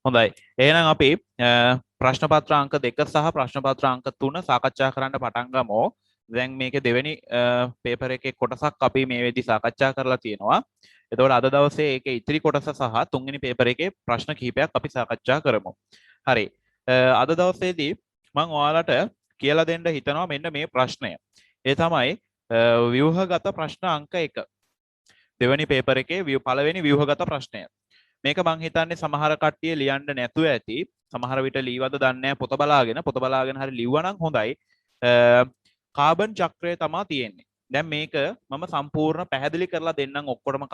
හොඳයි. එහෙනම් අපි ප්‍රශ්න පත්‍ර අංක 2 සහ ප්‍රශ්න පත්‍ර අංක 3 සාකච්ඡා කරන්න පටන් ගමු. දැන් මේකේ දෙවෙනි පේපර් එකේ කොටසක් අපි මේ වෙද්දි සාකච්ඡා කරලා තියෙනවා. එතකොට අද දවසේ ඒකේ ඉතිරි කොටස සහ තුන්වෙනි පේපර් එකේ ප්‍රශ්න කිහිපයක් අපි සාකච්ඡා කරමු. හරි. අද දවසේදී මම ඔයාලට කියලා දෙන්න හිතනවා මෙන්න මේ ප්‍රශ්නය. ඒ තමයි ව්‍යුහගත ප්‍රශ්න අංක 1. දෙවෙනි පේපර් එකේ පළවෙනි ව්‍යුහගත ප්‍රශ්නය. මේක මං හිතන්නේ සමහර කට්ටිය ලියන්න නැතුව ඇති. සමහර විට ලීවද දන්නේ නැහැ පොත බලාගෙන හරි ලිව්වනම් හොඳයි. කාබන් චක්‍රය තමයි තියෙන්නේ. දැන් මේක මම සම්පූර්ණ පැහැදිලි කරලා දෙන්නම් ඔක්කොටම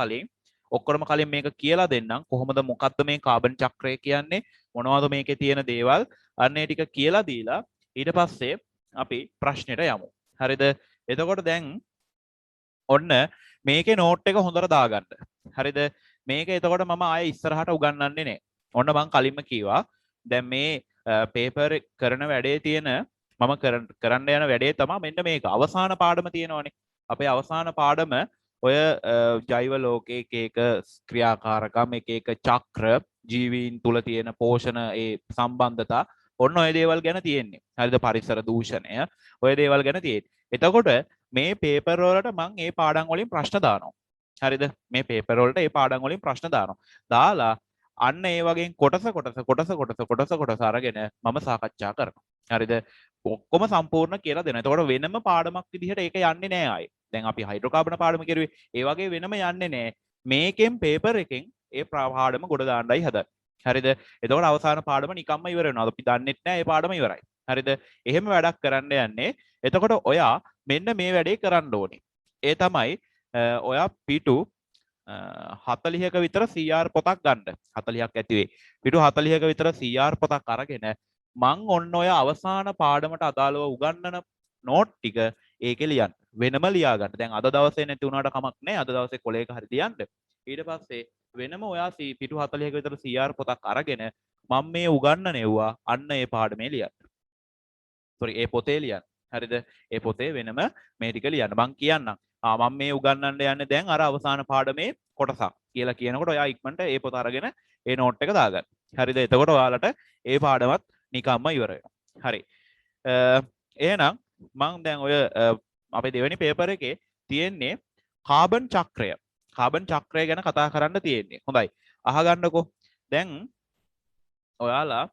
කලින් මේක කියලා දෙන්නම් කොහොමද මොකද්ද මේ කාබන් චක්‍රය කියන්නේ මොනවද මේකේ තියෙන දේවල් අන්න ඒ ටික කියලා දීලා ඊට පස්සේ අපි ප්‍රශ්නෙට යමු. හරිද? එතකොට දැන් ඔන්න මේකේ නෝට් එක හොඳට දාගන්න. හරිද? මේක එතකොට මම ආයේ ඉස්සරහට උගන්වන්නේ නැහැ. ඔන්න මම කලින්ම කිව්වා. දැන් මේ පේපර් කරන වැඩේ තියෙන මම කරන්න යන වැඩේ තමයි මෙන්න මේක. අවසාන පාඩම තියෙනවනේ. අපේ අවසාන පාඩම ඔය ජෛව ලෝකයේ එක ක්‍රියාකාරකම් එක චක්‍ර ජීවීන් තුල තියෙන පෝෂණ ඒ සම්බන්ධතා ඔන්න ඔය දේවල් ගැන තියෙන්නේ. හරිද? පරිසර දූෂණය ඔය දේවල් ගැන තියෙන්නේ. එතකොට මේ පේපර් වලට මම මේ පාඩම් වලින් ප්‍රශ්න දානවා. හරිද? මේ පේපර් වලට මේ පාඩම් වලින් ප්‍රශ්න දානවා. දාලා අන්න ඒ වගේ කොටස අරගෙන මම සාකච්ඡා කරනවා. හරිද? ඔක්කොම සම්පූර්ණ කියලා දෙනවා. එතකොට වෙනම පාඩමක් විදිහට ඒක යන්නේ නැහැ ආයේ. දැන් අපි හයිඩ්‍රෝකාබන පාඩම කරුවේ. ඒ වගේ වෙනම යන්නේ නැහැ. මේකෙන් පේපර් එකෙන් ඒ පාඩම ගොඩ දාන්නයි හදන්නේ. හරිද? එතකොට අවසාන පාඩම නිකම්ම ඉවර වෙනවා. අපි දන්නෙත් නැහැ මේ පාඩම ඉවරයි. හරිද? එහෙම වැඩක් කරන්න යන්නේ. එතකොට ඔයා මෙන්න මේ වැඩේ කරන්න ඕනේ. ඒ තමයි ඔයා පිටු 40ක විතර CR පොතක් ගන්න. 40ක් ඇති වෙයි. පිටු 40ක විතර CR පොතක් අරගෙන මං ඔන්න ඔය අවසාන පාඩමට අදාළව උගන්වන නෝට් ටික ඒකේ ලියන්න. වෙනම ලියා ගන්න. දැන් අද දවසේ නැති වුණාට කමක් නැහැ. අද දවසේ කොලේක හරි ලියන්න. ඊට පස්සේ වෙනම ඔයා පිටු 40ක විතර CR පොතක් අරගෙන මම මේ උගන්වනෙව්වා අන්න ඒ පාඩමේ ලියන්න. ඒ පොතේ ලියන්න. හරිද? ඒ පොතේ වෙනම මේ ටික ලියන්න. මං කියන්නම්. මම මේ උගන්වන්න යන්නේ දැන් අර අවසාන පාඩමේ කොටසක් කියලා කියනකොට ඔයා ඉක්මනට ඒ පොත අරගෙන ඒ නෝට් එක දාගන්න. හරිද? එතකොට ඔයාලට ඒ පාඩමත් නිකම්ම ඉවර වෙනවා. හරි. එහෙනම් මම දැන් ඔය අපේ දෙවෙනි පේපර් එකේ තියෙන්නේ කාබන් චක්‍රය. කාබන් චක්‍රය ගැන කතා කරන්න තියෙන්නේ. හොඳයි. අහගන්නකෝ. දැන් ඔයාලා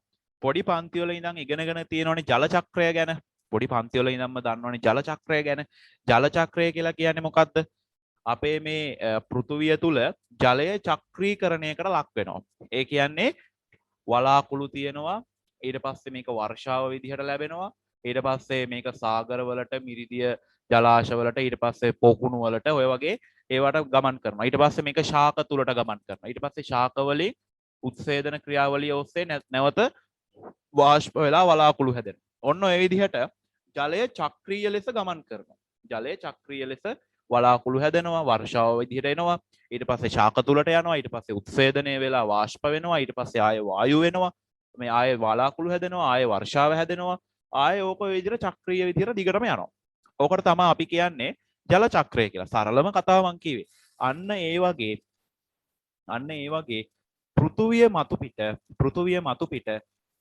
පොඩි පන්ති වල ඉඳන් ඉගෙනගෙන තියෙනවනේ ජල චක්‍රය ගැන. පොඩි පන්ති වල ඉඳන්ම දන්නවනේ ජල චක්‍රය ගැන. ජල චක්‍රය කියලා කියන්නේ මොකද්ද? අපේ මේ පෘථුවිය තුල ජලය චක්‍රීකරණයකට ලක් වෙනවා. ඒ කියන්නේ වලාකුළු තියෙනවා. ඊට පස්සේ මේක වර්ෂාව විදිහට ලැබෙනවා. ඊට පස්සේ මේක සාගර වලට, මිරිදිය ජලාශ වලට, ඊට පස්සේ පොකුණු වලට ඔය වගේ ඒවට ගමන් කරනවා. ඊට පස්සේ මේක ශාක තුලට ගමන් කරනවා. ඊට පස්සේ ශාක වලින් උත්සේදන ක්‍රියාවලිය ඔස්සේ නැවත වාෂ්ප වෙලා වලාකුළු හැදෙනවා. ඔන්න ඔය විදිහට ජලය චක්‍රීය ලෙස ගමන් කරනවා. ජලය චක්‍රීය ලෙස වලාකුළු හැදෙනවා, වර්ෂාව විදිහට එනවා, ඊට පස්සේ ශාක තුලට යනවා, ඊට පස්සේ උත්සේදනය වෙලා වාෂ්ප වෙනවා, ඊට පස්සේ ආයෙ වායු වෙනවා, මේ ආයෙ වලාකුළු හැදෙනවා, ආයෙ වර්ෂාව හැදෙනවා, ආයෙ ඕක ඔය විදිහට චක්‍රීය විදිහට දිගටම යනවා. ඕකට තමයි අපි කියන්නේ ජල චක්‍රය කියලා. සරලම කතාව මං කිව්වේ. අන්න ඒ වගේ පෘථුවිය මතු පිට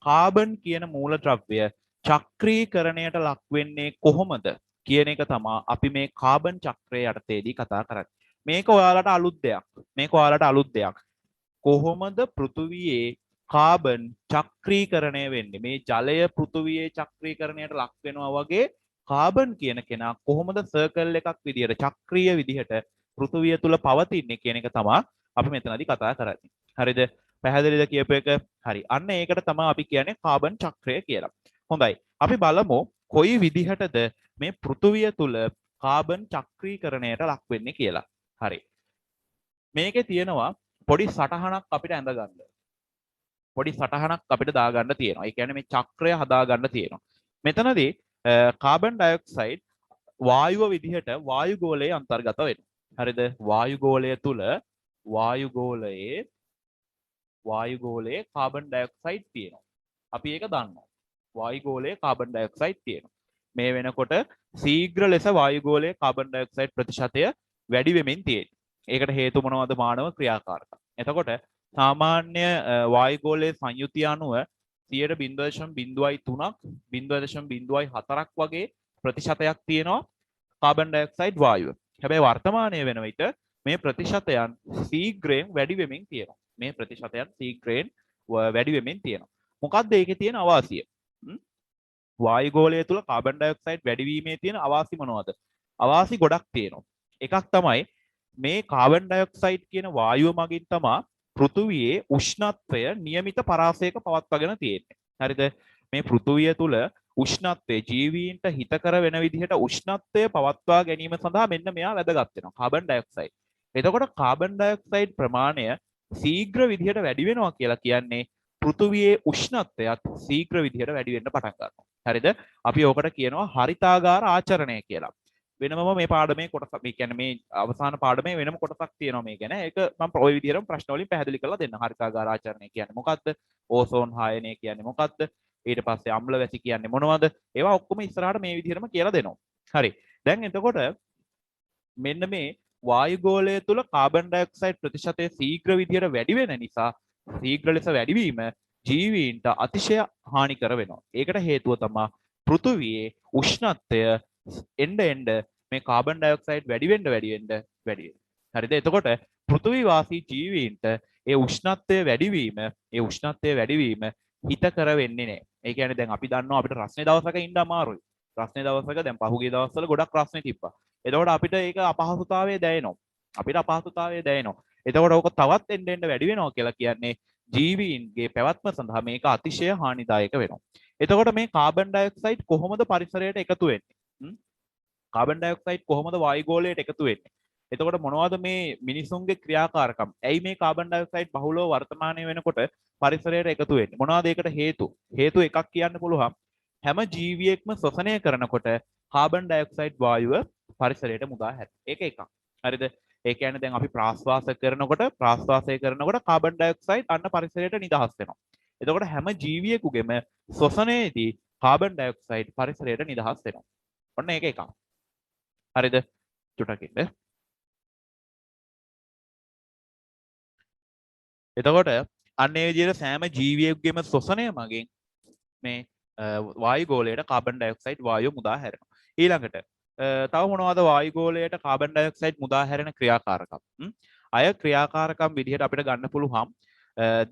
කාබන් කියන මූලද්‍රව්‍ය චක්‍රීකරණයට ලක් වෙන්නේ කොහොමද කියන එක තමයි අපි මේ කාබන් චක්‍රය යටතේදී කතා කරන්නේ. මේක ඔයාලට අලුත් දෙයක්. කොහොමද පෘථුවියේ කාබන් චක්‍රීකරණය වෙන්නේ? මේ ජලය පෘථුවියේ චක්‍රීකරණයට ලක් වෙනවා වගේ කාබන් කියන කෙනා කොහොමද සර්කල් එකක් විදියට චක්‍රීය විදිහට පෘථුවිය තුල පවතින්නේ කියන එක තමයි අපි මෙතනදී කතා කරන්නේ. හරිද? පැහැදිලිද කියපු එක? හරි. අන්න ඒකට තමයි අපි කියන්නේ කාබන් චක්‍රය කියලා. හොඳයි. අපි බලමු කොයි විදිහටද මේ පෘථුවිය තුල කාබන් චක්‍රීකරණයට ලක් වෙන්නේ කියලා. හරි. මේකේ තියෙනවා පොඩි සටහනක් අපිට ඇඳගන්න. පොඩි සටහනක් අපිට දාගන්න තියෙනවා. ඒ කියන්නේ මේ චක්‍රය හදාගන්න තියෙනවා. මෙතනදී කාබන් ඩයොක්සයිඩ් වායුව විදිහට වායුගෝලයේ අන්තර්ගත වෙනවා. හරිද? වායුගෝලය තුල වායුගෝලයේ කාබන් ඩයොක්සයිඩ් තියෙනවා. අපි ඒක දන්නවා. වායුගෝලයේ කාබන් ඩයොක්සයිඩ් තියෙනවා. මේ වෙනකොට ශීඝ්‍ර ලෙස වායුගෝලයේ කාබන් ඩයොක්සයිඩ් ප්‍රතිශතය වැඩි වෙමින් තියෙනවා. ඒකට හේතු මොනවද? මානව ක්‍රියාකාරකම්. එතකොට සාමාන්‍ය වායුගෝලයේ සංයුතිය අනුව 0.03ක් 0.04ක් වගේ ප්‍රතිශතයක් තියෙනවා කාබන් ඩයොක්සයිඩ් වායුව. හැබැයි වර්තමානයේ වෙන විට මේ ප්‍රතිශතයන් ශීඝ්‍රයෙන් වැඩි වෙමින් තියෙනවා. මේ ප්‍රතිශතයන් ශීඝ්‍රයෙන් වැඩි වෙමින් තියෙනවා. මොකක්ද ඒකේ තියෙන අවාසිය? වායුගෝලය තුල කාබන් ඩයොක්සයිඩ් වැඩිවීමේ තියෙන අවාසි මොනවද? අවාසි ගොඩක් තියෙනවා. එකක් තමයි මේ කාබන් ඩයොක්සයිඩ් කියන වායුව මගින් තමයි පෘථුවියේ උෂ්ණත්වය નિયમિત පරාසයක පවත්වාගෙන තියෙන්නේ. හරිද? මේ පෘථුවිය තුල උෂ්ණත්වය ජීවීන්ට හිතකර වෙන විදිහට උෂ්ණත්වය පවත්වා ගැනීම සඳහා මෙන්න මෙයා වැදගත් වෙනවා. Carbon dioxide. එතකොට කාබන් ඩයොක්සයිඩ් ප්‍රමාණය ශීඝ්‍ර විදිහට වැඩි වෙනවා කියලා කියන්නේ පෘථුවියේ උෂ්ණත්වයත් ශීඝ්‍ර විදිහට වැඩි වෙන්න පටන් ගන්නවා. හරිද? අපි ඕකට කියනවා හරිතාගාර ආචරණය කියලා. වෙනම මේ පාඩමේ කොටසක් මේ කියන්නේ මේ අවසාන පාඩමේ වෙනම කොටසක් තියෙනවා මේ ගැන. ඒක මම ඔය විදිහටම ප්‍රශ්න වලින් පැහැදිලි කරලා දෙන්න. හරිතාගාර ආචරණය කියන්නේ මොකක්ද? ඕසෝන් හායනය කියන්නේ මොකක්ද? ඊට පස්සේ අම්ල වැසි කියන්නේ මොනවද? ඒවා ඔක්කොම ඉස්සරහට මේ විදිහටම කියලා දෙනවා. හරි. දැන් එතකොට මෙන්න මේ වායුගෝලය තුල කාබන් ඩයොක්සයිඩ් ප්‍රතිශතය ශීඝ්‍ර විදිහට වැඩි වෙන නිසා ශීඝ්‍ර ලෙස වැඩිවීම ජීවීන්ට අතිශය හානිකර වෙනවා. ඒකට හේතුව තමයි පෘථුවියේ උෂ්ණත්වය එන්න මේ කාබන් ඩයොක්සයිඩ් වැඩි වෙන්න වැඩි වෙන්න. හරිද? එතකොට පෘථුවි වාසී ජීවීන්ට ඒ උෂ්ණත්වය වැඩිවීම හිතකර වෙන්නේ නැහැ. ඒ කියන්නේ දැන් අපි දන්නවා අපිට රස්නේ දවසක ඉන්න අමාරුයි. රස්නේ දවසක දැන් පහුගිය දවස්වල ගොඩක් රස්නේ තිබ්බා. එතකොට අපිට ඒක අපහසුතාවය දැනෙනවා. එතකොට ඕක තවත් එන්න වැඩි වෙනවා කියලා කියන්නේ ජීවීන්ගේ පැවැත්ම සඳහා මේක අතිශය හානිදායක වෙනවා. එතකොට මේ කාබන් ඩයොක්සයිඩ් කොහොමද පරිසරයට එකතු වෙන්නේ? කාබන් ඩයොක්සයිඩ් කොහොමද වායුගෝලයට එකතු වෙන්නේ? එතකොට මොනවද මේ මිනිසුන්ගේ ක්‍රියාකාරකම්? ඇයි මේ කාබන් ඩයොක්සයිඩ් බහුලව වර්තමානයේ වෙනකොට පරිසරයට එකතු වෙන්නේ? මොනවද ඒකට හේතු? හේතු එකක් කියන්න පුළුවන්. හැම ජීවියෙක්ම ශ්වසනය කරනකොට කාබන් ඩයොක්සයිඩ් වායුව පරිසරයට මුදා හැරෙනවා. ඒක එකක්. හරිද? ඒ කියන්නේ දැන් අපි ප්‍රාශ්වාසය කරනකොට කාබන් ඩයොක්සයිඩ් අන්න පරිසරයට නිදහස් වෙනවා. එතකොට හැම ජීවියෙකුගේම ශ්වසනයේදී කාබන් ඩයොක්සයිඩ් පරිසරයට නිදහස් වෙනවා. ඔන්න ඒක එකක්. හරිද? චුට්ටක් ඉන්න. එතකොට අන්න ඒ විදිහට සෑම ජීවියෙකුගේම ශ්වසනය මගින් මේ වායුගෝලයට කාබන් ඩයොක්සයිඩ් වායුව මුදා හැරෙනවා. ඊළඟට තව මොනවද වායුගෝලයට කාබන් ඩයොක්සයිඩ් මුදා හැරෙන ක්‍රියාකාරකම්? අය ක්‍රියාකාරකම් විදිහට අපිට ගන්න පුළුවන්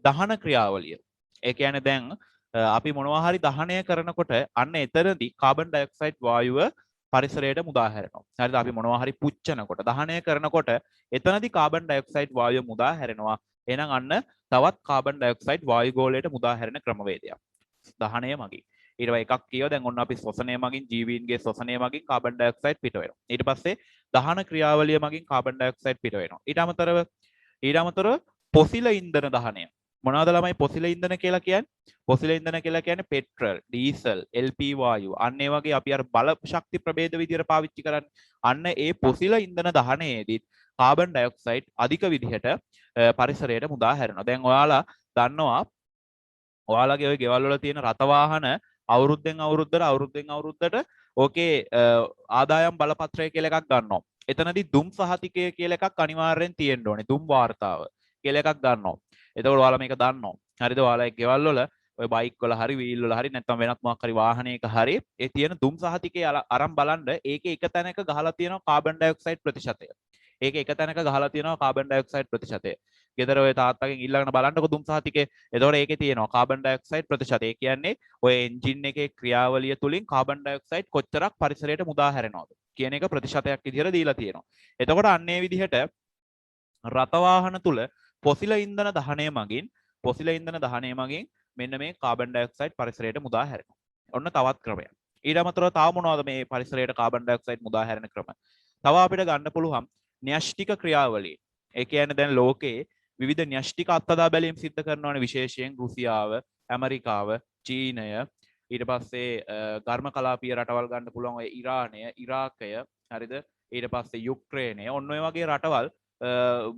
දහන ක්‍රියාවලිය. ඒ කියන්නේ දැන් අපි මොනවා හරි දහනය කරනකොට අන්න එතනදී කාබන් ඩයොක්සයිඩ් වායුව පරිසරයට මුදා හැරෙනවා. හරිද? අපි මොනවා හරි පුච්චනකොට දහනය කරනකොට එතනදී කාබන් ඩයොක්සයිඩ් වායුව මුදා හැරෙනවා. එහෙනම් අන්න තවත් කාබන් ඩයොක්සයිඩ් වායුගෝලයට මුදා හැරෙන ක්‍රමවේදයක්. දහනය මගින්. ඊට පස්සේ එකක් කියව දැන් ඔන්න අපි ශ්වසනය මගින් ජීවීන්ගේ ශ්වසනය මගින් කාබන් ඩයොක්සයිඩ් පිට වෙනවා. ඊට පස්සේ දහන ක්‍රියාවලිය මගින් කාබන් ඩයොක්සයිඩ් පිට වෙනවා. ඊට අමතරව පොසිල ඉන්ධන දහනය. මොනවද ළමයි පොසිල ඉන්ධන කියලා කියන්නේ? පොසිල ඉන්ධන කියලා කියන්නේ පෙට්‍රල්, ඩීසල්, LP වායු. අන්න ඒ වගේ අපි අර බල ශක්ති ප්‍රභේද විදියට පාවිච්චි කරන්නේ. අන්න ඒ පොසිල ඉන්ධන දහනයේදී කාබන් ඩයොක්සයිඩ් අධික විදිහට පරිසරයට මුදා හැරෙනවා. දැන් ඔයාලා දන්නවා ඔයාලගේ ඔය ගෙවල් වල තියෙන රථ වාහන අවුරුද්දෙන් අවුරුද්දට ඕකේ ආදායම් බලපත්‍රය කියලා එකක් ගන්නවා. එතනදී දුම් සහතිකය කියලා එකක් අනිවාර්යෙන් තියෙන්න ඕනේ. දුම් වාර්තාව කියලා එකක් ගන්නවා. එතකොට ඔයාලා මේක දන්නවා. හරිද? ඔයාලා ගෙවල් වල ඔය බයික් වල හරි වීල් වල හරි නැත්නම් වෙනත් මොකක් හරි වාහනයක හරි ඒ තියෙන දුම් සහතිකය අරන් බලන්න ඒකේ එක තැනක ගහලා තියෙනවා කාබන් ඩයොක්සයිඩ් ප්‍රතිශතය. ඒකේ එක තැනක ගහලා තියෙනවා කාබන් ඩයොක්සයිඩ් ප්‍රතිශතය. ගෙදර ඔය තාත්තගෙන් ඊළඟට බලන්නකො දුම් සහතිකේ. එතකොට ඒකේ තියෙනවා කාබන් ඩයොක්සයිඩ් ප්‍රතිශතය. ඒ කියන්නේ ඔය එන්ජින් එකේ ක්‍රියාවලිය තුලින් කාබන් ඩයොක්සයිඩ් කොච්චරක් පරිසරයට මුදා හැරෙනවද කියන එක ප්‍රතිශතයක් විදිහට දීලා තියෙනවා. එතකොට අන්න ඒ විදිහට රථ වාහන තුල පොසිල ඉන්ධන දහනය මගින් මෙන්න මේ කාබන් ඩයොක්සයිඩ් පරිසරයට මුදා හැරෙනවා. ඔන්න තවත් ක්‍රමයක්. ඊට අමතරව තව මොනවද මේ පරිසරයට කාබන් ඩයොක්සයිඩ් මුදා හැරෙන ක්‍රම? තව අපිට ගන්න පුළුවන් න්‍යෂ්ටික ක්‍රියාවලිය. ඒ කියන්නේ දැන් ලෝකේ විවිධ න්‍යෂ්ටික අත්දැක බැලීම් සිද්ධ කරනවානේ විශේෂයෙන් රුසියාව, ඇමරිකාව, චීනය, ඊට පස්සේ ඝර්ම කලාපීය රටවල් ගන්න පුළුවන් ඔය ඉරානය, ඉරාකය, හරිද? ඊට පස්සේ යුක්‍රේනය, ඔන්න ඔය වගේ රටවල්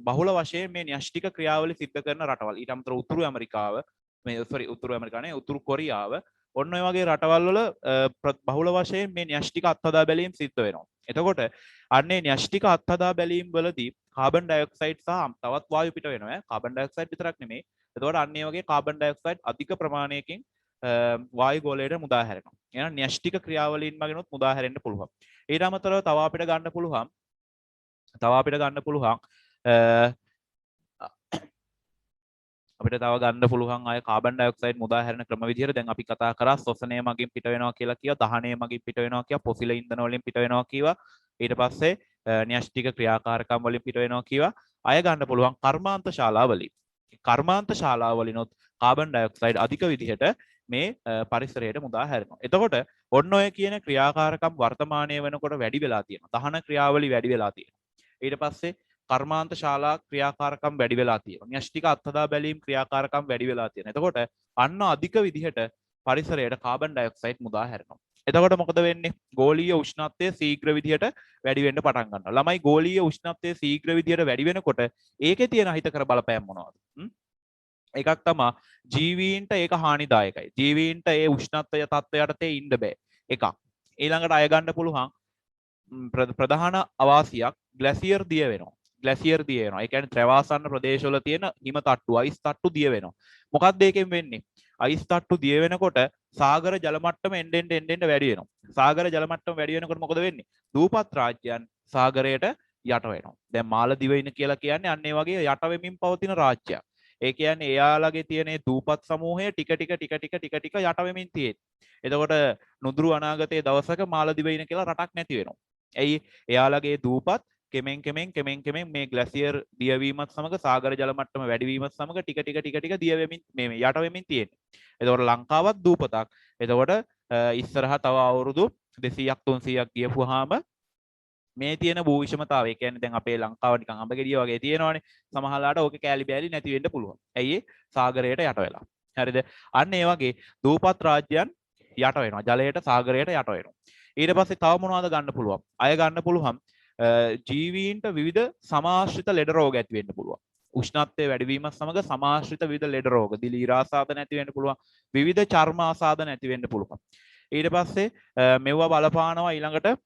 බහුල වශයෙන් මේ න්‍යෂ්ටික ක්‍රියාවලිය සිද්ධ කරන රටවල්. ඊට අමතරව උතුරු ඇමරිකාව, උතුරු කොරියාව, ඔන්න ඔය වගේ රටවල් වල බහුල වශයෙන් මේ න්‍යෂ්ටික අත්දැක බැලීම් සිද්ධ වෙනවා. එතකොට අන්නේ න්‍යෂ්ටික අත්හදා බැලීම් වලදී කාබන් ඩයොක්සයිඩ් සහ තවත් වායු පිට වෙනවා. කාබන් ඩයොක්සයිඩ් විතරක් නෙමෙයි. එතකොට අන්නේ වගේ කාබන් ඩයොක්සයිඩ් අධික ප්‍රමාණයකින් වායු ගෝලයට මුදා හැරෙනවා. එහෙනම් න්‍යෂ්ටික ක්‍රියාවලීන් මගිනුත් මුදා හැරෙන්න පුළුවන්. ඊට අමතරව තව අපිට ගන්න පුළුවන් අපිට තව ගන්න පුළුවන් අය කාබන් ඩයොක්සයිඩ් මුදා හැරෙන ක්‍රම විදිහට දැන් අපි කතා කරා ශ්වසනය මගින් පිට වෙනවා කියලා කිව්වා, දහනය මගින් පිට වෙනවා කිව්වා, පොසිල ඉන්ධන වලින් පිට වෙනවා කිව්වා. ඊට පස්සේ න්‍යෂ්ටික ක්‍රියාකාරකම් වලින් පිට වෙනවා කිව්වා. අය ගන්න පුළුවන් කර්මාන්ත ශාලාවලින්. කර්මාන්ත ශාලාවලිනොත් කාබන් ඩයොක්සයිඩ් අධික විදිහට මේ පරිසරයට මුදා හැරෙනවා. එතකොට ඔන්න ඔය කියන ක්‍රියාකාරකම් වර්තමානයේ වෙනකොට වැඩි වෙලා තියෙනවා. දහන ක්‍රියාවලි වැඩි වෙලා තියෙනවා. ඊට පස්සේ කර්මාන්ත ශාලා ක්‍රියාකාරකම් වැඩි වෙලා තියෙනවා. න්‍යෂ්ටික අත්හදා බැලීම් ක්‍රියාකාරකම් වැඩි වෙලා තියෙනවා. එතකොට අන්න අධික විදිහට පරිසරයට කාබන් ඩයොක්සයිඩ් මුදා හැරෙනවා. එතකොට මොකද වෙන්නේ? ගෝලීය උෂ්ණත්වය ශීඝ්‍ර විදිහට වැඩි වෙන්න පටන් ගන්නවා. ළමයි ගෝලීය උෂ්ණත්වය ශීඝ්‍ර විදිහට වැඩි වෙනකොට ඒකේ තියෙන අහිතකර බලපෑම් මොනවද? එකක් තමයි ජීවීන්ට ඒක හානිදායකයි. ජීවීන්ට ඒ උෂ්ණත්වය තත්ත්වයට තේ ඉන්න බෑ. එකක්. ඊළඟට අය ගන්න පුළුවන් ප්‍රධාන අවාසියක් ග්ලැසියර් දිය වෙනවා. ග්ලැසියර් දිය වෙනවා. ඒ කියන්නේ ද්‍රවාසන්න ප්‍රදේශවල තියෙන හිම තට්ටු, අයිස් තට්ටු දිය වෙනවා. මොකක්ද ඒකෙන් වෙන්නේ? අයිස් තට්ටු දිය වෙනකොට සාගර ජල මට්ටම එන්න වැඩි වෙනවා. සාගර ජල මට්ටම වැඩි වෙනකොට මොකද වෙන්නේ? දූපත් රාජ්‍යයන් සාගරයට යට වෙනවා. දැන් මාලදිවයින කියලා කියන්නේ අන්න ඒ වගේ යට වෙමින් පවතින රාජ්‍යයක්. ඒ කියන්නේ එයාලගේ තියෙන දූපත් සමූහය ටික ටික යට වෙමින් තියෙන්නේ. එතකොට නුදුරු අනාගතයේ දවසක මාලදිවයින කියලා රටක් නැති වෙනවා. ඇයි? එයාලගේ දූපත් කෙමෙන් මේ ග්ලැසියර් දියවීමත් සමග සාගර ජල මට්ටම වැඩි වීමත් සමග ටික ටික දිය වෙමින් මේ යට වෙමින් තියෙන්නේ. එතකොට ලංකාවත් දූපතක්. එතකොට ඉස්සරහා තව අවුරුදු 200ක් 300ක් ගියපුවාම මේ තියෙන භූ විෂමතාවය කියන්නේ දැන් අපේ ලංකාව නිකන් අඹ ගෙඩිය වගේ තියෙනවනේ. සමහරලාට ඕකේ කෑලි බෑලි නැති වෙන්න පුළුවන්. ඇයි සාගරයට යට වෙලා. හරිද? අන්න ඒ වගේ දූපත් රාජ්‍යයන් යට වෙනවා. ජලයට සාගරයට යට වෙනවා. ඊට පස්සේ තව මොනවද ගන්න පුළුවන්? අය ගන්න පුළුවන් ජීවීන්ට විවිධ සමාශ්‍රිත ලෙඩ රෝග ඇති වෙන්න පුළුවන්. උෂ්ණත්වය වැඩි වීමත් සමග සමාශ්‍රිත විවිධ ලෙඩ රෝග, දිලීර ආසාදන ඇති වෙන්න පුළුවන්. විවිධ චර්ම ආසාදන ඇති වෙන්න පුළුවන්. ඊට පස්සේ මෙවුවා බලපානවා ඊළඟට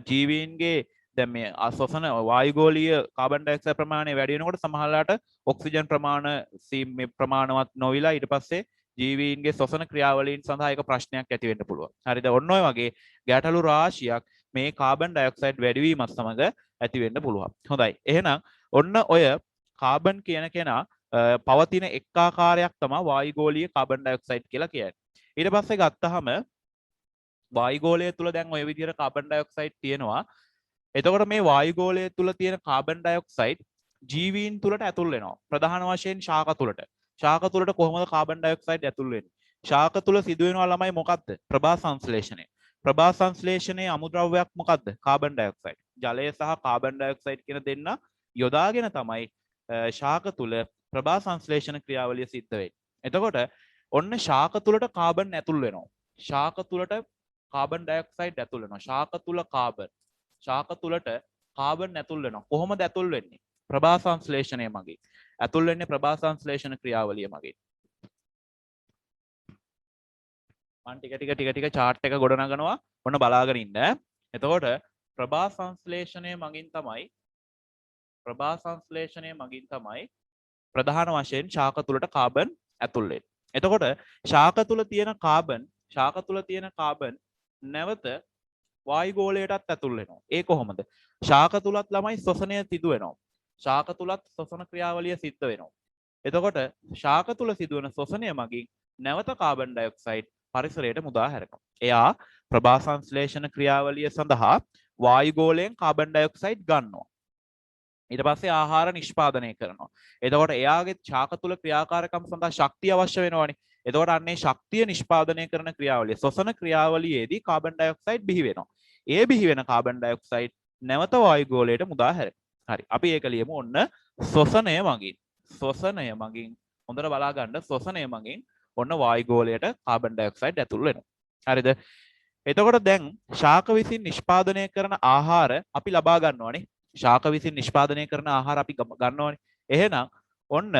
ජීවීන්ගේ දැන් මේ අස්වසන වායුගෝලීය කාබන් ඩයොක්සයිඩ් ප්‍රමාණය වැඩි වෙනකොට සමහරලාට ඔක්සිජන් ප්‍රමාණවත් නොවිලා ඊට පස්සේ ජීවීන්ගේ ශ්වසන ක්‍රියාවලීන් සඳහා ඒක ප්‍රශ්නයක් ඇති වෙන්න පුළුවන්. හරිද? ඔන්න ඔය වගේ ගැටලු රාශියක් මේ කාබන් ඩයොක්සයිඩ් වැඩිවීමත් සමග ඇති වෙන්න පුළුවන්. හොඳයි. එහෙනම් ඔන්න ඔය කාබන් කියන කෙනා පවතින එක් ආකාරයක් තමයි වායුගෝලීය කාබන් ඩයොක්සයිඩ් කියලා කියන්නේ. ඊට පස්සේ ගත්තහම වායුගෝලය තුල දැන් ඔය විදිහට කාබන් ඩයොක්සයිඩ් තියෙනවා. එතකොට මේ වායුගෝලය තුල තියෙන කාබන් ඩයොක්සයිඩ් ජීවීන් තුලට ඇතුල් වෙනවා. ප්‍රධාන වශයෙන් ශාක තුලට. ශාක තුලට කොහොමද කාබන් ඩයොක්සයිඩ් ඇතුල් වෙන්නේ? ශාක තුල සිදුවෙනවා ළමයි මොකද්ද? ප්‍රභා සංශ්ලේෂණය. ප්‍රභා සංශ්ලේෂණයේ අමුද්‍රව්‍යයක් මොකද්ද? Carbon dioxide. ජලය සහ කාබන් ඩයොක්සයිඩ් කියන දෙන්න යොදාගෙන තමයි ශාක තුල ප්‍රභා සංශ්ලේෂණ ක්‍රියාවලිය සිද්ධ වෙන්නේ. එතකොට ඔන්න ශාක තුලට කාබන් ඇතුල් වෙනවා. ශාක තුලට කාබන් ඩයොක්සයිඩ් ඇතුල් වෙනවා. ශාක තුල ශාක තුලට කාබන් ඇතුල් වෙනවා. කොහොමද ඇතුල් වෙන්නේ? ප්‍රභා සංශ්ලේෂණය මගින්. ඇතුල් වෙන්නේ ප්‍රභා සංශ්ලේෂණ ක්‍රියාවලිය මගින්. මම ටික chart එක ගොඩනගනවා. ඔන්න බලාගෙන ඉන්න. එතකොට ප්‍රභා සංශ්ලේෂණය මගින් තමයි ප්‍රධාන වශයෙන් ශාක තුලට කාබන් ඇතුල් වෙන්නේ. එතකොට ශාක තුල තියෙන කාබන් නැවත වායුගෝලයටත් ඇතුල් වෙනවා. ඒ කොහොමද? ශාක තුලත් ළමයි ශ්වසනය සිදු වෙනවා. ශාක තුලත් ශ්වසන ක්‍රියාවලිය සිද්ධ වෙනවා. එතකොට ශාක තුල සිදුවන ශ්වසනය මගින් නැවත කාබන් ඩයොක්සයිඩ් පරිසරයට මුදා හැරෙනවා. එයා ප්‍රභා සංශ්ලේෂණ ක්‍රියාවලිය සඳහා වායුගෝලයෙන් කාබන් ඩයොක්සයිඩ් ගන්නවා. ඊට පස්සේ ආහාර නිෂ්පාදනය කරනවා. එතකොට එයාගේ ශාක තුල ක්‍රියාකාරකම් සඳහා ශක්තිය අවශ්‍ය වෙනවනේ. එතකොට අන්නේ ශක්තිය නිෂ්පාදනය කරන ක්‍රියාවලිය ශ්වසන ක්‍රියාවලියේදී කාබන් ඩයොක්සයිඩ් බිහි වෙනවා. ඒ බිහි වෙන කාබන් ඩයොක්සයිඩ් නැවත වායුගෝලයට මුදා හැරෙනවා. හරි. අපි ඒක ලියමු. ඔන්න ශ්වසනය මගින් හොඳට බලා ගන්න. ශ්වසනය මගින් ඔන්න වායුගෝලයට කාබන් ඩයොක්සයිඩ් ඇතුල් වෙනවා. හරිද? එතකොට දැන් ශාක විසින් නිෂ්පාදනය කරන ආහාර අපි ලබා ගන්නවානේ. ශාක විසින් නිෂ්පාදනය කරන ආහාර අපි ගන්නවානේ. එහෙනම් ඔන්න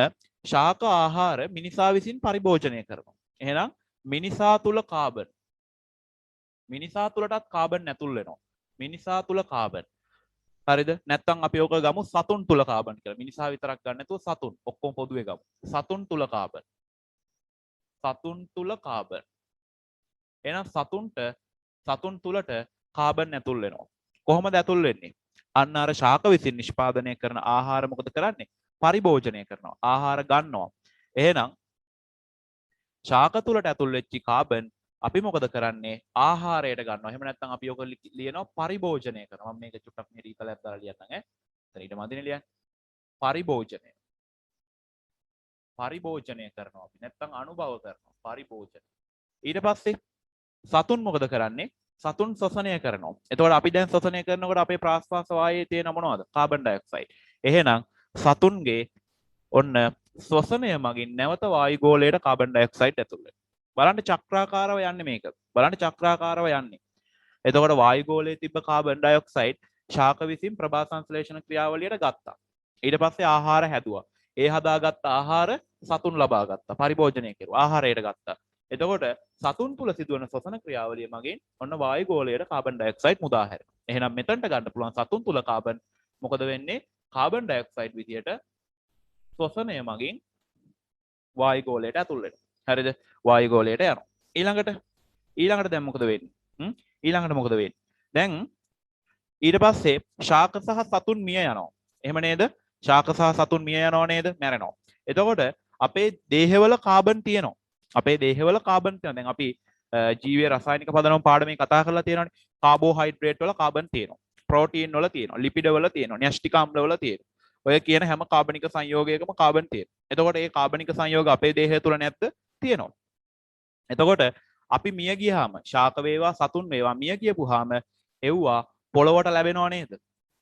ශාක ආහාර මිනිසා විසින් පරිභෝජනය කරනවා. එහෙනම් මිනිසා තුලටත් කාබන් ඇතුල් වෙනවා. මිනිසා තුල කාබන්. හරිද? නැත්නම් අපි ඕක ගමු සතුන් තුල කාබන් කියලා. මිනිසා විතරක් ගන්න නැතුව සතුන් ඔක්කොම පොදුවේ ගමු. සතුන් තුල කාබන්. සතුන් තුල කාබන්. එහෙනම් සතුන් තුලට කාබන් ඇතුල් වෙනවා. කොහොමද ඇතුල් වෙන්නේ? අන්න අර ශාක විසින් නිෂ්පාදනය කරන ආහාර මොකද කරන්නේ? පරිභෝජනය කරනවා. ආහාර ගන්නවා. එහෙනම් ශාක තුලට ඇතුල් වෙච්ච කාබන් අපි මොකද කරන්නේ? ආහාරයට ගන්නවා. එහෙම නැත්නම් අපි ඔක ලියනවා පරිභෝජනය කරනවා. මම මේක චුට්ටක් මේ රීතලයක් දාලා ලියන්නම් ඈ. එතන ඊට මදිනේ ලියන්න. පරිභෝජනය. පරිභෝජනය කරනවා අපි. නැත්නම් අනුභව කරනවා. පරිභෝජන. ඊට පස්සේ සතුන් මොකද කරන්නේ? සතුන් ශෝෂණය කරනවා. එතකොට අපි දැන් ශෝෂණය කරනකොට අපේ ප්‍රාශ්වාස වායයේ තියෙන මොනවද? Carbon dioxide. එහෙනම් සතුන්ගේ ඔන්න ශ්වසනය මගින් නැවත වායුගෝලයට කාබන් ඩයොක්සයිඩ් ඇතුල් වෙනවා. බලන්න චක්‍රාකාරව යන්නේ මේක. බලන්න චක්‍රාකාරව යන්නේ. එතකොට වායුගෝලයේ තිබ්බ කාබන් ඩයොක්සයිඩ් ශාක විසින් ප්‍රභාසංශ්ලේෂණ ක්‍රියාවලියට ගත්තා. ඊට පස්සේ ආහාර හැදුවා. ඒ හදාගත්ත ආහාර සතුන් ලබා ගත්තා. පරිභෝජනය කෙරුවා. ආහාරයට ගත්තා. එතකොට සතුන් තුල සිදුවන ශ්වසන ක්‍රියාවලිය මගින් ඔන්න වායුගෝලයට කාබන් ඩයොක්සයිඩ් මුදා හැරෙනවා. එහෙනම් මෙතනට ගන්න පුළුවන් සතුන් තුල කාබන් මොකද වෙන්නේ? කාබන් ඩයොක්සයිඩ් විදියට ශ්වසනය මගින් වායුගෝලයට ඇතුල් වෙනවා. හරිද? වායුගෝලයට යනවා. ඊළඟට දැන් මොකද වෙන්නේ? ඊළඟට මොකද වෙන්නේ? දැන් ඊට පස්සේ ශාක සහ සතුන් මිය යනවා. එහෙම නේද? ශාක සහ සතුන් මිය යනවා නේද? මැරෙනවා. එතකොට අපේ දේහවල කාබන් තියෙනවා. අපේ දේහවල කාබන් තියෙනවා. දැන් අපි ජීවයේ රසායනික පදනම පාඩමේ කතා කරලා තියෙනවානේ. කාබෝහයිඩ්‍රේට් වල කාබන් තියෙනවා. ප්‍රෝටීන් වල තියෙනවා. ලිපිඩ වල තියෙනවා. න්‍යෂ්ටික අම්ල වල තියෙනවා. ඔය කියන හැම කාබනික සංයෝගයකම කාබන් තියෙනවා. එතකොට මේ කාබනික සංයෝග අපේ දේහය තුල නැත්ද? තියෙනවා. එතකොට අපි මිය ගියාම ශාක වේවා සතුන් වේවා මිය ගියපුවාම එව්වා පොළොවට ලැබෙනව නේද?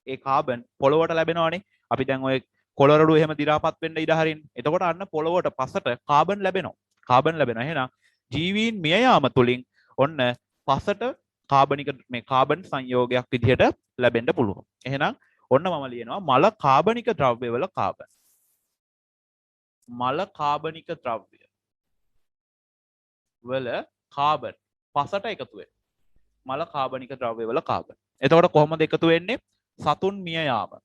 ඒ කාබන් පොළොවට ලැබෙනවනේ. අපි දැන් ඔය කොළරඩු එහෙම දි รา පත් වෙන්න ඉඩ හරින්නේ. එතකොට අන්න පොළොවට පසට කාබන් ලැබෙනවා. කාබන් ලැබෙනවා. එහෙනම් ජීවීන් මිය යාම තුලින් ඔන්න පසට කාබනික මේ කාබන් සංයෝගයක් විදිහට ලැබෙන්න පුළුවන්. එහෙනම් ඔන්න මම ලියනවා මල කාබනික ද්‍රව්‍යවල කාබන්. මල කාබනික ද්‍රව්‍ය වල කාබන් පසට එකතු වෙනවා. මල කාබනික ද්‍රව්‍ය වල කාබන්. එතකොට කොහොමද එකතු වෙන්නේ? සතුන් මිය යාම.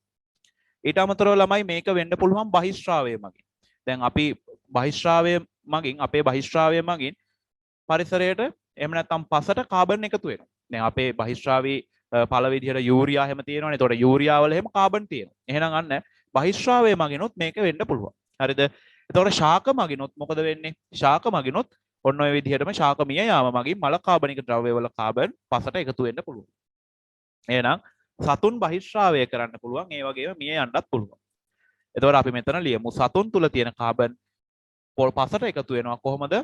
ඊට අමතරව ළමයි මේක වෙන්න පුළුවන් බහිශ්‍රාවය මගින්. දැන් අපි බහිශ්‍රාවය මගින් අපේ බහිශ්‍රාවය මගින් පරිසරයට එහෙම නැත්නම් පසට කාබන් එකතු වෙනවා. දැන් අපේ බහිශ්‍රාවී පළ විදිහට යූරියා හැම තියෙනවනේ. එතකොට යූරියා වල එහෙම කාබන් තියෙනවා. එහෙනම් අන්න බහිශ්‍රාවය මගිනුත් මේක වෙන්න පුළුවන්. හරිද? එතකොට ශාක මගිනුත් මොකද වෙන්නේ? ශාක මගිනුත් ඔන්න ඔය විදිහටම ශාක මිය යාම මගින් මල කාබනික ද්‍රව්‍ය වල කාබන් පසට එකතු වෙන්න පුළුවන්. එහෙනම් සතුන් බහිශ්‍රාවය කරන්න පුළුවන්. ඒ වගේම මිය යන්නත් පුළුවන්. එතකොට අපි මෙතන ලියමු සතුන් තුල තියෙන කාබන් පසට එකතු වෙනවා කොහොමද?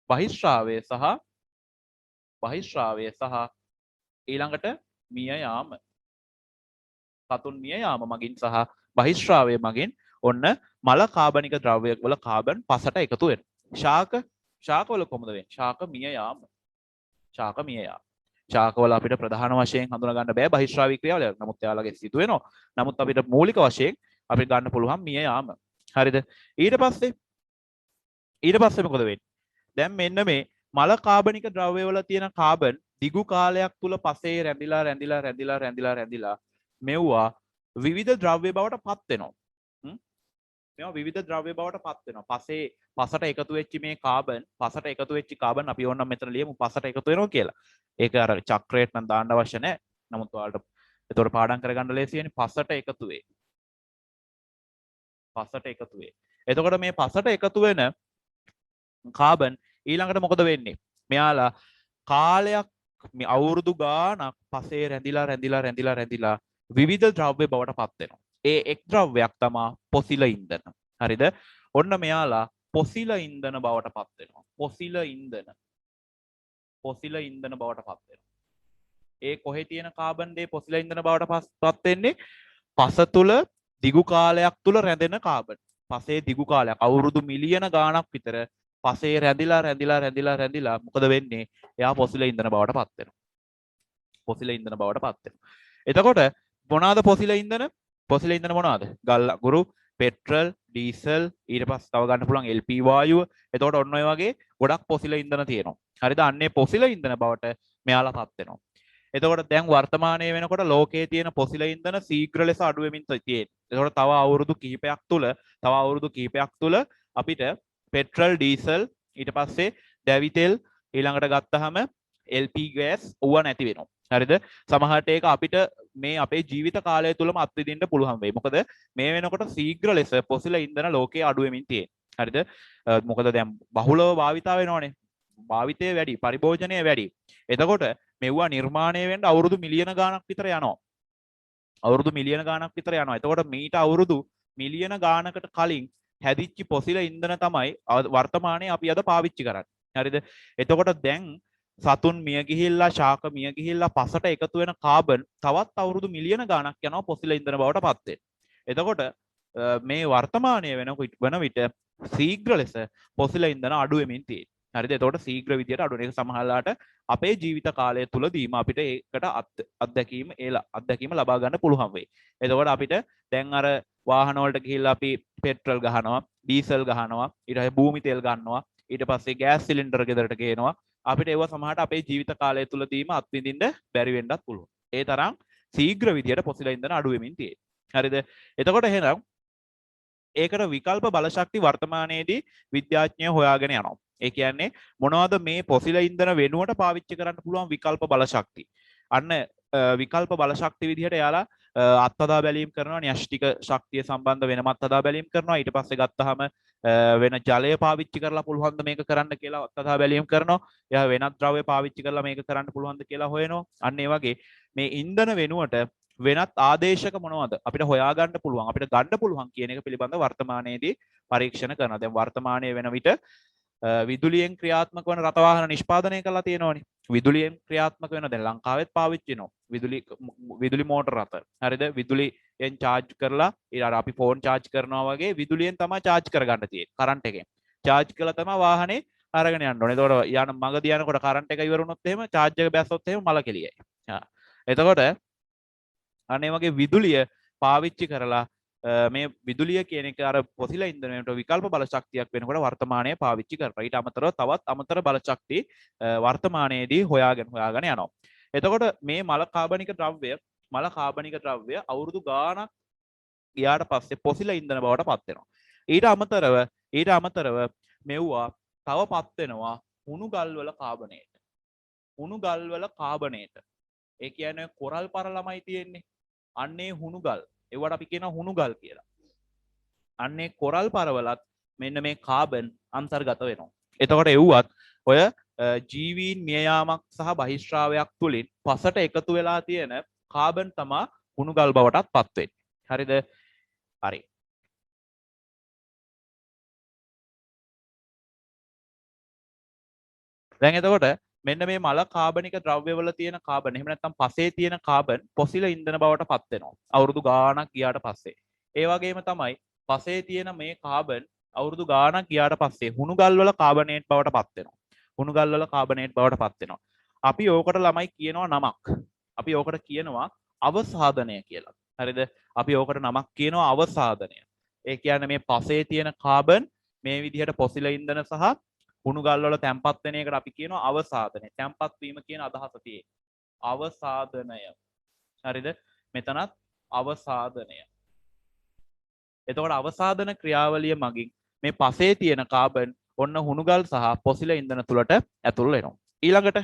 බහිශ්‍රාවය සහ ඊළඟට මිය යාම. සතුන් මිය යාම මගින් සහ බහිශ්‍රාවය මගින් ඔන්න මල කාබනික ද්‍රව්‍ය වල කාබන් පසට එකතු වෙනවා. ශාකවල කොහොමද වෙන්නේ? ශාක මිය යාම. ශාකවල අපිට ප්‍රධාන වශයෙන් හඳුනා ගන්න බෑ බහිශ්‍රාවී ක්‍රියාවලිය. නමුත් එයාලගේ සිදු වෙනවා. නමුත් අපිට මූලික වශයෙන් අපිට ගන්න පුළුවන් මිය යාම. හරිද? ඊට පස්සේ මොකද වෙන්නේ? දැන් මෙන්න මේ මල කාබනික ද්‍රව්‍ය වල තියෙන කාබන් දිගු කාලයක් තුල පසේ රැඳිලා මෙව්වා විවිධ ද්‍රව්‍ය බවට පත් වෙනවා. මේවා විවිධ ද්‍රව්‍ය බවට පත් වෙනවා. පසට එකතු වෙච්ච මේ කාබන් පසට එකතු වෙච්ච කාබන් අපි ඕනනම් මෙතන ලියමු පසට එකතු වෙනවා කියලා. ඒක අර චක්‍රයට නම් දාන්න අවශ්‍ය නැහැ. නමුත් ඔයාලට ඒතකොට පාඩම් කරගන්න ලේසියනේ. පසට එකතු වේ. එතකොට මේ පසට එකතු වෙන කාබන් ඊළඟට මොකද වෙන්නේ? මෙයාලා කාලයක් මේ අවුරුදු ගාණක් පසේ රැඳිලා විවිධ ද්‍රව්‍ය බවට පත් වෙනවා. ඒ එක් ද්‍රව්‍යයක් තමයි පොසිල ඉන්ධන. හරිද? ඔන්න මෙයාලා පොසිල ඉන්ධන බවට පත් වෙනවා. පොසිල ඉන්ධන බවට පත් වෙනවා. ඒ කොහේ තියෙන කාබන් දේ පොසිල ඉන්ධන බවට පත් වෙන්නේ? පස තුල දිගු කාලයක් තුල රැඳෙන කාබන්. පසේ දිගු කාලයක් අවුරුදු මිලියන ගාණක් විතර පසේ රැඳිලා මොකද වෙන්නේ? එයා පොසිල ඉන්ධන බවට පත් වෙනවා. එතකොට මොනවාද පොසිල ඉන්ධන? පොසිල ඉන්ධන මොනවාද? ගල් අඟුරු, පෙට්‍රල්, ඩීසල්, ඊට පස්සේ තව ගන්න පුළුවන් LP වායුව. එතකොට ඔන්න ඔය වගේ ගොඩක් පොසිල ඉන්ධන තියෙනවා. හරිද? අන්නේ පොසිල ඉන්ධන බවට මෙයාලා පත් වෙනවා. එතකොට දැන් වර්තමානයේ වෙනකොට ලෝකයේ තියෙන පොසිල ඉන්ධන ශීඝ්‍ර ලෙස අඩු වෙමින් තියෙන්නේ. එතකොට තව අවුරුදු කිහිපයක් තුල අපිට පෙට්‍රල් ඩීසල් ඊට පස්සේ දැවි තෙල් ඊළඟට ගත්තහම LP ගෑස් ඕවා නැති වෙනවා. හරිද? සමහරට ඒක අපිට මේ අපේ ජීවිත කාලය තුලම අත්විඳින්න පුළුවන් වෙයි. මොකද මේ වෙනකොට ශීඝ්‍ර ලෙස පොසිල ඉන්ධන ලෝකයේ අඩු වෙමින් තියෙන්නේ. හරිද? මොකද දැන් බහුලව භාවිතා වෙනවනේ. භාවිතය වැඩි, පරිභෝජනය වැඩි. එතකොට මෙවුවා නිර්මාණය වෙන්න අවුරුදු මිලියන ගාණක් විතර යනවා. අවුරුදු මිලියන ගාණක් විතර යනවා. එතකොට මීට අවුරුදු මිලියන ගාණකට කලින් හැදිච්ච පොසිල ඉන්ධන තමයි වර්තමානයේ අපි අද පාවිච්චි කරන්නේ. හරිද? එතකොට දැන් සතුන් මිය ගිහිල්ලා ශාක මිය ගිහිල්ලා පසට එකතු වෙන කාබන් තවත් අවුරුදු මිලියන ගාණක් යනවා පොසිල ඉන්ධන බවට පත් වෙන්න. එතකොට මේ වර්තමානයේ වන විට ශීඝ්‍ර ලෙස පොසිල ඉන්ධන අඩු වෙමින් තියෙනවා. හරිද? එතකොට ශීඝ්‍ර විදියට අඩු වෙන එක සමහරලාට අපේ ජීවිත කාලය තුලදීම අපිට ඒකට අත්දැකීම ලබා ගන්න පුළුවන් වෙයි. එතකොට අපිට දැන් අර වාහන වලට ගිහිල්ලා අපි පෙට්‍රල් ගහනවා, ඩීසල් ගහනවා, ඊට පස්සේ භූමි තෙල් ගන්නවා, ඊට පස්සේ ගෑස් සිලින්ඩර් ගෙදරට ගේනවා. අපිට ඒව සමහරට අපේ ජීවිත කාලය තුලදීම අත්විඳින්න බැරි වෙන්නත් පුළුවන්. ඒ තරම් ශීඝ්‍ර විදියට පොසිල ඉන්ධන අඩු වෙමින් තියෙනවා. හරිද? එතකොට එහෙනම් ඒකට විකල්ප බලශක්ති වර්තමානයේදී විද්‍යාඥයෝ හොයාගෙන යනවා. ඒ කියන්නේ මොනවද මේ පොසිල ඉන්ධන වෙනුවට පාවිච්චි කරන්න පුළුවන් විකල්ප බලශක්ති. අන්න විකල්ප බලශක්ති විදිහට එයාලා අත්හදා බැලීම් කරනවා. න්‍යෂ්ටික ශක්තිය සම්බන්ධ වෙනම අත්හදා බැලීම් කරනවා. ඊට පස්සේ ගත්තාම වෙන ජලය පාවිච්චි කරලා පුළුවන්ද මේක කරන්න කියලා අත්හදා බැලීම් කරනවා. එයා වෙනත් ද්‍රව්‍ය පාවිච්චි කරලා මේක කරන්න පුළුවන්ද කියලා හොයනවා. අන්න ඒ වගේ මේ ඉන්ධන වෙනුවට වෙනත් ආදේශක මොනවද අපිට හොයාගන්න පුළුවන් අපිට ගන්න පුළුවන් කියන එක පිළිබඳව වර්තමානයේදී පරීක්ෂණ කරනවා. දැන් වර්තමානයේ වෙන විට විදුලියෙන් ක්‍රියාත්මක වන රථ වාහන නිෂ්පාදනය කරලා තියෙනවනේ. විදුලියෙන් ක්‍රියාත්මක වෙන දැන් ලංකාවෙත් පාවිච්චි වෙනවා. විදුලි මෝටර රථ. හරිද? විදුලියෙන් charge කරලා ඊට අපි ෆෝන් charge කරනවා වගේ විදුලියෙන් තමයි charge කරගන්න තියෙන්නේ. කරන්ට් එකෙන්. charge කළා තමයි වාහනේ අරගෙන යන්න ඕනේ. එතකොට යන මගදී යනකොට කරන්ට් එක ඉවර වුණොත් එහෙම charge එක බැස්සොත් එහෙම මල කෙලියයි. එතකොට අනේ වගේ විදුලිය පාවිච්චි කරලා මේ විදුලිය කියන එක අර පොසිල ඉන්ධනයට විකල්ප බලශක්තියක් වෙනකොට වර්තමානයේ පාවිච්චි කරනවා. ඊට අමතරව තවත් අමතර බලශක්ති වර්තමානයේදී හොයාගෙන යනවා. එතකොට මේ මල කාබනික ද්‍රව්‍ය අවුරුදු ගාණක් ගියාට පස්සේ පොසිල ඉන්ධන බවට පත් වෙනවා. ඊට අමතරව මෙව්වා තව පත් වෙනවා හුණු ගල් වල කාබනයට. හුණු ගල් වල කාබනයට. ඒ කියන්නේ කොරල් පර ළමයි තියෙන්නේ. අන්නේ හුණු ගල්. ඒවට අපි කියනවා හුණු ගල් කියලා. අන්නේ කොරල් පරවලත් මෙන්න මේ කාබන් අන්තර්ගත වෙනවා. එතකොට එව්වත් ඔය ජීවීන් මිය යාමක් සහ බහිස්රාවයක් තුලින් පසට එකතු වෙලා තියෙන කාබන් තමයි හුණු ගල් බවටත් පත් වෙන්නේ. හරිද? හරි. දැන් එතකොට මෙන්න මේ මල කාබනික ද්‍රව්‍යවල තියෙන කාබන් එහෙම නැත්නම් පසේ තියෙන කාබන් පොසිල ඉන්ධන බවට පත් වෙනවා අවුරුදු ගාණක් ගියාට පස්සේ. ඒ වගේම තමයි පසේ තියෙන මේ කාබන් අවුරුදු ගාණක් ගියාට පස්සේ හුණු ගල් වල කාබනේට් බවට පත් වෙනවා. හුණු ගල් වල කාබනේට් බවට පත් වෙනවා. අපි ඕකට ළමයි කියනවා නමක්. අපි ඕකට කියනවා අවසාදනය කියලා. හරිද? අපි ඕකට නමක් කියනවා අවසාදනය. ඒ කියන්නේ මේ පසේ තියෙන කාබන් මේ විදිහට පොසිල ඉන්ධන සහ හුණු ගල් වල තැම්පත් වෙන එකට අපි කියනවා අවසාදනය. තැම්පත් වීම කියන අදහස තියෙන්නේ. අවසාදනය. හරිද? මෙතනත් අවසාදනය. එතකොට අවසාදන ක්‍රියාවලිය මගින් මේ පසේ තියෙන කාබන් ඔන්න හුණු ගල් සහ පොසිල ඉන්ධන තුලට ඇතුල් වෙනවා. ඊළඟට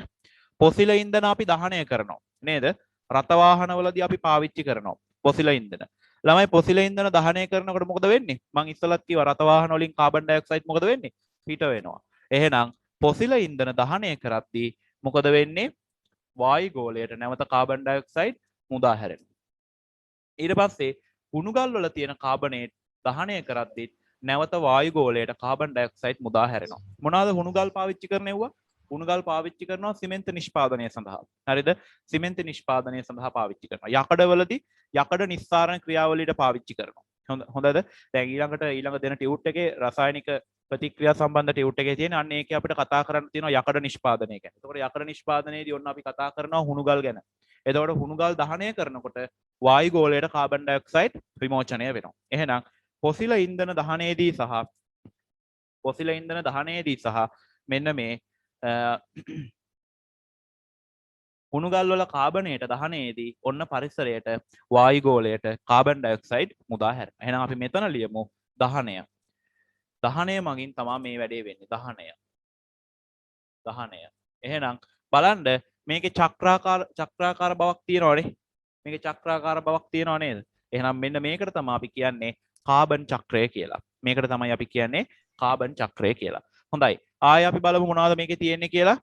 පොසිල ඉන්ධන අපි දහනය කරනවා. නේද? රථ වාහන වලදී අපි පාවිච්චි කරනවා පොසිල ඉන්ධන. ළමයි පොසිල ඉන්ධන දහනය කරනකොට මොකද වෙන්නේ? මං ඉස්සලත් කිව්වා රථ වාහන වලින් කාබන් ඩයොක්සයිඩ් මොකද වෙන්නේ? පිට වෙනවා. එහෙනම් පොසිල ඉන්ධන දහනය කරද්දී මොකද වෙන්නේ? වායු ගෝලයට නැවත කාබන් ඩයොක්සයිඩ් මුදා හැරෙනවා. ඊට පස්සේ හුණු ගල් වල තියෙන කාබනේට් දහනය කරද්දී නැවත වායු ගෝලයට කාබන් ඩයොක්සයිඩ් මුදා හැරෙනවා. මොනවාද හුණු ගල් පාවිච්චි කරන්නේවුවා? හුණු ගල් පාවිච්චි කරනවා සිමෙන්ති නිෂ්පාදනය සඳහා. හරිද? සිමෙන්ති නිෂ්පාදනය සඳහා පාවිච්චි කරනවා. යකඩවලදී යකඩ නිස්සාරණ ක්‍රියාවලියට පාවිච්චි කරනවා. හොඳද? දැන් ඊළඟ දෙන ටියුට් එකේ රසායනික ප්‍රතික්‍රියා සම්බන්ධ ටියුට් එකේ තියෙන අන්න ඒකේ අපිට කතා කරන්න තියෙනවා යකඩ නිෂ්පාදනය ගැන. එතකොට යකඩ නිෂ්පාදනයේදී ඔන්න අපි කතා කරනවා හුණු ගල් ගැන. එතකොට හුණු ගල් දහනය කරනකොට වායු ගෝලයට කාබන් ඩයොක්සයිඩ් විමෝචනය වෙනවා. එහෙනම් පොසිල ඉන්ධන දහනයේදී සහ මෙන්න මේ හුණු ගල් වල කාබනයට දහනයේදී ඔන්න පරිසරයට වායු ගෝලයට කාබන් ඩයොක්සයිඩ් මුදා හැරෙනවා. එහෙනම් අපි මෙතන ලියමු දහනය. දහනය මගින් තමයි මේ වැඩේ වෙන්නේ. දහනය. එහෙනම් බලන්න මේකේ චක්‍රාකාර බවක් තියෙනවනේ. මේකේ චක්‍රාකාර බවක් තියෙනව නේද? එහෙනම් මෙන්න මේකට තමයි අපි කියන්නේ කාබන් චක්‍රය කියලා. මේකට තමයි අපි කියන්නේ කාබන් චක්‍රය කියලා. හොඳයි. ආයෙ අපි බලමු මොනවද මේකේ තියෙන්නේ කියලා.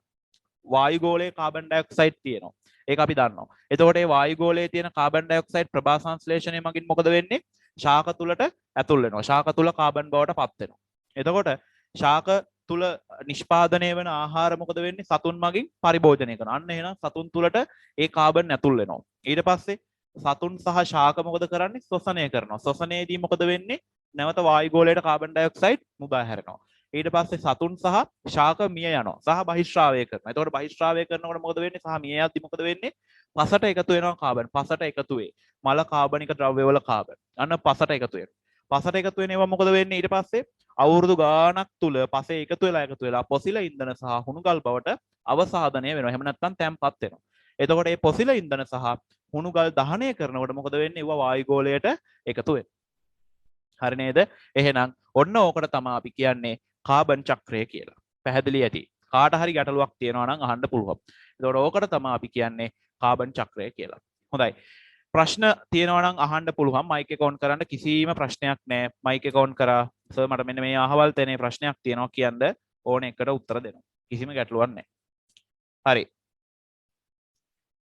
වායු ගෝලයේ කාබන් ඩයොක්සයිඩ් තියෙනවා. ඒක අපි දන්නවා. එතකොට මේ වායු ගෝලයේ තියෙන කාබන් ඩයොක්සයිඩ් ප්‍රභා සංශ්ලේෂණය මගින් මොකද වෙන්නේ? ශාක තුලට ඇතුල් වෙනවා. ශාක තුල කාබන් බවට පත් වෙනවා. එතකොට ශාක තුල නිෂ්පාදනය වෙන ආහාර මොකද වෙන්නේ? සතුන් මගින් පරිභෝජනය කරනවා. අන්න එහෙනම් සතුන් තුලට ඒ කාබන් ඇතුල් වෙනවා. ඊට පස්සේ සතුන් සහ ශාක මොකද කරන්නේ? ශ්වසනය කරනවා. ශ්වසනයේදී මොකද වෙන්නේ? නැවත වායු ගෝලයට කාබන් ඩයොක්සයිඩ් මුදා හැරෙනවා. ඊට පස්සේ සතුන් සහ ශාක මිය යනවා. සහ බහිශ්‍රාවය කරනවා. එතකොට බහිශ්‍රාවය කරනකොට මොකද වෙන්නේ? සහ මිය යද්දි මොකද වෙන්නේ? පසට එකතු වෙනවා කාබන්. පසට එකතු වේ. මල කාබනික ද්‍රව්‍යවල කාබන්. අන්න පසට එකතු වෙනවා. පසට එකතු වෙන ඒවා මොකද වෙන්නේ? ඊට පස්සේ අවුරුදු ගාණක් තුල පසේ එකතු වෙලා පොසිල ඉන්ධන සහ හුණුගල් බවට අවසාදනය වෙනවා. එහෙම නැත්නම් තැම්පත් වෙනවා. එතකොට මේ පොසිල ඉන්ධන සහ හුණුගල් දහනය කරනකොට මොකද වෙන්නේ? ඒවා වායු ගෝලයට එකතු වෙනවා. හරි නේද? එහෙනම් ඔන්න ඕකට තමයි අපි කියන්නේ කාබන් චක්‍රය කියලා. පැහැදිලි ඇති. කාට හරි ගැටලුවක් තියෙනවා නම් අහන්න පුළුවන්. එතකොට ඕකට තමයි අපි කියන්නේ කාබන් චක්‍රය කියලා. හොඳයි. ප්‍රශ්න තියෙනවා නම් අහන්න පුළුවන්. මයික් එක ඔන් කරන්න කිසිම ප්‍රශ්නයක් නැහැ. මයික් එක ඔන් කරා. සර් මට මෙන්න මේ අහවල් තැනේ ප්‍රශ්නයක් තියෙනවා කියන්න ඕන එකට උත්තර දෙනවා. කිසිම ගැටලුවක් නැහැ. හරි.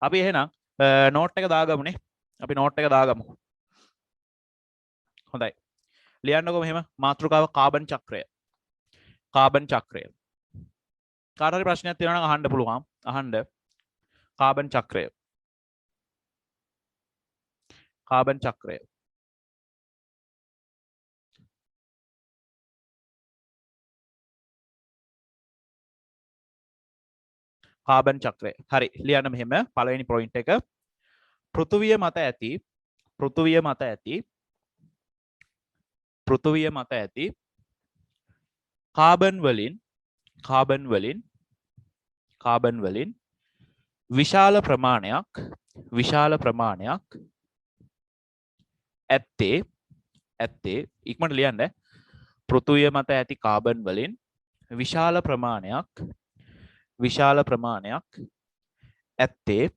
අපි එහෙනම් නෝට් එක දාගමුනේ. අපි නෝට් එක දාගමු. හොඳයි. ලියන්නකෝ මෙහෙම මාතෘකාව කාබන් චක්‍රය. කාබන් චක්‍රය. කාට හරි ප්‍රශ්නයක් තියෙනවා නම් අහන්න පුළුවන්. අහන්න. කාබන් චක්‍රය. කාබන් චක්‍රය. කාබන් චක්‍රය. හරි. ලියන්න මෙහෙම පළවෙනි පොයින්ට් එක. පෘථුවිය මත ඇති කාබන් වලින් විශාල ප්‍රමාණයක් ඇත්තේ ඉක්මනට ලියන්න. පෘථුවිය මත ඇති කාබන් වලින් විශාල ප්‍රමාණයක් ඇත්තේ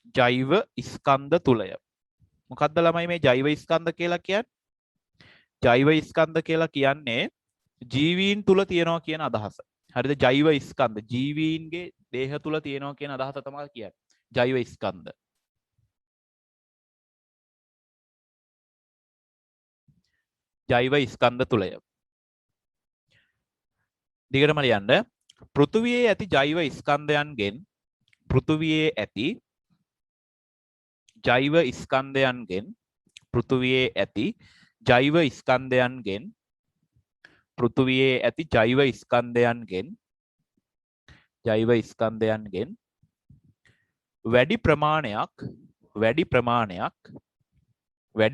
ජෛව ස්කන්ධ තුලය. මොකක්ද ළමයි මේ ජෛව ස්කන්ධ කියලා කියන්නේ? ජෛව ස්කන්ධ කියලා කියන්නේ ජීවීන් තුල තියෙනවා කියන අදහස. හරිද? ජෛව ස්කන්ධ ජීවීන්ගේ දේහ තුල තියෙනවා කියන අදහස තමයි කියන්නේ. ජෛව ස්කන්ධ. ජෛව ස්කන්ධ තුලය. දිගටම ලියන්න. පෘථුවියේ ඇති ජෛව ස්කන්ධයන්ගෙන් පෘථුවියේ ඇති ජෛව ස්කන්ධයන්ගෙන් වැඩි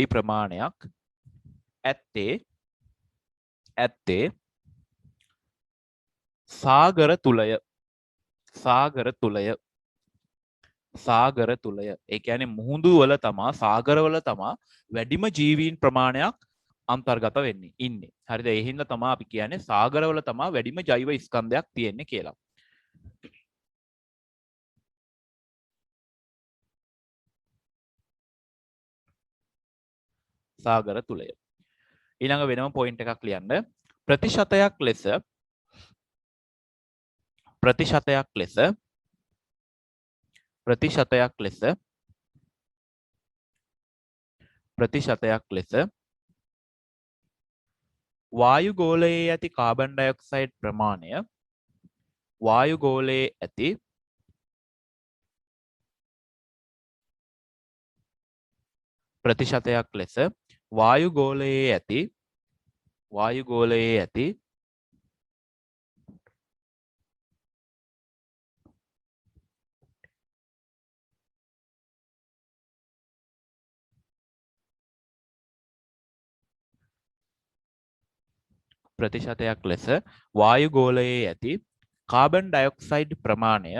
ප්‍රමාණයක් ඇත්තේ සාගර තුලය. ඒ කියන්නේ මුහුදු වල තමා සාගරවල තමා වැඩිම ජීවීන් ප්‍රමාණයක් අන්තර්ගත වෙන්නේ ඉන්නේ. හරිද? ඒ හින්දා තමයි අපි කියන්නේ සාගරවල තමා වැඩිම ජෛව ස්කන්ධයක් තියෙන්නේ කියලා. සාගර තුලය. ඊළඟ වෙනම පොයින්ට් එකක් ලියන්න. ප්‍රතිශතයක් ලෙස වායු ගෝලයේ ඇති කාබන් ඩයොක්සයිඩ් ප්‍රමාණය වායු ගෝලයේ ඇති ප්‍රතිශතයක් ලෙස වායු ගෝලයේ ඇති කාබන් ඩයොක්සයිඩ් ප්‍රමාණය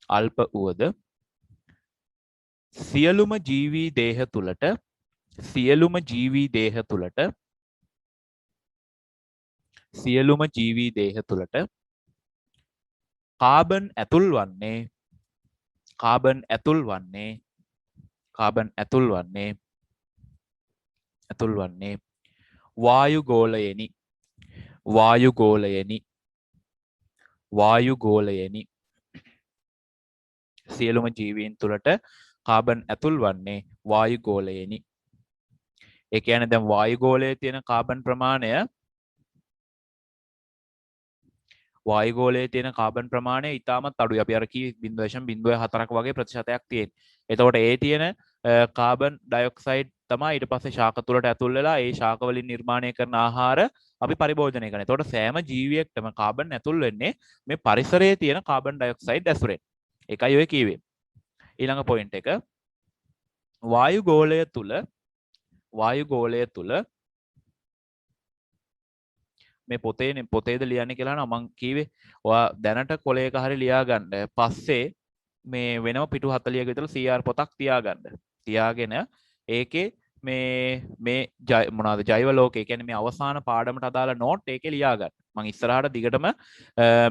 අල්ප වුවද සියලුම ජීවී දේහ තුළට කාබන් ඇතුල් වන්නේ වායු ගෝලයෙනි සියලුම ජීවීන් තුළට කාබන් ඇතුල් වන්නේ වායු ගෝලයෙනි. ඒ කියන්නේ දැන් වායු ගෝලයේ තියෙන කාබන් ප්‍රමාණය ඉතාමත් අඩුයි. අපි අර කී 0.04ක් වගේ ප්‍රතිශතයක් තියෙන. එතකොට ඒ තියෙන කාබන් ඩයොක්සයිඩ් තමයි ඊට පස්සේ ශාක තුළට ඇතුල් වෙලා ඒ ශාක වලින් නිර්මාණය කරන ආහාර අපි පරිභෝජනය කරනවා. එතකොට සෑම ජීවියෙක්ටම කාබන් ඇතුල් වෙන්නේ මේ පරිසරයේ තියෙන කාබන් ඩයොක්සයිඩ් ඇසුරෙන්. ඒකයි ඔය කිව්වේ. ඊළඟ පොයින්ට් එක වායු ගෝලය තුල මේ පොතේද ලියන්නේ කියලා නම් මම කීවේ ඔයා දැනට කොලයක හරි ලියා ගන්න. පස්සේ මේ වෙනම පිටු 40ක විතර CR පොතක් තියාගෙන ඒකේ මේ මොනවාද ජෛව ලෝකය කියන්නේ මේ අවසාන පාඩමට අදාළ නෝට් ඒකේ ලියා ගන්න. මම ඉස්සරහට දිගටම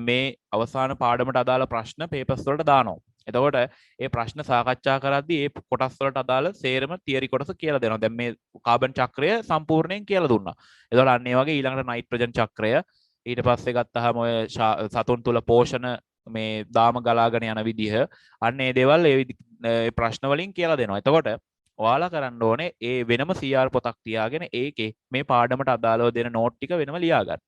මේ අවසාන පාඩමට අදාළ ප්‍රශ්න පේපර්ස් වලට දානවා. එතකොට ඒ ප්‍රශ්න සාකච්ඡා කරද්දී ඒ කොටස් වලට අදාළ සේරම තියරි කොටස කියලා දෙනවා. දැන් මේ කාබන් චක්‍රය සම්පූර්ණයෙන් කියලා දුන්නා. එතකොට අන්න ඒ වගේ ඊළඟට නයිට්‍රජන් චක්‍රය ඊට පස්සේ ගත්තාම ඔය සතුන් තුල පෝෂණ මේ දාම ගලාගෙන යන විදිහ අන්න ඒ දේවල් ඒ ප්‍රශ්න වලින් කියලා දෙනවා. එතකොට ඔයාලා කරන්න ඕනේ ඒ වෙනම CR පොතක් තියාගෙන ඒකේ මේ පාඩමට අදාළව දෙන නෝට් ටික වෙනම ලියා ගන්න.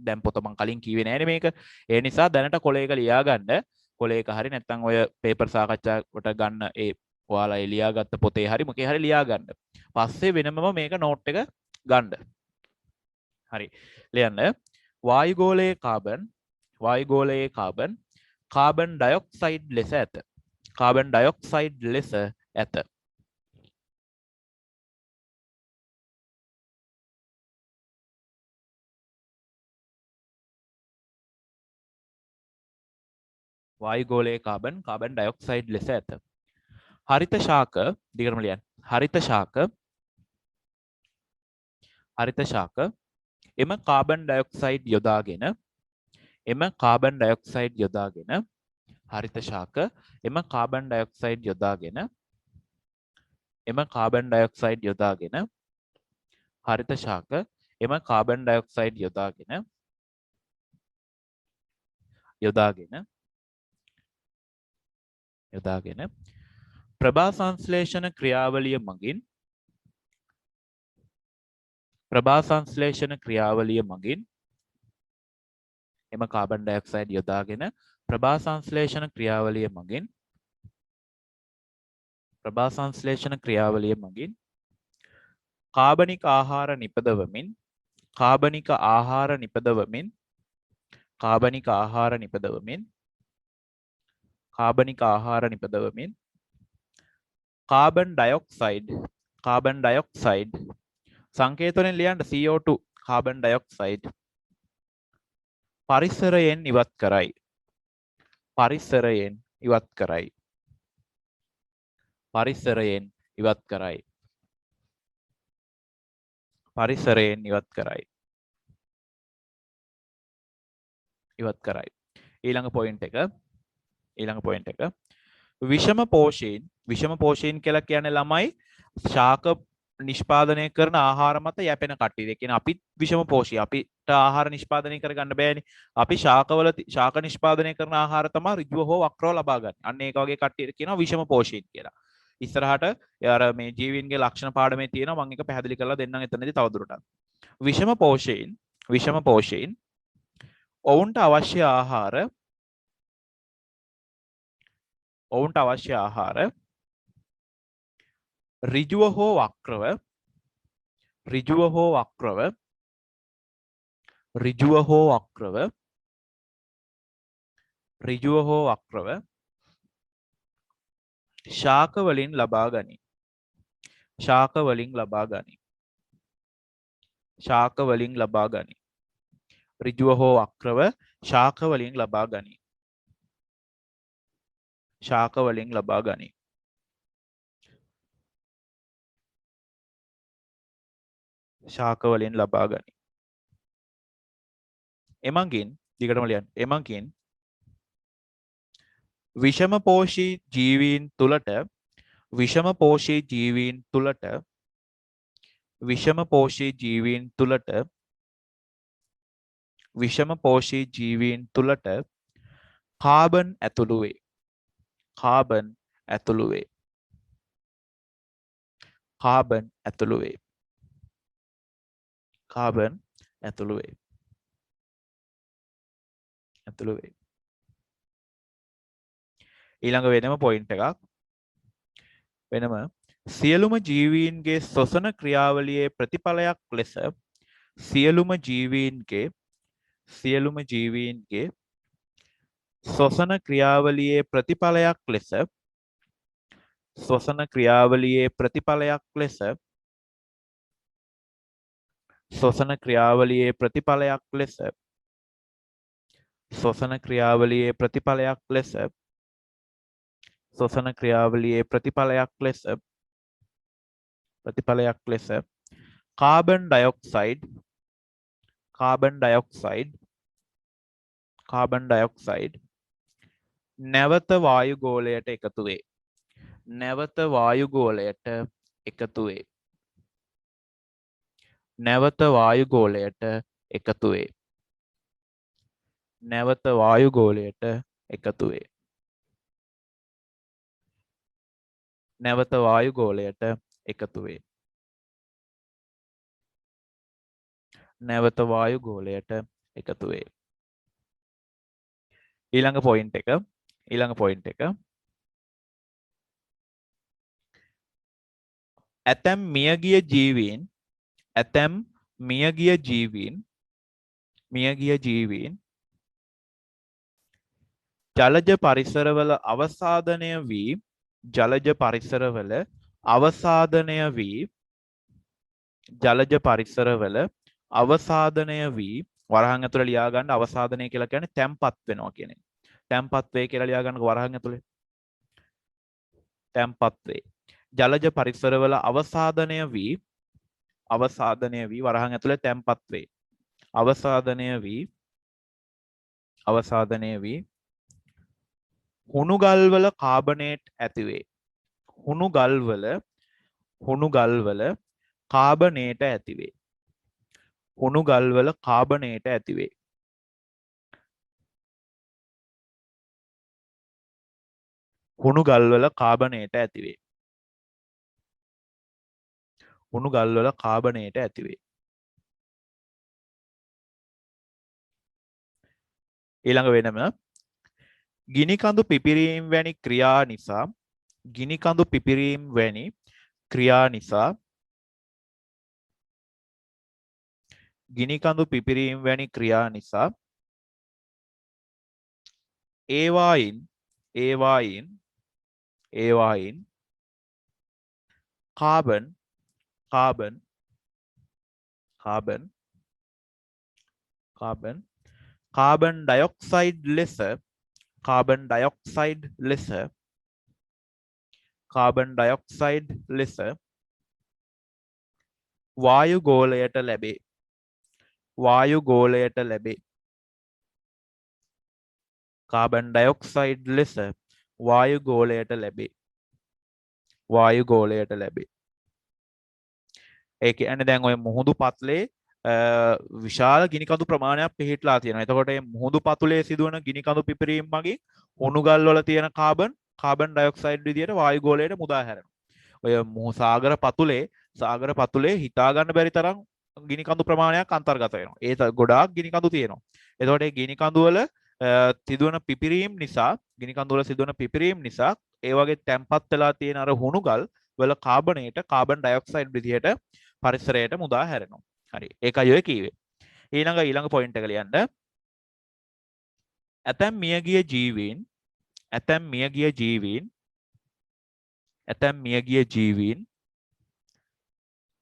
දැන් පොත මම කලින් කිව්වේ නෑනේ මේක. ඒ නිසා දැනට කොලයක ලියා ගන්න. කොලයක හරි නැත්නම් ඔය පේපර් සාකච්ඡාවට ගන්න ඒ ඔයාලා ලියාගත්ත පොතේ හරි මොකේ හරි ලියා ගන්න. පස්සේ වෙනමම මේක නෝට් එක ගන්න. හරි. ලියන්න. වායු ගෝලයේ කාබන් ඩයොක්සයිඩ් ලෙස ඇත. වායු ගෝලයේ කාබන් ඩයොක්සයිඩ් ලෙස ඇත. හරිත ශාක දිගටම ලියන්න. හරිත ශාක එම කාබන් ඩයොක්සයිඩ් යොදාගෙන හරිත ශාක එම කාබන් ඩයොක්සයිඩ් යොදාගෙන හරිත ශාක එම කාබන් ඩයොක්සයිඩ් යොදාගෙන ප්‍රභා සංශ්ලේෂණ ක්‍රියාවලිය මගින් එම කාබන් ඩයොක්සයිඩ් යොදාගෙන ප්‍රභා සංශ්ලේෂණ ක්‍රියාවලිය මගින් කාබනික ආහාර නිපදවමින් කාබන් ඩයොක්සයිඩ් සංකේතවලින් ලියන්න CO2 කාබන් ඩයොක්සයිඩ් පරිසරයෙන් ඉවත් කරයි. ඊළඟ පොයින්ට් එක විෂම පෝෂීන් කියලා කියන්නේ ළමයි ශාක නිෂ්පාදනය කරන ආහාර මත යැපෙන කට්ටිය. ඒ කියන්නේ අපිත් විෂම පෝෂී. අපිට ආහාර නිෂ්පාදනය කරගන්න බෑනේ. අපි ශාක නිෂ්පාදනය කරන ආහාර තමයි ඍජුව හෝ වක්‍රව ලබා ගන්න. අන්න ඒක වගේ කට්ටියට කියනවා විෂම පෝෂීන් කියලා. ඉස්සරහට අර මේ ජීවීන්ගේ ලක්ෂණ පාඩමේ තියෙනවා. මම ඒක පැහැදිලි කරලා දෙන්නම් එතනදී තවදුරටත්. විෂම පෝෂීන් ඔවුන්ට අවශ්‍ය ආහාර ඍජුව හෝ වක්‍රව ඍජුව හෝ වක්‍රව ශාක වලින් ලබා ගනී. ශාක වලින් ලබා ගනී. ශාක වලින් ලබා ගනී. ඍජුව හෝ වක්‍රව ශාක වලින් ලබා ගනී. ශාක වලින් ලබා ගනී. ශාක වලින් ලබා ගනී. එමගින් දිගටම ලියන්න. එමගින් විෂමපෝෂී ජීවීන් තුළට විෂමපෝෂී ජීවීන් තුළට විෂමපෝෂී ජීවීන් තුළට විෂමපෝෂී ජීවීන් තුළට කාබන් ඇතුළු වේ. කාබන් ඇතුළු වේ. කාබන් ඇතුළු වේ. කාබන් ඇතුළු වේ. ඇතුළු වේ. ඊළඟ වෙනම පොයින්ට් එකක්. වෙනම සියලුම ජීවීන්ගේ ශ්වසන ක්‍රියාවලියේ ප්‍රතිඵලයක් ලෙස සියලුම ජීවීන්ගේ ශ්වසන ක්‍රියාවලියේ ප්‍රතිඵලයක් ලෙස ශ්වසන ක්‍රියාවලියේ ප්‍රතිඵලයක් ලෙස ශ්වසන ක්‍රියාවලියේ ප්‍රතිඵලයක් ලෙස ශ්වසන ක්‍රියාවලියේ ප්‍රතිඵලයක් ලෙස ශ්වසන ක්‍රියාවලියේ ප්‍රතිඵලයක් ලෙස කාබන් ඩයොක්සයිඩ් නැවත වායුගෝලයට එකතු වේ. නැවත වායුගෝලයට එකතු වේ. නැවත වායුගෝලයට එකතු වේ. නැවත වායුගෝලයට එකතු වේ. නැවත වායුගෝලයට එකතු වේ. නැවත වායුගෝලයට එකතු වේ. ඊළඟ පොයින්ට් එක ඇතැම් මියගිය ජීවීන් ජලජ පරිසරවල අවසාදනය වී ජලජ පරිසරවල අවසාදනය වී වරහන් ඇතුළේ ලියා ගන්න අවසාදනය කියලා කියන්නේ තැම්පත් වෙනවා කියන එක. තැම්පත් වේ කියලා ලියා ගන්නකො වරහන් ඇතුළේ. තැම්පත් වේ. ජලජ පරිසරවල අවසාදනය වී වරහන් ඇතුළේ තැම්පත් වේ. අවසාදනය වී හුණුගල්වල කාබනේට් ඇති වේ. හුණුගල්වල කාබනේට ඇති වේ. හුණුගල්වල කාබනේට ඇති වේ. හුණුගල්වල කාබනේට ඇති වේ. හුණුගල්වල කාබනේට ඇති වේ. ඊළඟ වෙනම ගිනිකඳු පිපිරීම් වැනි ක්‍රියා නිසා ගිනිකඳු පිපිරීම් වැනි ක්‍රියා නිසා ගිනිකඳු පිපිරීම් වැනි ක්‍රියා නිසා ඒවායින් කාබන් ඩයොක්සයිඩ් ලෙස වායුගෝලයට ලැබේ. කාබන් ඩයොක්සයිඩ් ලෙස වායුගෝලයට ලැබේ. ඒ කියන්නේ දැන් ඔය මුහුදු පත්ලේ විශාල ගිනිකඳු ප්‍රමාණයක් පිහිටලා තියෙනවා. එතකොට මේ මුහුදු පතුලේ සිදුවන ගිනිකඳු පිපිරීම මගින් උණුගල් වල තියෙන කාබන් ඩයොක්සයිඩ් විදියට වායුගෝලයට මුදා හැරෙනවා. ඔය සාගර පතුලේ හිතා ගන්න බැරි තරම් ගිනිකඳු ප්‍රමාණයක් අන්තර්ගත වෙනවා. ඒ ගොඩාක් ගිනිකඳු තියෙනවා. එතකොට මේ ගිනිකඳු වල සිදුවන පිපිරීම නිසා ඒ වගේ තැම්පත් වෙලා තියෙන අර හුණුගල් වල කාබන් ඩයොක්සයිඩ් විදියට පරිසරයට මුදා හැරෙනවා. හරි. ඒකයි ඔය කීවේ. ඊළඟ පොයින්ට් එක ලියන්න. ඇතැම් මියගිය ජීවීන් ඇතැම් මියගිය ජීවීන්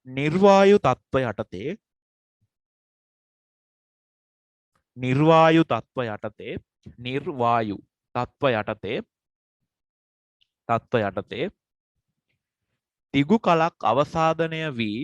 නිර්වායු තත්ත්ව යටතේ දිගු කලක් අවසාදනය වී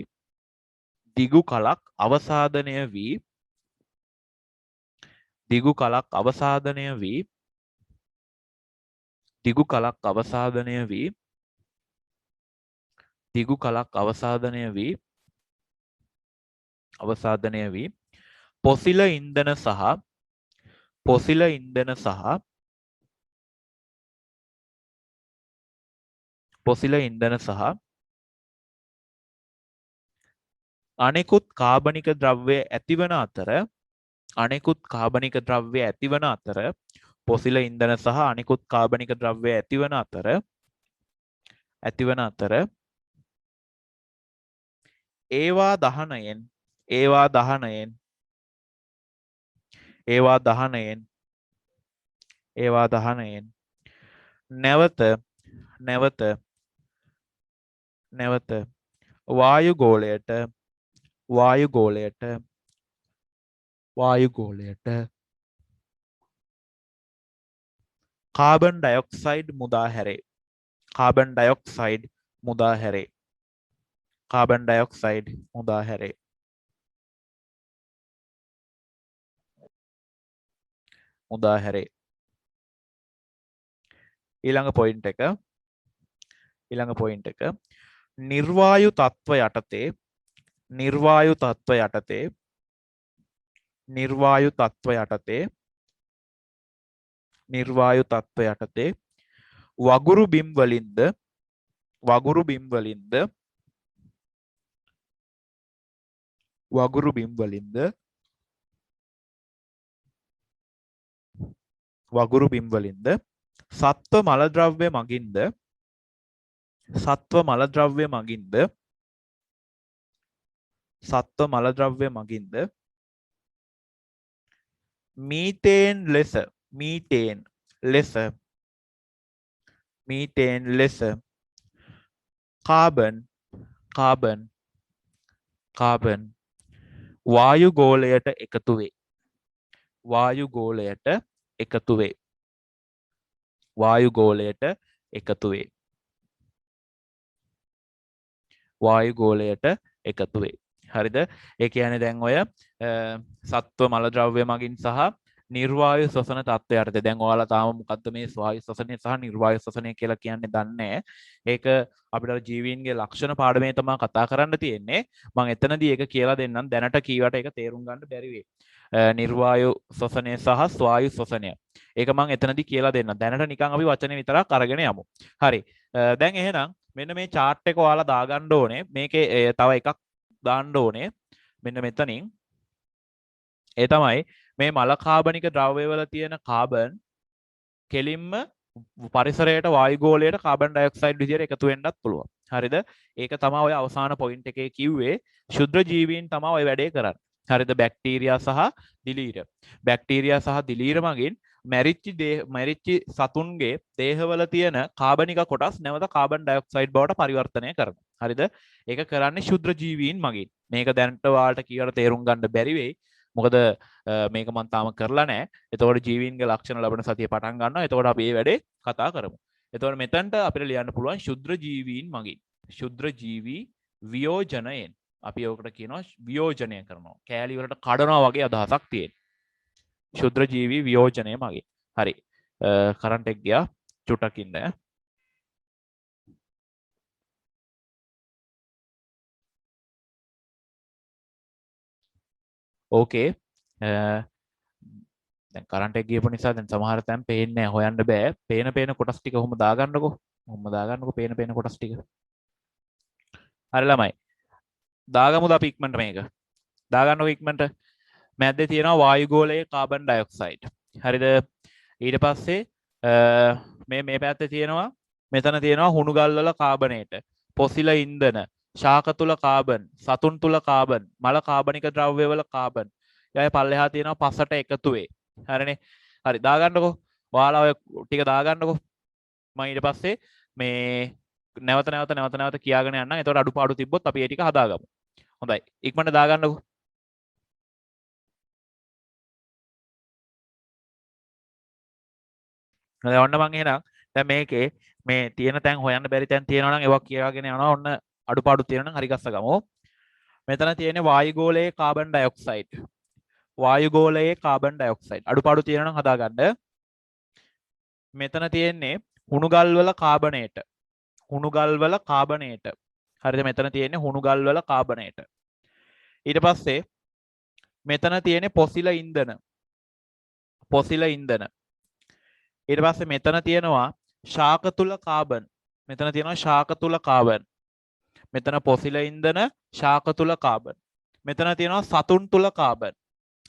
පොසිල ඉන්ධන සහ අනෙකුත් කාබනික ද්‍රව්‍ය ඇතිවන අතර පොසිල ඉන්ධන සහ අනෙකුත් කාබනික ද්‍රව්‍ය ඇතිවන අතර ඒවා දහනයෙන් නැවත වායු ගෝලයට කාබන් ඩයොක්සයිඩ් මුදා හැරේ. ඊළඟ පොයින්ට් එක නිර්වායු තත්ත්ව යටතේ වගුරු බිම් වලින්ද සත්ව මල ද්‍රව්‍ය මගින්ද මීතේන් ලෙස කාබන් වායු ගෝලයට එකතු වේ. හරිද? ඒ කියන්නේ දැන් ඔය සත්ව මල ද්‍රව්‍ය මගින් සහ නිර්වායු ශ්වසන තත්ත්වයට දැන් ඔයාලා තාම මොකද්ද මේ වායු ශ්වසනය සහ නිර්වායු ශ්වසනය කියලා කියන්නේ දන්නේ. ඒක අපිට ජීවීන්ගේ ලක්ෂණ පාඩමේ තමයි කතා කරන්න තියෙන්නේ. මම එතනදී ඒක කියලා දෙන්නම්. දැනට කීවට ඒක තේරුම් ගන්න බැරි වෙයි. නිර්වායු ශ්වසනය සහ ස්වායු ශ්වසනය. ඒක මම එතනදී කියලා දෙන්නම්. දැනට නිකන් අපි වචනේ විතරක් අරගෙන යමු. හරි. දැන් එහෙනම් මෙන්න මේ chart එක ඔයාලා දාගන්න ඕනේ. මේකේ තව එකක් දාන්න ඕනේ. මෙන්න මෙතනින්. ඒ තමයි මේ මල කාබනික ද්‍රව්‍යවල තියෙන කාබන් කෙලින්ම පරිසරයට වායු ගෝලයට කාබන් ඩයොක්සයිඩ් විදියට එකතු වෙන්නත් පුළුවන්. හරිද? ඒක තමයි ඔය අවසාන පොයින්ට් එකේ කිව්වේ ශුද්ධ ජීවීන් තමයි ඔය වැඩේ කරන්නේ. හරිද? බැක්ටීරියා සහ දිලීර මගින් මැරිච්ච සතුන්ගේ දේහවල තියෙන කාබනික කොටස් නැවත කාබන් ඩයොක්සයිඩ් බවට පරිවර්තනය කරනවා. හරිද? ඒක කරන්නේ ශුද්ධ ජීවීන් මගින්. මේක දැනට ඔයාලට කීවට තේරුම් ගන්න බැරි වෙයි. මොකද මේක මම තාම කරලා නැහැ. එතකොට ජීවීන්ගේ ලක්ෂණ ලබන සතිය පටන් ගන්නවා. එතකොට අපි මේ වැඩේ කතා කරමු. එතකොට මෙතනට අපිට ලියන්න පුළුවන් ශුද්ධ ජීවීන් මගින්. ශුද්ධ ජීවී වියෝජනයෙන්. අපි ඔකට කියනවා වියෝජනය කරනවා. කෑලි වලට කඩනවා වගේ අදහසක් තියෙන. ශුද්ධ ජීවී වියෝජනය මගින්. හරි. කරන්ට් එක ගියා. චුට්ටක් ඉන්න. ඕකේ. දැන් කරන්ට් එක ගියපු නිසා දැන් සමහර තැන් පේන්නේ නැහැ. හොයන්න බෑ. පේන කොටස් ටික කොහොම දාගන්නකෝ. පේන කොටස් ටික. හරි ළමයි. දාගමුද අපි ඉක්මනට මේක. දාගන්නකෝ ඉක්මනට. මැද්දේ තියෙනවා වායු ගෝලයේ කාබන් ඩයොක්සයිඩ්. හරිද? ඊට පස්සේ මේ පැත්තේ තියෙනවා මෙතන තියෙනවා හුණු ගල් වල කාබනේට. පොසිල ඉන්ධන, ශාක තුල කාබන්, සතුන් තුල කාබන්, මල කාබනික ද්‍රව්‍ය වල කාබන්. ඊය පල්ලෙහා තියෙනවා පසට එකතු වේ. හරිනේ. හරි දාගන්නකෝ. ඔයාලා ඔය ටික දාගන්නකෝ. මම ඊට පස්සේ මේ නැවත කියාගෙන යන්න. එතකොට අඩුපාඩු තිබ්බොත් අපි ඒ ටික හදාගමු. හොඳයි. ඉක්මනට දාගන්නකෝ. හරි ඔන්න මං එහෙනම් දැන් මේකේ මේ තියෙන තැන් හොයන්න බැරි තැන් තියෙනවා නම් ඒවා කියාගෙන යනවා. ඔන්න අඩුපාඩු තියෙනවා නම් හරි ගස්ස ගමු. මෙතන තියෙන්නේ වායුගෝලයේ කාබන් ඩයොක්සයිඩ්. වායුගෝලයේ කාබන් ඩයොක්සයිඩ්. අඩුපාඩු තියෙනවා නම් හදාගන්න. මෙතන තියෙන්නේ හුණුගල් වල කාබනේට. හුණුගල් වල කාබනේට. හරිද? මෙතන තියෙන්නේ හුණුගල් වල කාබනේට. ඊට පස්සේ මෙතන තියෙන්නේ පොසිල ඉන්ධන. පොසිල ඉන්ධන. ඊට පස්සේ මෙතන තියෙනවා ශාක තුල කාබන්. මෙතන තියෙනවා ශාක තුල කාබන්. මෙතන පොසිල ඉන්ධන ශාක තුල කාබන්. මෙතන තියෙනවා සතුන් තුල කාබන්.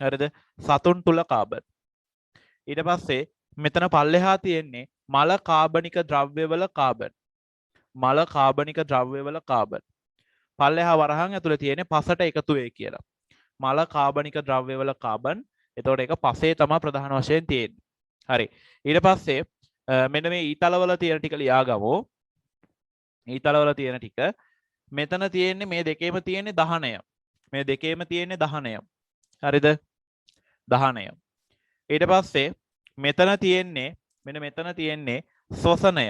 හරිද? සතුන් තුල කාබන්. ඊට පස්සේ මෙතන පල්ලෙහා තියෙන්නේ මල කාබනික ද්‍රව්‍යවල කාබන්. මල කාබනික ද්‍රව්‍යවල කාබන්. පල්ලෙහා වරහන් ඇතුලේ තියෙන්නේ පසට එකතු වේ කියලා. මල කාබනික ද්‍රව්‍යවල කාබන්. එතකොට ඒක පසේ තමයි ප්‍රධාන වශයෙන් තියෙන්නේ. හරි. ඊට පස්සේ මෙන්න මේ ඊතලවල තියෙන ටික ලියාගමු. ඊතලවල තියෙන ටික මෙතන තියෙන්නේ මේ දෙකේම තියෙන්නේ දහනය. මේ දෙකේම තියෙන්නේ දහනය. හරිද? දහනය. ඊට පස්සේ මෙතන තියෙන්නේ මෙන්න මෙතන තියෙන්නේ ශ්වසනය.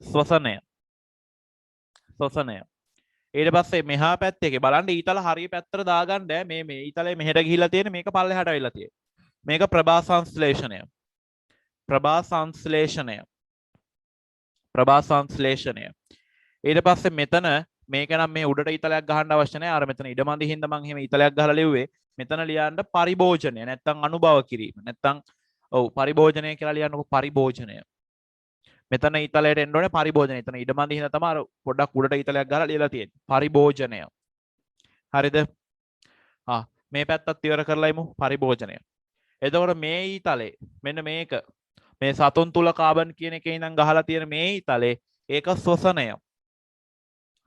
ශ්වසනය. ශ්වසනය. ඊට පස්සේ මෙහා පැත්තේ බලන්න ඊතල හරිය පැත්තට දාගන්න මේ ඊතලේ මෙහෙට ගිහිලා තියෙන මේක පල්ලෙහාට අවිලා තියෙන්නේ. මේක ප්‍රභා සංශ්ලේෂණය. ප්‍රභා සංශ්ලේෂණය. ප්‍රභා සංශ්ලේෂණය. ඊට පස්සේ මෙතන මේක නම් මේ උඩට ඊතලයක් ගහන්න අවශ්‍ය නැහැ. අර මෙතන ඉඩමදි හින්දා මම එහෙම ඊතලයක් ගහලා ලිව්වේ. මෙතන ලියන්න පරිභෝජනය නැත්තම් අනුභව කිරීම. නැත්තම් ඔව් පරිභෝජනය කියලා ලියන්නකො පරිභෝජනය. මෙතන ඊතලයට එන්න ඕනේ පරිභෝජනය. එතන ඉඩමදි හින්දා තමයි අර පොඩ්ඩක් උඩට ඊතලයක් ගහලා ලියලා තියෙන්නේ. පරිභෝජනය. හරිද? මේ පැත්තත් ඉවර කරලා ඉමු පරිභෝජනය. එතකොට මේ ඊතලේ මෙන්න මේක මේ සතුන් තුල කාබන් කියන එකේ ඉඳන් ගහලා තියෙන මේ ඊතලේ ඒක ශ්වසනය.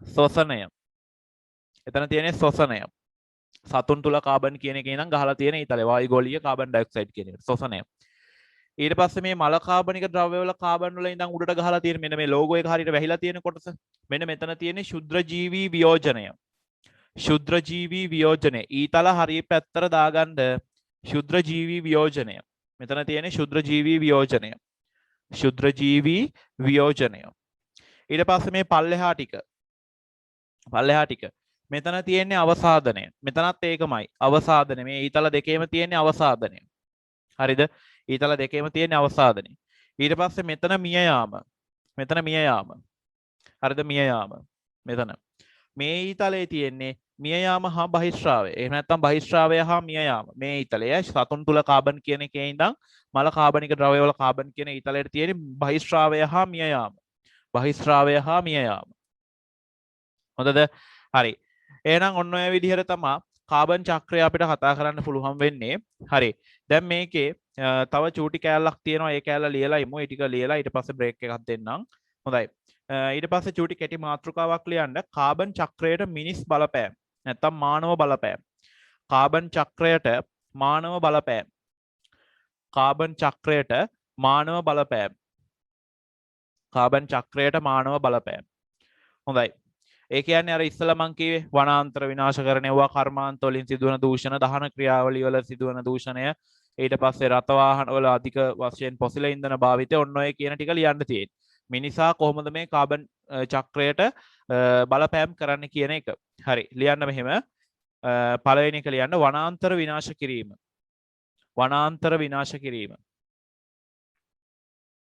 ශ්වසනය. එතන තියෙන්නේ ශ්වසනය. සතුන් තුල කාබන් කියන එකේ ඉඳන් ගහලා තියෙන ඊතලේ වායුගෝලීය කාබන් ඩයොක්සයිඩ් කියන එක ශ්වසනය. ඊට පස්සේ මේ මල කාබනික ද්‍රව්‍යවල කාබන් වල ඉඳන් උඩට ගහලා තියෙන මෙන්න මේ ලෝගෝ එක හරියට වැහිලා තියෙන කොටස. මෙන්න මෙතන තියෙන්නේ ශුද්‍රජීවී වියෝජනය. ශුද්‍රජීවී වියෝජනය. ඊතල හරිය පැත්තට දාගන්න ශුද්‍රජීවී වියෝජනය. මෙතන තියෙන්නේ ශුද්‍රජීවී වියෝජනය. ශුද්‍රජීවී වියෝජනය. ඊට පස්සේ මේ පල්ලෙහා ටික. පල්ලෙහා ටික. මෙතන තියෙන්නේ අවසාදනය. මෙතනත් ඒකමයි. අවසාදනය. මේ ඊතල දෙකේම තියෙන්නේ අවසාදනය. හරිද? ඊතල දෙකේම තියෙන්නේ අවසාදනය. ඊට පස්සේ මෙතන මිය යාම. මෙතන මිය යාම. හරිද? මිය යාම. මෙතන. මේ ඊතලයේ තියෙන්නේ මිය යාම හා බහිශ්‍රාවය. එහෙම නැත්නම් බහිශ්‍රාවය හා මිය යාම. මේ ඊතලය සතුන් තුල කාබන් කියන එකේ ඉඳන් මල කාබනික ද්‍රව්‍යවල කාබන් කියන ඊතලයට තියෙන්නේ බහිශ්‍රාවය හා මිය යාම. බහිශ්‍රාවය හා මිය යාම. හොඳද? හරි. එහෙනම් ඔන්න ඔය විදිහට තමයි කාබන් චක්‍රය අපිට කතා කරන්න පුළුවන් වෙන්නේ. හරි. දැන් මේකේ තව චූටි කෑල්ලක් තියෙනවා. ඒ කෑල්ල ලියලා ඉමු. ඒ ටික ලියලා ඊට පස්සේ බ්‍රේක් එකක් දෙන්නම්. හොඳයි. ඊට පස්සේ චූටි කෙටි මාතෘකාවක් ලියන්න කාබන් චක්‍රයට මිනිස් බලපෑම නැත්නම් මානව බලපෑම. කාබන් චක්‍රයට මානව බලපෑම. කාබන් චක්‍රයට මානව බලපෑම. කාබන් චක්‍රයට මානව බලපෑම. හොඳයි. ඒ කියන්නේ අර ඉස්සලා මං කිව්වේ වනාන්තර විනාශ කරනවා කර්මාන්ත වලින් සිදුවන දූෂණ දහන ක්‍රියාවලිය වල සිදුවන දූෂණය ඊට පස්සේ රත වාහන වල අධික වශයෙන් පොසිල ඉන්ධන භාවිතය ඔන්න ඔය කියන ටික ලියන්න තියෙන්නේ. මිනිසා කොහොමද මේ කාබන් චක්‍රයට බලපෑම් කරන්න කියන එක. හරි ලියන්න මෙහෙම පළවෙනි එක ලියන්න වනාන්තර විනාශ කිරීම. වනාන්තර විනාශ කිරීම.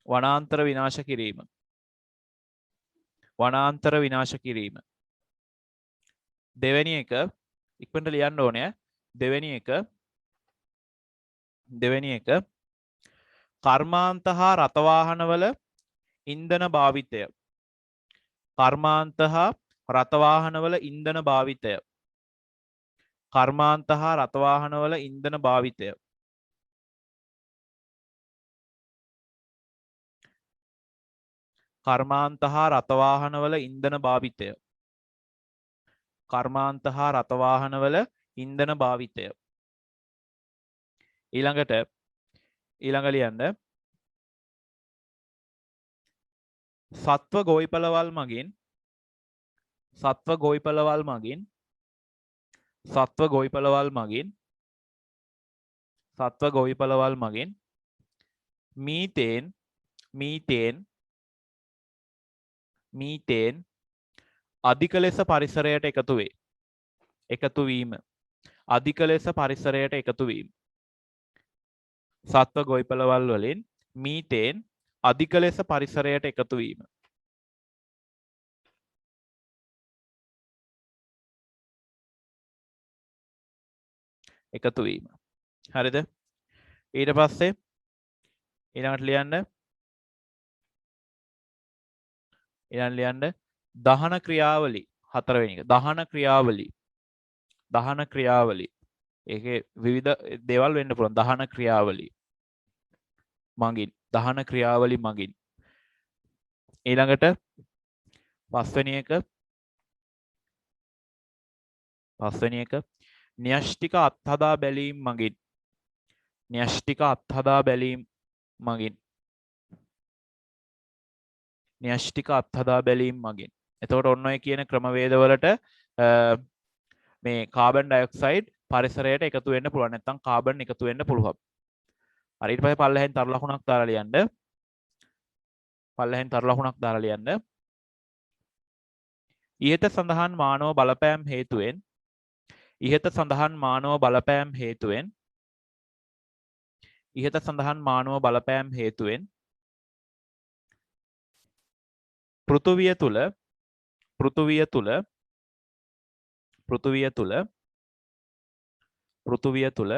වනාන්තර විනාශ කිරීම. වනාන්තර විනාශ කිරීම. දෙවෙනි එක ඉක්මනට ලියන්න ඕනේ. දෙවෙනි එක කර්මාන්ත හා රථවාහනවල ඉන්ධන භාවිතය. කර්මාන්ත හා රථවාහනවල ඉන්ධන භාවිතය. කර්මාන්ත හා රථවාහනවල ඉන්ධන භාවිතය. කර්මාන්ත හා රථවාහනවල ඉන්ධන භාවිතය. කර්මාන්ත හා රථවාහනවල ඉන්ධන භාවිතය. ඊළඟට ඊළඟ ලියන්න සත්ව ගොවිපළවල් මගින් සත්ව ගොවිපළවල් මගින් සත්ව ගොවිපළවල් මගින් සත්ව ගොවිපළවල් මගින් මීතේන් අධික ලෙස පරිසරයට එකතු වේ. එකතු වීම. අධික ලෙස පරිසරයට එකතු වීම. සත්ව ගොවිපළවල් වලින් මීතේන් අධික ලෙස පරිසරයට එකතු වීම. එකතු වීම. හරිද? ඊට පස්සේ ඊළඟට ලියන්න දහන ක්‍රියාවලි හතරවෙනි එක. දහන ක්‍රියාවලි ඒකේ විවිධ දේවල් වෙන්න පුළුවන්. දහන ක්‍රියාවලි මගින් ඊළඟට පස්වෙනි එක න්‍යෂ්ටික අත්හදා බැලීම් මගින් එතකොට ඔන්න ඔය කියන ක්‍රමවේදවලට මේ කාබන් ඩයොක්සයිඩ් පරිසරයට එකතු වෙන්න පුළුවන්. නැත්නම් කාබන් එකතු වෙන්න පුළුවන්. හරි ඊට පස්සේ පල්ලෙහෙන් තරු ලකුණක් දාලා ලියන්න. ඉහත සඳහන් මානව බලපෑම් හේතුවෙන් පෘථුවිය තුල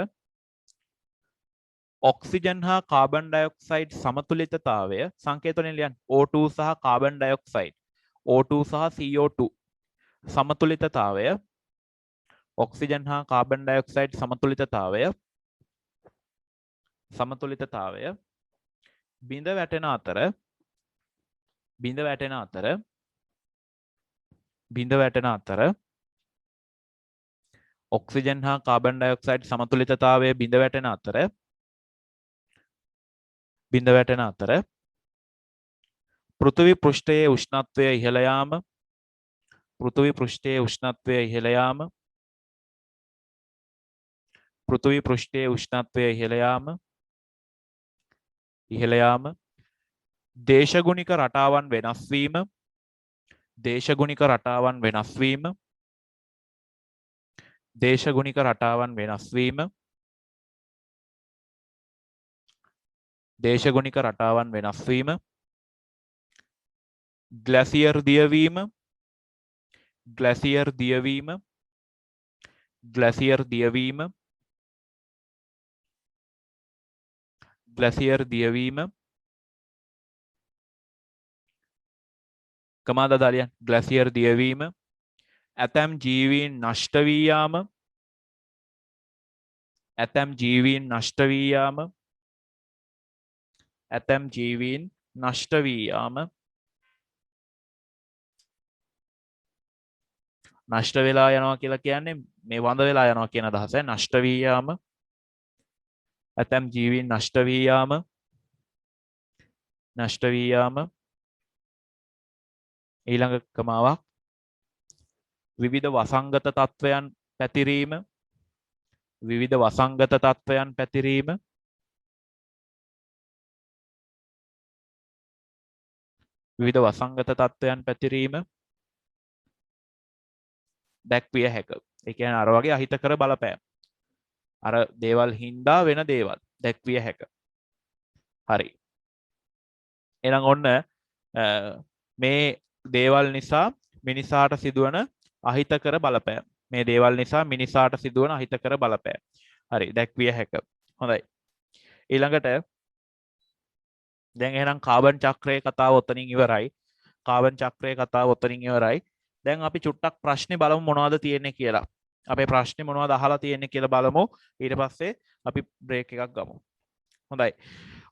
ඔක්සිජන් හා කාබන් ඩයොක්සයිඩ් සමතුලිතතාවය සංකේතවලින් ලියන්න. O2 සහ කාබන් ඩයොක්සයිඩ් O2 සහ CO2 සමතුලිතතාවය ඔක්සිජන් හා කාබන් ඩයොක්සයිඩ් සමතුලිතතාවය බිඳ වැටෙන අතර ඔක්සිජන් හා කාබන් ඩයොක්සයිඩ් සමතුලිතතාවය බිඳ වැටෙන අතර පෘථිවි පෘෂ්ඨයේ උෂ්ණත්වය ඉහළ යාම දේශගුණික රටාවන් වෙනස් වීම දේශගුණික රටාවන් වෙනස් වීම ග්ලැසියර් දියවීම කමාද දාලියන් ග්ලැසියර් දියවීම ඇතැම් ජීවීන් නෂ්ට වී යාම නෂ්ට වෙලා යනවා කියලා කියන්නේ මේ වඳ වෙලා යනවා කියන අදහස. නෂ්ට වී යාම ඇතැම් ජීවීන් නෂ්ට වී යාම ඊළඟ කමාවක් විවිධ වසංගත තත්වයන් පැතිරීම දැක්විය හැක. ඒ කියන්නේ අර වගේ අහිතකර බලපෑම්. අර දේවල් හින්දා වෙන දේවල් දැක්විය හැක. හරි. එහෙනම් ඔන්න මේ දේවල් නිසා මිනිසාට සිදුවන අහිතකර බලපෑම්. හරි දැක්විය හැක. හොඳයි. ඊළඟට දැන් එහෙනම් කාබන් චක්‍රයේ කතාව ඔතනින් ඉවරයි. දැන් අපි චුට්ටක් ප්‍රශ්නේ බලමු මොනවද තියෙන්නේ කියලා. අපේ ප්‍රශ්නේ මොනවද අහලා තියෙන්නේ කියලා බලමු. ඊට පස්සේ අපි බ්‍රේක් එකක් ගමු. හොඳයි.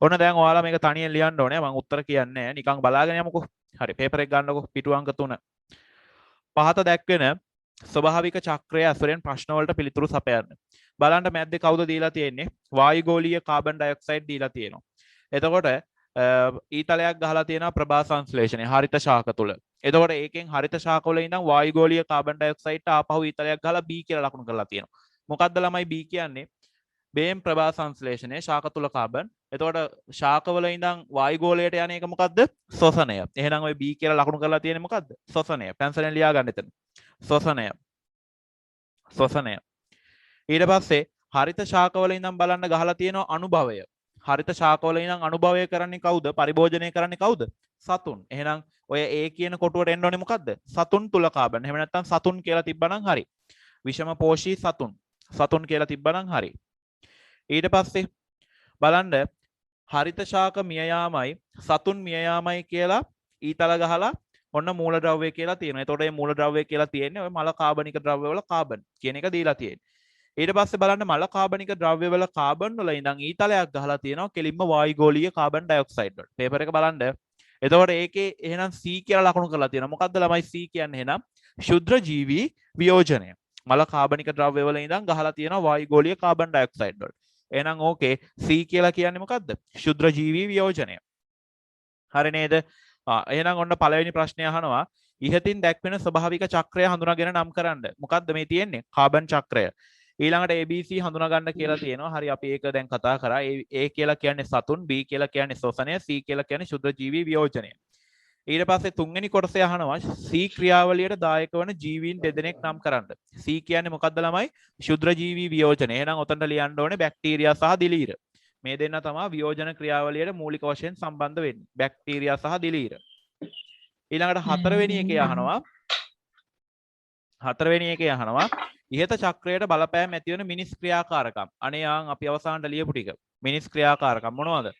ඔන්න දැන් ඔයාලා මේක තනියෙන් ලියන්න ඕනේ. මම උත්තර කියන්නේ නැහැ. නිකන් බලාගෙන යමුකෝ. හරි පේපර් එක ගන්නකො පිටු අංක 3. පහත දැක්වෙන ස්වභාවික චක්‍රය ඇසුරෙන් ප්‍රශ්න වලට පිළිතුරු සපයන්න. බලන්න මැද්දේ කවුද දීලා තියෙන්නේ? වායුගෝලීය කාබන් ඩයොක්සයිඩ් දීලා තියෙනවා. එතකොට ඊතලයක් ගහලා තියෙනවා ප්‍රභා සංශ්ලේෂණය හරිත ශාක තුල. එතකොට ඒකෙන් හරිත ශාක වල ඉඳන් වායුගෝලීය කාබන් ඩයොක්සයිඩ්ට ආපහු ඊතලයක් ගහලා B කියලා ලකුණු කරලා තියෙනවා. මොකක්ද ළමයි B කියන්නේ? බේම් ප්‍රභා සංශ්ලේෂණය ශාක තුල කාබන්. එතකොට ශාකවල ඉඳන් වායුගෝලයට යන එක මොකද්ද? ශෝෂණය. එහෙනම් ওই B කියලා ලකුණු කරලා තියෙන්නේ මොකද්ද? ශෝෂණය. පැන්සලෙන් ලියා ගන්න එතන. ශෝෂණය. ශෝෂණය. ඊට පස්සේ හරිත ශාකවල ඉඳන් බලන්න ගහලා තියෙනවා අනුභවය. හරිත ශාකවල ඉඳන් අනුභවය කරන්නේ කවුද? පරිභෝජනය කරන්නේ කවුද? සතුන්. එහෙනම් ඔය A කියන කොටුවට එන්න ඕනේ මොකද්ද? සතුන් තුල කාබන්. එහෙම නැත්නම් සතුන් කියලා තිබ්බනම් හරි. විෂම පෝෂී සතුන්. සතුන් කියලා තිබ්බනම් හරි. ඊට පස්සේ බලන්න හරිත ශාක මිය යාමයි සතුන් මිය යාමයි කියලා ඊතල ගහලා ඔන්න මූලද්‍රව්‍ය කියලා තියෙනවා. එතකොට මේ මූලද්‍රව්‍ය කියලා තියෙන්නේ ඔය මල කාබනික ද්‍රව්‍ය වල කාබන් කියන එක දීලා තියෙන්නේ. ඊට පස්සේ බලන්න මල කාබනික ද්‍රව්‍ය වල කාබන් වල ඉඳන් ඊතලයක් ගහලා තියෙනවා කෙලින්ම වායුගෝලීය කාබන් ඩයොක්සයිඩ් වලට. පේපර් එක බලන්න. එතකොට ඒකේ එහෙනම් C කියලා ලකුණු කරලා තියෙනවා. මොකද්ද ළමයි C කියන්නේ? එහෙනම් ශුද්‍ර ජීවී වියෝජනය. මල කාබනික ද්‍රව්‍ය වල ඉඳන් ගහලා තියෙනවා වායුගෝලීය කාබන් ඩයොක්සයිඩ් වලට. එහෙනම් ඕකේ C කියලා කියන්නේ මොකද්ද? ශුද්‍ර ජීවී වියෝජනය. හරි නේද? එහෙනම් ඔන්න පළවෙනි ප්‍රශ්නය අහනවා ඉහතින් දැක්වෙන ස්වභාවික චක්‍රය හඳුනාගෙන නම් කරන්න. මොකද්ද මේ තියෙන්නේ? කාබන් චක්‍රය. ඊළඟට ABC හඳුනා ගන්න කියලා තියෙනවා. හරි අපි ඒක දැන් කතා කරා. A කියලා කියන්නේ සතුන්, B කියලා කියන්නේ ශෝෂණය, C කියලා කියන්නේ ශුද්‍ර ජීවී වියෝජනය. ඊට පස්සේ තුන්වෙනි කොටසේ අහනවා C ක්‍රියාවලියට දායක වන ජීවීන් දෙදෙනෙක් නම් කරන්න. C කියන්නේ මොකද්ද ළමයි? ශුද්‍ර ජීවී වියෝජනය. එහෙනම් ඔතනට ලියන්න ඕනේ බැක්ටීරියා සහ දිලීර. මේ දෙන්න තමයි වියෝජන ක්‍රියාවලියට මූලික වශයෙන් සම්බන්ධ වෙන්නේ. බැක්ටීරියා සහ දිලීර. ඊළඟට හතරවෙනි එකේ අහනවා ඉහත චක්‍රයට බලපෑම් ඇති වෙන මිනිස් ක්‍රියාකාරකම්. අනේ ආන් අපි අවසානට ලියපු ටික. මිනිස් ක්‍රියාකාරකම් මොනවද?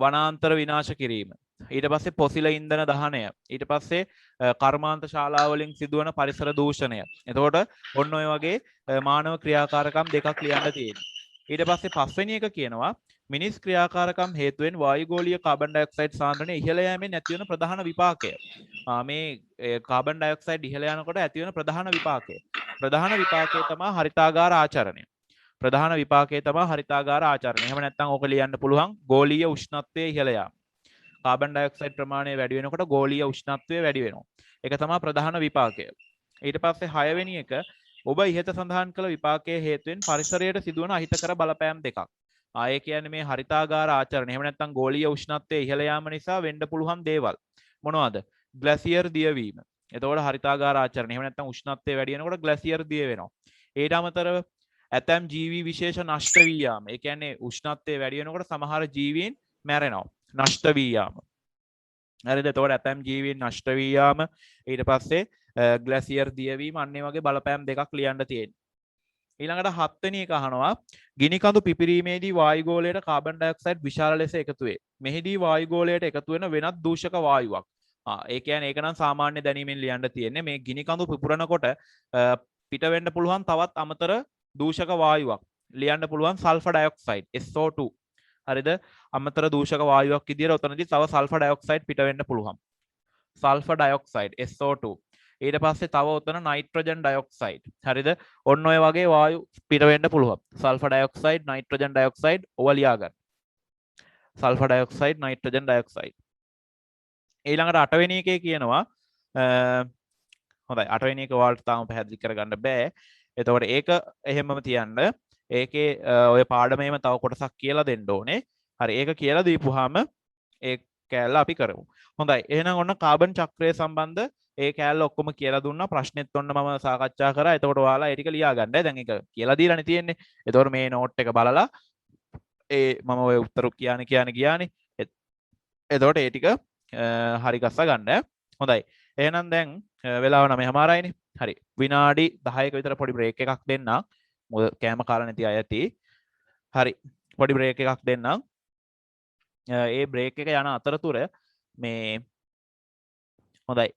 වනාන්තර විනාශ කිරීම. ඊට පස්සේ පොසිල ඉන්ධන දහනය. ඊට පස්සේ කර්මාන්ත ශාලාවලින් සිදුවන පරිසර දූෂණය. එතකොට ඔන්න ඔය වගේ මානව ක්‍රියාකාරකම් දෙකක් ලියන්න තියෙනවා. ඊට පස්සේ පස්වෙනි එක කියනවා මිනිස් ක්‍රියාකාරකම් හේතුවෙන් වායුගෝලීය කාබන් ඩයොක්සයිඩ් සාන්ද්‍රණය ඉහළ යෑමෙන් ඇති වෙන ප්‍රධාන විපාකය. මේ කාබන් ඩයොක්සයිඩ් ඉහළ යනකොට ඇති වෙන ප්‍රධාන විපාකය. ප්‍රධාන විපාකය තමයි හරිතාගාර ආචරණය. ප්‍රධාන විපාකය තමයි හරිතාගාර ආචරණය. එහෙම නැත්නම් ඕක ලියන්න පුළුවන් ගෝලීය උෂ්ණත්වයේ ඉහළ යාම. කාබන් ඩයොක්සයිඩ් ප්‍රමාණය වැඩි වෙනකොට ගෝලීය උෂ්ණත්වය වැඩි වෙනවා. ඒක තමයි ප්‍රධාන විපාකය. ඊට පස්සේ 6 වෙනි එක ඔබ ඉහත සඳහන් කළ විපාකයේ හේතුවෙන් පරිසරයට සිදුවන අහිතකර බලපෑම් දෙකක්. ආයේ කියන්නේ මේ හරිතාගාර ආචරණය. එහෙම නැත්නම් ගෝලීය උෂ්ණත්වයේ ඉහළ යාම නිසා වෙන්න පුළුවන් දේවල්. මොනවද? ග්ලැසියර් දියවීම. එතකොට හරිතාගාර ආචරණය. එහෙම නැත්නම් උෂ්ණත්වය වැඩි වෙනකොට ග්ලැසියර් දිය වෙනවා. ඊට අමතරව ඇතැම් ජීවී විශේෂ නෂ්ට වී යාම. ඒ කියන්නේ උෂ්ණත්වය වැඩි වෙනකොට සමහර ජීවීන් මැරෙනවා. නෂ්ට වී යාම. හරිද? එතකොට ඇතැම් ජීවීන් නෂ්ට වී යාම ඊට පස්සේ ග්ලැසියර් දියවීම අන්න ඒ වගේ බලපෑම් දෙකක් ලියන්න තියෙනවා. ඊළඟට 7 වෙනි එක අහනවා ගිනි කඳු පිපිරීමේදී වායුගෝලයට කාබන් ඩයොක්සයිඩ් විශාල ලෙස එකතු වේ. මෙහිදී වායුගෝලයට එකතු වෙන වෙනත් දූෂක වායුවක්. ඒ කියන්නේ ඒක නම් සාමාන්‍ය දැනීමෙන් ලියන්න තියෙන්නේ. මේ ගිනි කඳු පිපුරනකොට පිට වෙන්න පුළුවන් තවත් අමතර දූෂක වායුවක්. ලියන්න පුළුවන් සල්ෆර් ඩයොක්සයිඩ් SO2. හරිද? අමතර දූෂක වායුවක් විදියට උතනදී තව සල්ෆර් ඩයොක්සයිඩ් පිට වෙන්න පුළුවන්. Sulphur dioxide SO2. ඊට පස්සේ තව උතන නයිට්‍රජන් ඩයොක්සයිඩ්. හරිද? ඔන්න ඔය වගේ වායු පිට වෙන්න පුළුවන්. සල්ෆර් ඩයොක්සයිඩ්, නයිට්‍රජන් ඩයොක්සයිඩ් ඔය ලියා ගන්න. Sulphur dioxide, nitrogen dioxide. ඊළඟට 8 වෙනි එකේ කියනවා හොඳයි 8 වෙනි එක ඔයාලට තාම පැහැදිලි කරගන්න බෑ. එතකොට ඒක එහෙමම තියන්න. ඒකේ ඔය පාඩමේම තව කොටසක් කියලා දෙන්න ඕනේ. හරි ඒක කියලා දීපුවාම ඒ කෑල්ල අපි කරමු. හොඳයි. එහෙනම් ඔන්න කාබන් චක්‍රය සම්බන්ධ ඒ කෑල්ල ඔක්කොම කියලා දුන්නා. ප්‍රශ්නෙත් ඔන්න මම සාකච්ඡා කරා. එතකොට ඔයාලා ඒ ටික ලියා ගන්න. දැන් ඒක කියලා දීලානේ තියෙන්නේ. එතකොට මේ නෝට් එක බලලා මම ඔය උත්තර කියන්නේ. එතකොට ඒ ටික හරි ගස්ස ගන්න. හොඳයි. එහෙනම් දැන් වෙලාව 9:00යිනේ. හරි. විනාඩි 10ක විතර පොඩි බ්‍රේක් එකක් දෙන්නම්. මොකද කෑම කාලා නැති අය ඇති. හරි. පොඩි බ්‍රේක් එකක් දෙන්නම්. ඒ බ්‍රේක් එක යන අතරතුර මේ හොඳයි.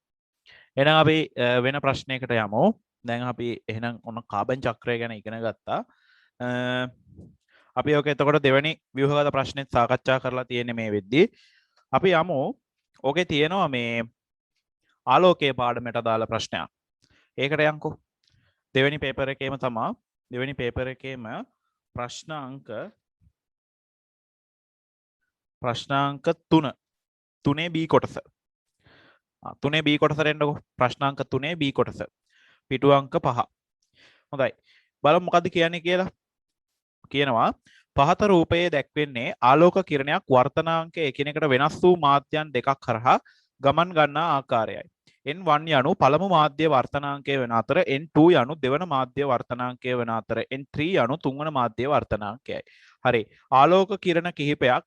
එහෙනම් අපි වෙන ප්‍රශ්නයකට යමු. දැන් අපි එහෙනම් ඔන්න කාබන් චක්‍රය ගැන ඉගෙන ගත්තා. අපි ඔක එතකොට දෙවෙනි ව්‍යුහගත ප්‍රශ්නෙත් සාකච්ඡා කරලා තියෙන්නේ මේ වෙද්දී. අපි යමු. ඔකේ තියෙනවා මේ ආලෝකයේ පාඩමට අදාළ ප්‍රශ්නයක්. ඒකට යන්කෝ. දෙවෙනි පේපර් එකේම තමයි දෙවෙනි පේපර් එකේම ප්‍රශ්න අංක 3 3 B කොටස. 3 B කොටසට එන්නකො. ප්‍රශ්න අංක 3 B කොටස. පිටු අංක 5. හොඳයි. බලමු මොකද්ද කියන්නේ කියලා. කියනවා පහත රූපයේ දැක්වෙන්නේ ආලෝක කිරණයක් වර්තනාංක එකිනෙකට වෙනස් වූ මාධ්‍යයන් දෙකක් කරහා ගමන් ගන්නා ආකාරයයි. N1 යනු පළමු මාධ්‍ය වර්තනාංකය වන අතර N2 යනු දෙවන මාධ්‍ය වර්තනාංකය වන අතර N3 යනු තුන්වන මාධ්‍ය වර්තනාංකයයි. හරි. ආලෝක කිරණ කිහිපයක්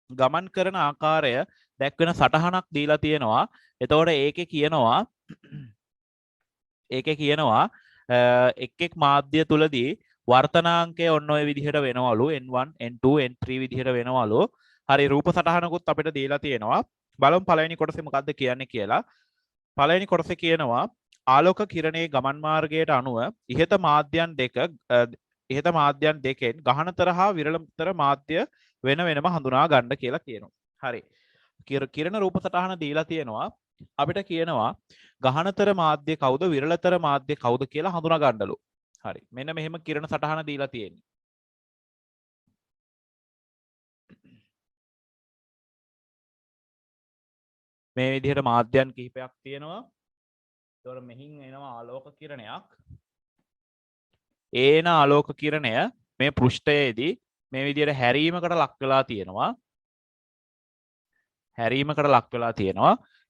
ගමන් කරන ආකාරය දැක්වෙන සටහනක් දීලා තියෙනවා. එතකොට ඒකේ කියනවා එක් මාධ්‍ය තුලදී වර්තනාංකය ඔන්න ඔය විදිහට වෙනවලු N1 N2 N3 විදිහට වෙනවලු. හරි රූප සටහනකුත් අපිට දීලා තියෙනවා. බලමු පළවෙනි කොටසේ මොකද්ද කියන්නේ කියලා. පළවෙනි කොටසේ කියනවා ආලෝක කිරණයේ ගමන් මාර්ගයට අනුව ඉහත මාධ්‍යයන් දෙකෙන් ගහනතර හා විරලතර මාධ්‍ය වෙන වෙනම හඳුනා ගන්න කියලා කියනවා. හරි. කිරණ රූප සටහන දීලා තියෙනවා. අපිට කියනවා ගහනතර මාධ්‍ය කවුද විරලතර මාධ්‍ය කවුද කියලා හඳුනා ගන්නලු. හරි. මෙන්න මෙහෙම කිරණ සටහන දීලා තියෙන්නේ. මේ විදිහට මාධ්‍යයන් කිහිපයක් තියෙනවා. ඒතකොට මෙහින් එනවා ආලෝක කිරණයක්. ඒන ආලෝක කිරණය මේ පෘෂ්ඨයේදී මේ විදිහට හැරීමකට ලක් වෙලා තියෙනවා.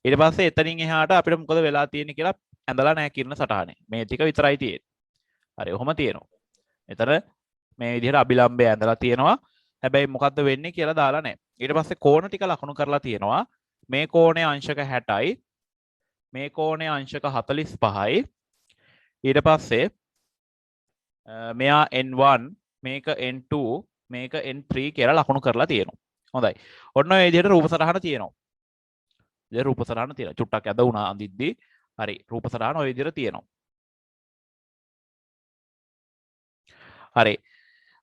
ඊට පස්සේ එතනින් එහාට අපිට මොකද වෙලා තියෙන්නේ කියලා ඇඳලා නැහැ කිරණ සටහනේ. මේ ටික විතරයි තියෙන්නේ. හරි ඔහොම තියෙනවා. එතන මේ විදිහට අභිලම්බය ඇඳලා තියෙනවා. හැබැයි මොකද්ද වෙන්නේ කියලා දාලා නැහැ. ඊට පස්සේ කෝණ ටික ලකුණු කරලා තියෙනවා. මේ කෝණයේ අංශක 60යි. මේ කෝණයේ අංශක 45යි. ඊට පස්සේ මෙයා N1 මේක N2 මේක N3 කියලා ලකුණු කරලා තියෙනවා. හොඳයි. ඔන්න ඔය විදිහට රූප සටහන තියෙනවා. චුට්ටක් ඇද වුණා අඳිද්දි. හරි රූප සටහන ඔය විදිහට තියෙනවා. හරි.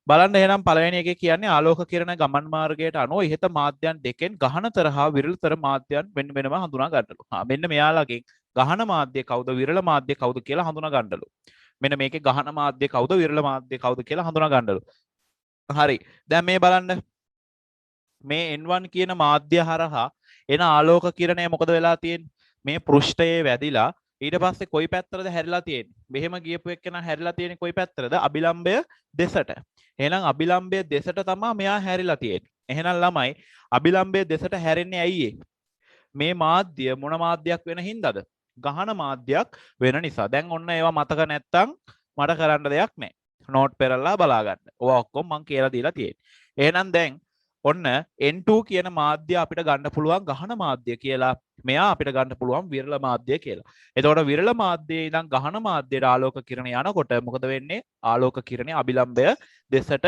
බලන්න එහෙනම් පළවෙනි එකේ කියන්නේ ආලෝක කිරණ ගමන් මාර්ගයට අනුව ඉහත මාධ්‍යයන් දෙකෙන් ගහනතර හා විරලතර මාධ්‍යයන් වෙන වෙනම හඳුනා ගන්නලු. මෙන්න මෙයාලගෙන් ගහන මාධ්‍ය කවුද විරල මාධ්‍ය කවුද කියලා හඳුනා ගන්නලු. මෙන්න මේකේ ගහන මාධ්‍ය කවුද විරල මාධ්‍ය කවුද කියලා හඳුනා ගන්නලු. හරි. දැන් මේ බලන්න. මේ N1 කියන මාධ්‍ය හරහා එන ආලෝක කිරණය මොකද වෙලා තියෙන්නේ? මේ පෘෂ්ඨයේ වැදිලා ඊට පස්සේ කොයි පැත්තටද හැරිලා තියෙන්නේ? මෙහෙම ගියපු එක්කෙනා හැරිලා තියෙන්නේ කොයි පැත්තටද? අභිලම්බය දෙසට. එහෙනම් අභිලම්බය දෙසට තමයි මෙයා හැරිලා තියෙන්නේ. එහෙනම් ළමයි අභිලම්බය දෙසට හැරෙන්නේ ඇයි මේ මාධ්‍ය මොන මාධ්‍යයක් වෙන හින්දාද? ගහන මාධ්‍යයක් වෙන නිසා. දැන් ඔන්න ඒවා මතක නැත්තම් මට කරන්න දෙයක් නැහැ. නෝට් පෙරලා බලා ගන්න. ඕවා ඔක්කොම මම කියලා දීලා තියෙන්නේ. එහෙනම් දැන් ඔන්න N2 කියන මාධ්‍ය අපිට ගන්න පුළුවන් ගහන මාධ්‍ය කියලා. මෙයා අපිට ගන්න පුළුවන් විරල මාධ්‍ය කියලා. එතකොට විරල මාධ්‍යයේ ඉඳන් ගහන මාධ්‍යයට ආලෝක කිරණ යනකොට මොකද වෙන්නේ? ආලෝක කිරණේ අභිලම්බය දෙසට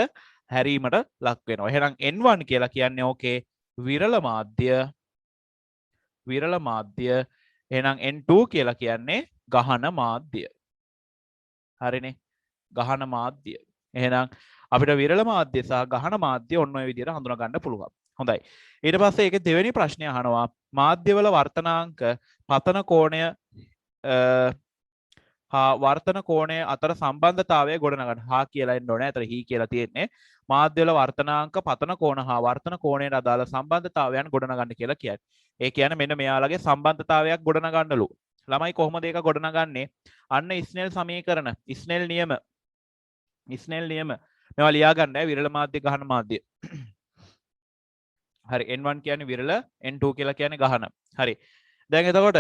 හැරීමට ලක් වෙනවා. එහෙනම් N1 කියලා කියන්නේ ඕකේ විරල මාධ්‍ය. එහෙනම් N2 කියලා කියන්නේ ගහන මාධ්‍ය. හරිනේ. ගහන මාධ්‍ය. එහෙනම් අපිට විරල මාධ්‍ය සහ ගහන මාධ්‍ය ඔන්න ඔය විදිහට හඳුනා ගන්න පුළුවන්. හොඳයි. ඊට පස්සේ ඒකේ දෙවෙනි ප්‍රශ්නය අහනවා මාධ්‍යවල වර්තනාංක පතන කෝණය හා වර්තන කෝණය අතර සම්බන්ධතාවය ගොඩනගන්න. හා කියලා එන්න ඕනේ. අතර හි කියලා තියෙන්නේ. මාධ්‍යවල වර්තනාංක පතන කෝණ හා වර්තන කෝණයට අදාළ සම්බන්ධතාවයන් ගොඩනගන්න කියලා කියන්නේ. ඒ කියන්නේ මෙන්න මෙයාලගේ සම්බන්ධතාවයක් ගොඩනගන්නලු. ළමයි කොහොමද ඒක ගොඩනගන්නේ? අන්න ස්නෙල් සමීකරණ, ස්නෙල් නියම මේවා ලියා ගන්න විරල මාධ්‍ය ගහන මාධ්‍ය. හරි N1 කියන්නේ විරල, N2 කියලා කියන්නේ ගහන. හරි. දැන් එතකොට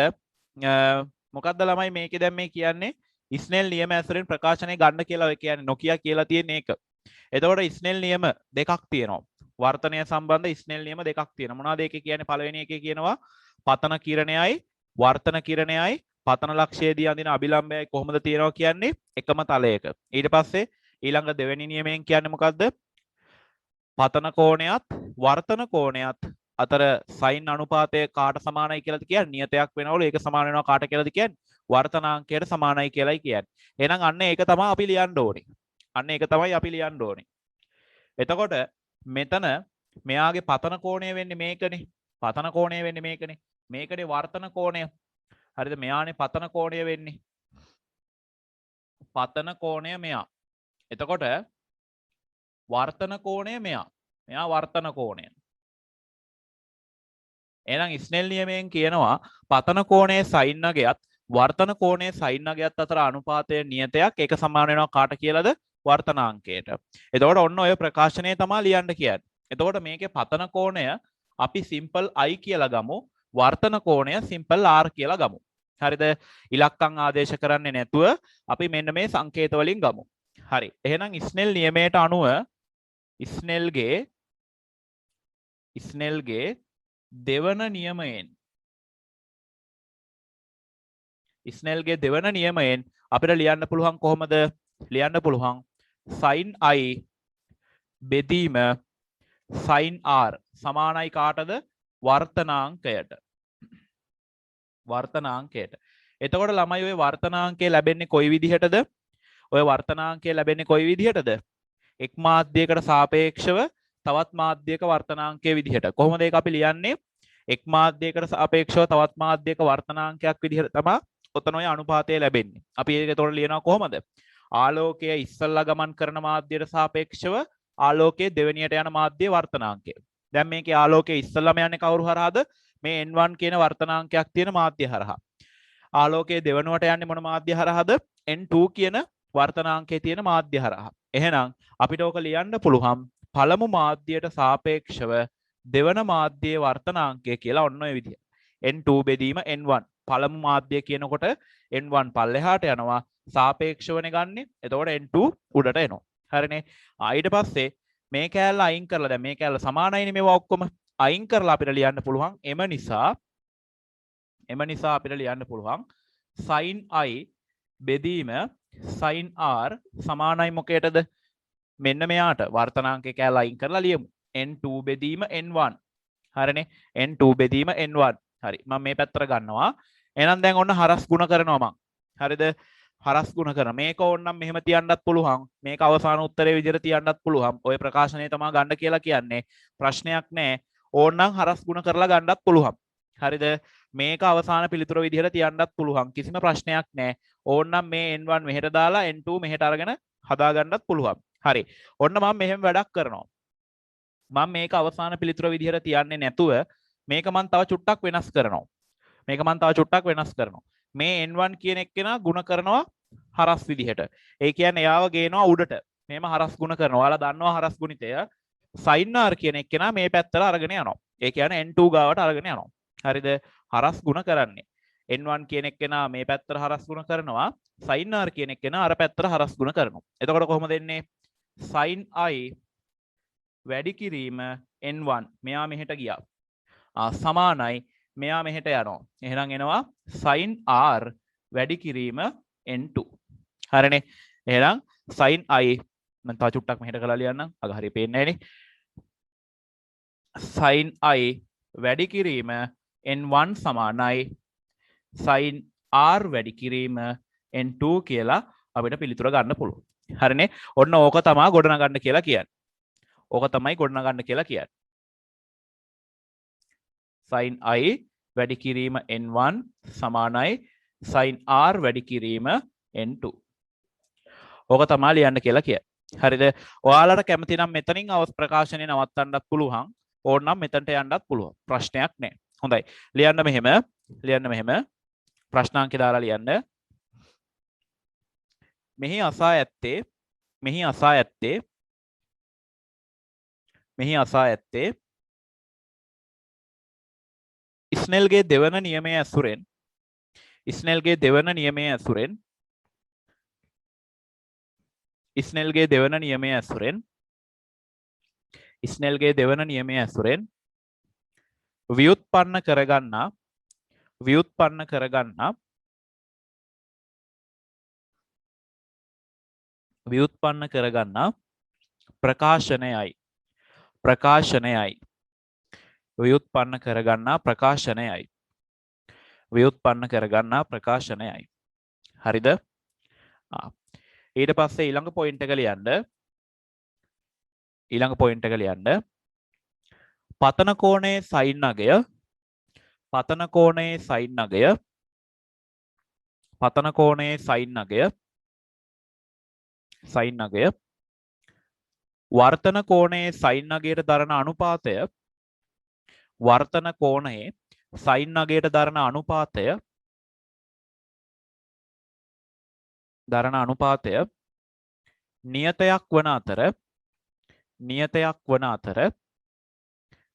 මොකද්ද ළමයි මේකේ දැන් මේ කියන්නේ ස්නෙල් නියම ඇසුරෙන් ප්‍රකාශනය ගන්න කියලා ඔය කියන්නේ නොකිය කියලා තියෙන එක. එතකොට ස්නෙල් නියම දෙකක් තියෙනවා. වර්තනය සම්බන්ධ ස්නෙල් නියම දෙකක් තියෙනවා. මොනවද ඒකේ කියන්නේ? පළවෙනි එකේ කියනවා පතන කිරණයයි වර්තන කිරණයයි පතන ලක්ෂයේදී අඳින අභිලම්බයයි කොහොමද තියෙනවා කියන්නේ එකම තලයක. ඊට පස්සේ ඊළඟ දෙවෙනි නියමයෙන් කියන්නේ මොකද්ද? පතන කෝණයත් වර්තන කෝණයත් අතර සයින් අනුපාතය කාට සමානයි කියලාද කියන්නේ? නියතයක් වෙනවලු ඒක සමාන වෙනවා කාට කියලාද කියන්නේ? වර්තනාංකයට සමානයි කියලායි කියන්නේ. එහෙනම් අන්න ඒක තමයි අපි ලියන්න ඕනේ. එතකොට මෙතන මෙයාගේ පතන කෝණය වෙන්නේ මේකනේ. මේකනේ වර්තන කෝණය. හරිද? මෙයානේ පතන කෝණය වෙන්නේ. පතන කෝණය මෙයා. එතකොට වර්තන කෝණය මෙයා. මෙයා වර්තන කෝණය. එහෙනම් ස්නෙල් නියමයෙන් කියනවා පතන කෝණයේ සයින් අගයත් වර්තන කෝණයේ සයින් අගයත් අතර අනුපාතය නියතයක් ඒක සමාන වෙනවා කාට කියලාද වර්තනාංකයට. එතකොට ඔන්න ඔය ප්‍රකාශනය තමයි ලියන්න කියන්නේ. එතකොට මේකේ පතන කෝණය අපි සිම්පල් i කියලා ගමු. වර්තන කෝණය සිම්පල් r කියලා ගමු. හරිද? ඉලක්කම් ආදේශ කරන්නේ නැතුව අපි මෙන්න මේ සංකේත වලින් ගමු. හරි. එහෙනම් ස්නෙල් නියමයට අනුව ස්නෙල්ගේ දෙවන නියමයෙන් ස්නෙල්ගේ දෙවන නියමයෙන් අපිට ලියන්න පුළුවන් කොහොමද? ලියන්න පුළුවන් sin i බෙදීම sin r සමානයි කාටද? වර්තනාංකයට. වර්තනාංකයට. එතකොට ළමයි ඔය වර්තනාංකය ලැබෙන්නේ කොයි විදිහටද? ඔය වර්තනාංකය ලැබෙන්නේ කොයි විදිහටද? එක් මාධ්‍යයකට සාපේක්ෂව තවත් මාධ්‍යයක වර්තනාංකයේ විදිහට. කොහොමද ඒක අපි ලියන්නේ? එක් මාධ්‍යයකට සාපේක්ෂව තවත් මාධ්‍යයක වර්තනාංකයක් විදිහට තමයි ඔතන ඔය අනුපාතය ලැබෙන්නේ. අපි ඒක එතකොට ලියනවා කොහොමද? ආලෝකය ඉස්සල්ලා ගමන් කරන මාධ්‍යයට සාපේක්ෂව ආලෝකයේ දෙවෙනියට යන මාධ්‍යයේ වර්තනාංකය. දැන් මේකේ ආලෝකයේ ඉස්සල්ලාම යන්නේ කවුරු හරහාද? මේ n1 කියන වර්තනාංකයක් තියෙන මාධ්‍ය හරහා. ආලෝකයේ දෙවනුවට යන්නේ මොන මාධ්‍ය හරහාද? n2 කියන වර්තනාංකයේ තියෙන මාධ්‍ය හරහා. එහෙනම් අපිට ඕක ලියන්න පුළුවන් පළමු මාධ්‍යයට සාපේක්ෂව දෙවන මාධ්‍යයේ වර්තනාංකය කියලා ඔන්න ඔය විදිහ. n2 බෙදීම n1. පළමු මාධ්‍ය කියනකොට n1 පල්ලෙහාට යනවා සාපේක්ෂවනේ ගන්නෙ. එතකොට n2 උඩට එනවා. හරිනේ. ඊට පස්සේ මේ කෑල්ල අයින් කරලා දැන් මේ කෑල්ල සමානයිනේ මේවා ඔක්කොම. අයින් කරලා අපිට ලියන්න පුළුවන් එම නිසා අපිට ලියන්න පුළුවන් sin i බෙදීම sin r සමානයි මොකේටද? මෙන්න මෙයාට වර්තනාංකේ කෑල්ල අයින් කරලා ලියමු. n2 බෙදීම n1. හරිනේ. n2 බෙදීම n1. හරි. මම මේ පැත්තට ගන්නවා. එහෙනම් දැන් ඔන්න හරස් ගුණ කරනවා මං. හරිද? හරස් ගුණ කරන මේක ඕනනම් මෙහෙම තියන්නත් පුළුවන්. මේක අවසාන උත්තරේ විදිහට තියන්නත් පුළුවන්. ඔය ප්‍රකාශනය තමයි ගන්න කියලා කියන්නේ. ප්‍රශ්නයක් නැහැ. ඕනනම් හරස් ගුණ කරලා ගන්නත් පුළුවන්. හරිද? මේක අවසාන පිළිතුර විදිහට තියන්නත් පුළුවන්. කිසිම ප්‍රශ්නයක් නැහැ. ඕනනම් මේ n1 මෙහෙට දාලා n2 මෙහෙට අරගෙන හදා ගන්නත් පුළුවන්. හරි. ඔන්න මම මෙහෙම වැඩක් කරනවා. මම මේක අවසාන පිළිතුර විදිහට තියන්නේ නැතුව මේක මම තව චුට්ටක් වෙනස් කරනවා. මේ n1 කියන එක්කෙනා ಗುಣ කරනවා හරස් විදිහට. ඒ කියන්නේ එයාව ගේනවා උඩට. මෙහෙම හරස් ගුණ කරනවා. ඔයාලා දන්නවා හරස් ගුණිතය. sin r කියන එක්කෙනා මේ පැත්තට අරගෙන යනවා. ඒ කියන්නේ n2 ගාවට අරගෙන යනවා. හරිද? හරස් ගුණ කරන්නේ. n1 කියන එක්කෙනා මේ පැත්තට හරස් ගුණ කරනවා. sin r කියන එක්කෙනා අර පැත්තට හරස් ගුණ කරනවා. එතකොට කොහොමද එන්නේ? sin i වැඩි කිරීම n1 මෙයා මෙහෙට ගියා. සමානයි මෙයා මෙහෙට යනවා. එහෙනම් එනවා sin r වැඩි කිරීම n2. හරිනේ. එහෙනම් sin i මම තව චුට්ටක් මෙහෙට කරලා ලියන්නම්. අග හරිය පේන්නේ නැහැනේ. sin i වැඩි කිරීම n1 සමානයි sin r වැඩි කිරීම n2 කියලා අපිට පිළිතුර ගන්න පුළුවන්. හරිනේ. ඔන්න ඕක තමයි ගොඩනගන්න කියලා කියන්නේ. sin i වැඩි කිරීම n1 සමානයි sin r වැඩි කිරීම n2. ඕක තමයි ලියන්න කියලා කියන්නේ. හරිද? ඔයාලට කැමති නම් මෙතනින් ප්‍රකාශනය නවත්තන්නත් පුළුවන්. ඕනනම් මෙතනට යන්නත් පුළුවන්. ප්‍රශ්නයක් නැහැ. හොඳයි. ලියන්න මෙහෙම. ප්‍රශ්නාංකය දාලා ලියන්න. මෙහි අසා ඇත්තේ ස්නෙල්ගේ දෙවන නියමය ඇසුරෙන් ස්නෙල්ගේ දෙවන නියමය ඇසුරෙන් ව්‍යුත්පන්න කරගන්නා ප්‍රකාශනයයි. හරිද? ඊට පස්සේ ඊළඟ පොයින්ට් එක ලියන්න. පතන කෝණයේ sin අගය sin අගය වර්තන කෝණයේ sin අගයට දරන අනුපාතය වර්තන කෝණයේ sin අගයට දරන අනුපාතය නියතයක් වන අතර නියතයක් වන අතර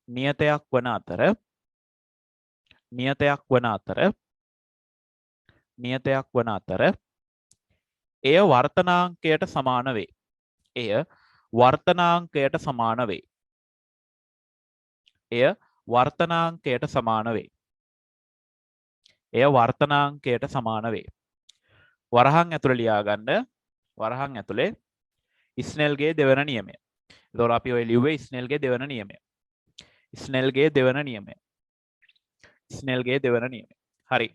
නියතයක් වන අතර නියතයක් වන අතර නියතයක් වන අතර එය වර්තනාංකයට සමාන වේ. එය වර්තනාංකයට සමාන වේ. එය වර්තනාංකයට සමාන වේ. එය වර්තනාංකයට සමාන වේ. වරහන් ඇතුළේ ලියා ගන්න. වරහන් ඇතුළේ ස්නෙල්ගේ දෙවන නියමය. එතකොට අපි ඔය ලිව්වේ ස්නෙල්ගේ දෙවන නියමය. ස්නෙල්ගේ දෙවන නියමය. ස්නෙල්ගේ දෙවන නියමය. හරි.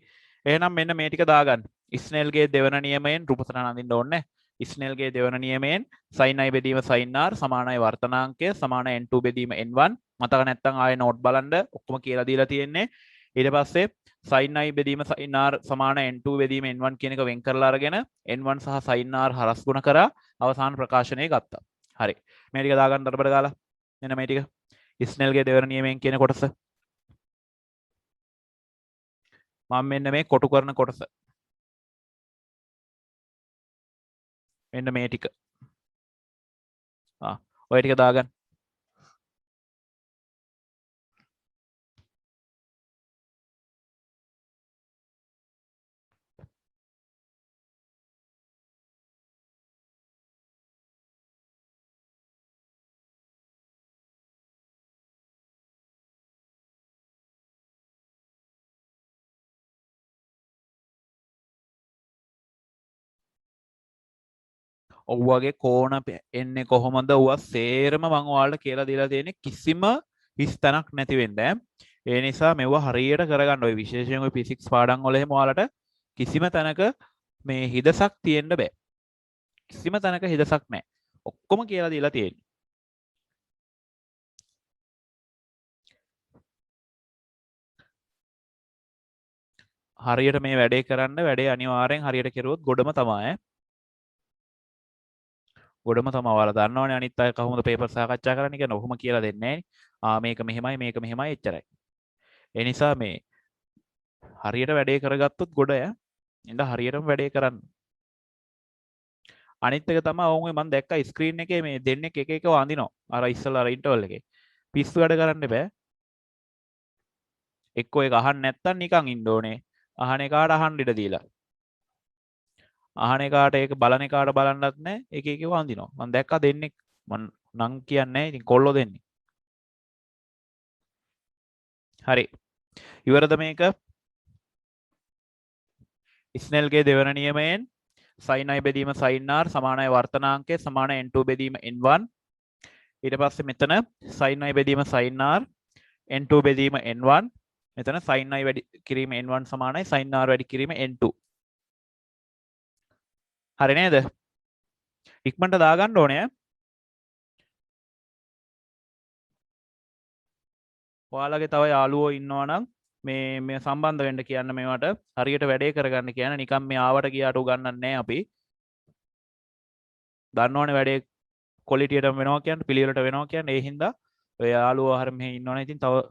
එහෙනම් මෙන්න මේ ටික දාගන්න. ස්නෙල්ගේ දෙවන නියමයෙන් රූපසටහන අඳින්න ඕනේ. ස්නෙල්ගේ දෙවන නියමයෙන් sin i බෙදීම sin r සමානයි වර්තනාංකය සමාන n2 බෙදීම n1. මතක නැත්නම් ආයේ නෝට් බලන්න ඔක්කොම කියලා දීලා තියෙන්නේ. ඊට පස්සේ sin i බෙදීම sin r සමාන n2 බෙදීම n1 කියන එක වෙන් කරලා අරගෙන n1 සහ sin r හරස් ගුණ කරා අවසාන ප්‍රකාශනය ගත්තා. හරි. මේ ටික දාගන්න දරබර ගාලා. මෙන්න මේ ටික. ස්නෙල්ගේ දෙවන නියමයෙන් කියන කොටස. මම මෙන්න මේ කොටු කරන කොටස. මෙන්න මේ ටික. ඔය ටික දාගන්න. ඔව්වගේ කෝණ එන්නේ කොහොමද? ඔව්වා සේරම මම ඔයාලට කියලා දීලා තියෙන්නේ කිසිම හිස් තැනක් නැති වෙන්න. ඒ නිසා මෙවුවා හරියට කරගන්න. ඔය විශේෂයෙන් ඔය ෆිසික්ස් පාඩම් වල එහෙම ඔයාලට කිසිම තැනක මේ හිදසක් තියෙන්න බෑ. කිසිම තැනක හිදසක් නැහැ. ඔක්කොම කියලා දීලා තියෙන්නේ. හරියට මේ වැඩේ කරන්න වැඩේ අනිවාර්යෙන් හරියට කෙරුවොත් ගොඩම තමයි. ගොඩම තමයි ඔයාලා දන්නවනේ අනිත් අය කොහොමද පේපර් සාකච්ඡා කරන්න කියන ඔහොම කියලා දෙන්නේ නැහැ. මේක මෙහෙමයි මේක මෙහෙමයි එච්චරයි. ඒ නිසා මේ හරියට වැඩේ කරගත්තොත් ගොඩය. ඉතින් හරියටම වැඩේ කරන්න. අනිත් එක තමයි ඔවුන් මම දැක්කා ස්ක්‍රීන් එකේ මේ දෙන්නේ එක එක වඳිනවා. අර ඉස්සලා අර ඉන්ටර්වල් එකේ. පිස්සු වැඩ කරන්න බෑ. එක්කෝ ඒක අහන්න නැත්තම් නිකන් ඉන්න ඕනේ. අහන එකාට අහන්න ඉඩ දීලා. අහන එකාට ඒක බලන එකාට බලන්නත් නැහැ. එක එක වඳිනවා. මම දැක්කා දෙන්නේ මම නම් කියන්නේ නැහැ. ඉතින් කොල්ලෝ දෙන්නේ. හරි. ඉවරද මේක? ස්නෙල්ගේ දෙවන නියමයෙන් sin i බෙදීම sin r සමානයි වර්තනාංකය සමාන n2 බෙදීම n1. ඊට පස්සේ මෙතන sin i බෙදීම sin r n2 බෙදීම n1. මෙතන sin i වැඩි කිරීම n1 සමානයි sin r වැඩි කිරීම n2. හරි නේද? ඉක්මනට දාගන්න ඕනේ. ඔයාලගේ තව යාළුවෝ ඉන්නවා නම් මේ සම්බන්ධ වෙන්න කියන්න මේවට හරියට වැඩේ කරගන්න කියන නිකන් මේ ආවට ගියාට උගන්නන්නේ නැහැ අපි. දන්නවනේ වැඩේ ක්වොලිටියටම වෙනවා කියන්නේ පිළිවෙලට වෙනවා කියන්නේ ඒ හින්දා ඔය යාළුවෝ හරිය මෙහෙ ඉන්නවනේ ඉතින් තව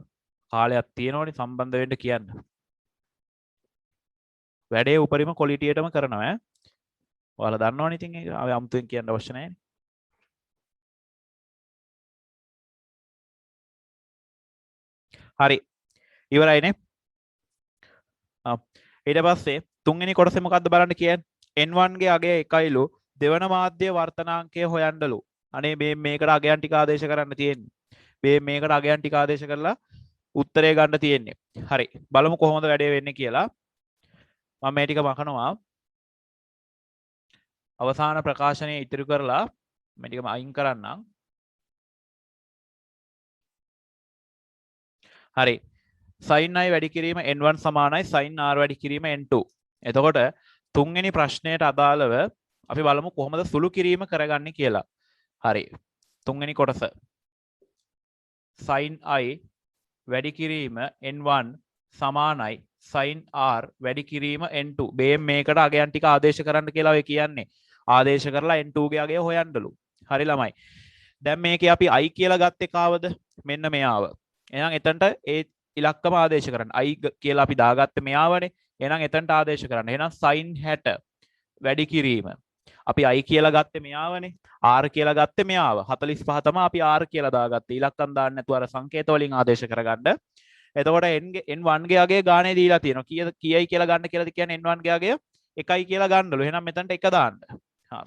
කාලයක් තියෙනවනේ සම්බන්ධ වෙන්න කියන්න. වැඩේ උපරිම ක්වොලිටියටම කරනවා ඈ. ඔයාලා දන්නවනේ ඉතින් ඒක අමුතුවෙන් කියන්න අවශ්‍ය නැහැ. හරි. ඉවරයිනේ. ඊට පස්සේ තුන්වෙනි කොටසේ මොකද්ද බලන්න කියන්නේ? n1 ගේ අගය 1යිලු දෙවන මාධ්‍ය වර්තනාංකය හොයන්නලු. අනේ මේ මේකට අගයන් ටික ආදේශ කරන්න තියෙන්නේ. මේ මේකට අගයන් ටික ආදේශ කරලා උත්තරය ගන්න තියෙන්නේ. හරි. බලමු කොහොමද වැඩේ වෙන්නේ කියලා. මම මේ ටික මකනවා. අවසාන ප්‍රකාශනය ඉදිරි කරලා මේ ටික අයින් කරන්නම්. හරි. sin i වැඩි කිරීම n1 සමානයි sin r වැඩි කිරීම n2. එතකොට තුන්වෙනි ප්‍රශ්නයට අදාළව අපි බලමු කොහොමද සුළු කිරීම කරගන්නේ කියලා. හරි. තුන්වෙනි කොටස. sin i වැඩි කිරීම n1 සමානයි sin r වැඩි කිරීම n2. මේකට අගයන් ටික ආදේශ කරන්න කියලා ඔය කියන්නේ. ආදේශ කරලා n2 ගේ අගය හොයන්නලු. හරි ළමයි. දැන් මේකේ අපි i කියලා ගත්තේ කාවද? මෙන්න මෙයාව. එහෙනම් එතනට ඒ ඉලක්කම ආදේශ කරන්න. i කියලා අපි දාගත්තේ මෙයාවනේ. එහෙනම් එතනට ආදේශ කරන්න. එහෙනම් sin 60 වැඩි කිරීම. අපි i කියලා ගත්තේ මෙයාවනේ. r කියලා ගත්තේ මෙයාව. 45 තමයි අපි r කියලා දාගත්තේ. ඉලක්කම් දාන්න නැතුව අර සංකේත වලින් ආදේශ කරගන්න. එතකොට n1 ගේ අගය ගානේ දීලා තියෙනවා. කීයයි කියලා ගන්න කියලාද කියන්නේ n1 ගේ අගය 1යි කියලා ගන්නලු. එහෙනම් මෙතනට 1 දාන්න.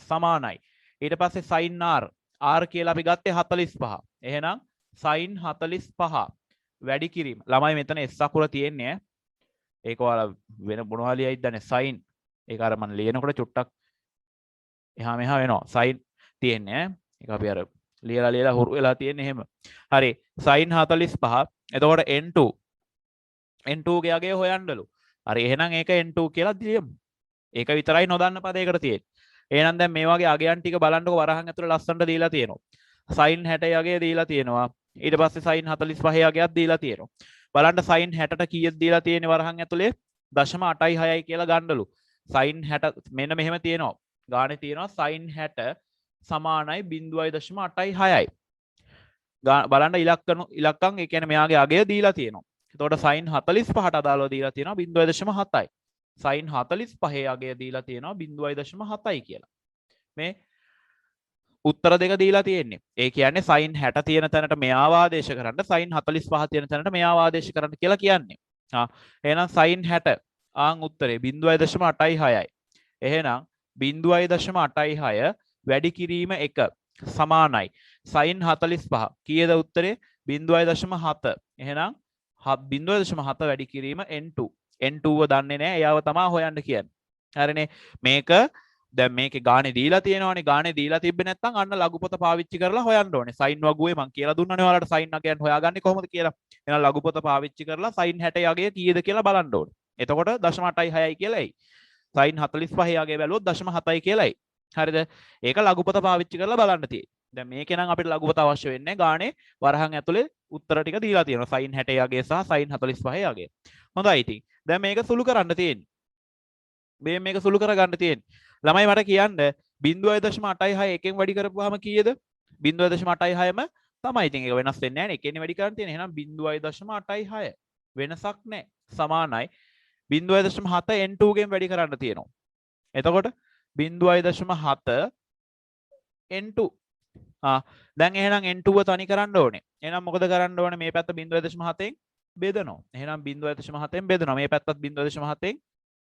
සමානයි. ඊට පස්සේ sin r කියලා අපි ගත්තේ 45. එහෙනම් sin 45 වැඩි කිරීම. ළමයි මෙතන s අකුර තියෙන්නේ. ඒක ඔයාලා වෙන මොනවා ලියයිද දන්නේ sin. ඒක අර මම ලියනකොට චුට්ටක් එහා මෙහා වෙනවා. sin තියෙන්නේ. ඒක අපි අර ලියලා හුරු වෙලා තියෙන්නේ එහෙම. හරි. sin 45. එතකොට n2 ගේ අගය හොයන්නලු. හරි. එහෙනම් ඒක n2 කියලා දියමු. ඒක විතරයි නොදන්න පදයකට තියෙන්නේ. එහෙනම් දැන් මේ වගේ අගයන් ටික බලන්නකො වරහන් ඇතුළේ ලස්සනට දීලා තියෙනවා. sin 60 අගය දීලා තියෙනවා. ඊට පස්සේ sin 45 අගයක් දීලා තියෙනවා. බලන්න sin 60ට කීයද දීලා තියෙන්නේ වරහන් ඇතුළේ 0.86යි කියලා ගන්නලු. sin 60 මෙන්න මෙහෙම තියෙනවා. ගානේ තියෙනවා sin 60 සමානයි 0.86යි. බලන්න ඉලක්කම් ඒ කියන්නේ මෙයාගේ අගය දීලා තියෙනවා. එතකොට sin 45ට අදාළව දීලා තියෙනවා 0.7යි. sin 45 අගය දීලා තියෙනවා 0.7යි කියලා. මේ උත්තර දෙක දීලා තියෙන්නේ. ඒ කියන්නේ sin 60 තියෙන තැනට මෙයාව ආදේශ කරන්න, sin 45 තියෙන තැනට මෙයාව ආදේශ කරන්න කියලා කියන්නේ. එහෙනම් sin 60 ආන් උත්තරේ 0.86යි. එහෙනම් 0.86 වැඩි කිරීම 1 සමානයි sin 45. කීයද උත්තරේ? 0.7. එහෙනම් 0.7 වැඩි කිරීම n2. n2ව දන්නේ නැහැ. එයාව තමයි හොයන්න කියන්නේ. හරිනේ. මේක දැන් මේකේ ගානේ දීලා තියෙනවානේ. ගානේ දීලා තිබ්බේ නැත්නම් අන්න ලඝු පොත පාවිච්චි කරලා හොයන්න ඕනේ. sin වගුවේ මම කියලා දුන්නානේ ඔයාලට sin අගයන් හොයාගන්නේ කොහොමද කියලා. එහෙනම් ලඝු පොත පාවිච්චි කරලා sin 60 අගය කීයද කියලා බලන්න ඕනේ. එතකොට 0.86යි කියලා එයි. sin 45 අගය බැලුවොත් 0.7යි කියලා එයි. හරිද? ඒක ලඝු පොත පාවිච්චි කරලා බලන්න තියෙන්නේ. දැන් මේකේ නම් අපිට ලඝු පොත අවශ්‍ය වෙන්නේ ගානේ වරහන් ඇතුලේ උත්තර ටික දීලා තියෙනවා. sin 60 අගය සහ sin 45 අගය. හොඳයි ඉතින්. දැන් මේක සුළු කරන්න තියෙන්නේ. මේක සුළු කරගන්න තියෙන්නේ. ළමයි මට කියන්න 0.86 එකෙන් වැඩි කරපුවාම කීයද? 0.86ම තමයි. ඉතින් ඒක වෙනස් වෙන්නේ නැහැ නේ. එකෙන් වැඩි කරන්න තියෙන්නේ. එහෙනම් 0.86 වෙනසක් නැහැ. සමානයි 0.7 n2 ගෙන් වැඩි කරන්න තියෙනවා. එතකොට 0.7 n2. දැන් එහෙනම් n2ව තනි කරන්න ඕනේ. එහෙනම් මොකද කරන්න ඕනේ? මේ පැත්ත 0.7ෙන් බෙදනවා. එහෙනම් 0.7ෙන් බෙදනවා. මේ පැත්තත් 0.7ෙන්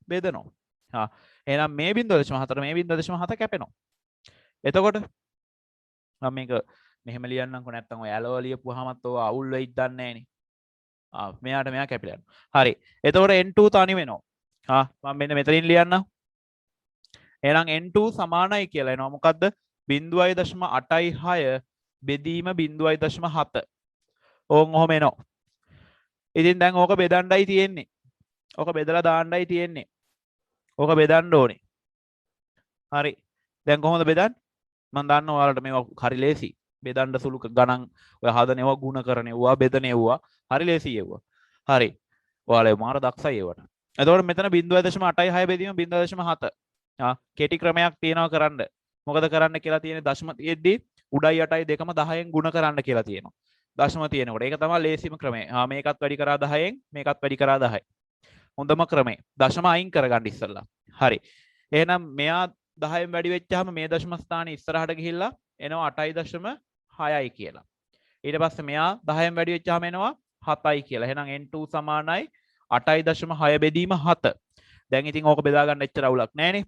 බෙදනවා. එහෙනම් මේ 0.4 මේ 0.7 කැපෙනවා. එතකොට මම මේක මෙහෙම ලියන්නම්කො නැත්තම් ඔය ඇලව ලියපුවාමත් ඔය අවුල් වෙයිද දන්නේ නැහනේ. මෙයාට මෙයා කැපිලා යනවා. හරි. එතකොට n2 තනි වෙනවා. මම මෙන්න මෙතනින් ලියන්නම්. එහෙනම් n2 සමානයි කියලා එනවා. මොකද්ද? 0.86 බෙදීම 0.7. ඕන් ඔහොම එනවා. ඉතින් දැන් ඕක බෙදන්නයි තියෙන්නේ. ඕක බෙදලා දාන්නයි තියෙන්නේ. ඕක බෙදන්න ඕනේ. හරි. දැන් කොහොමද බෙදන්නේ? මම දන්නවා ඔයාලට මේවා හරි ලේසි. බෙදන්න සුළු ගණන් ඔය හදනේවා ಗುಣ කරනේවා බෙදනේවා හරි ලේසි ඒවා. හරි. ඔයාලා මාර දක්ෂයි ඒවට. එතකොට මෙතන 0.86 බෙදීම 0.7. කෙටි ක්‍රමයක් තියෙනවා කරන්න. මොකද කරන්න කියලා තියෙන්නේ දශම තියෙද්දි උඩයි යටයි දෙකම 10න් ಗುಣ කරන්න කියලා තියෙනවා. දශම තියෙනකොට. ඒක තමයි ලේසිම ක්‍රමය. මේකත් වැඩි කරා 10න් මේකත් වැඩි කරා 10යි. හොඳම ක්‍රමය. දශම අයින් කරගන්න ඉස්සෙල්ලා. හරි. එහෙනම් මෙයා 10න් වැඩි වෙච්චාම මේ දශම ස්ථානේ ඉස්සරහට ගිහිල්ලා එනවා 8.6යි කියලා. ඊට පස්සේ මෙයා 10න් වැඩි වෙච්චාම එනවා 7යි කියලා. එහෙනම් n2 සමානයි 8.6 බෙදීම 7. දැන් ඉතින් ඕක බෙදා ගන්න එච්චර අවුලක් නැහැනේ.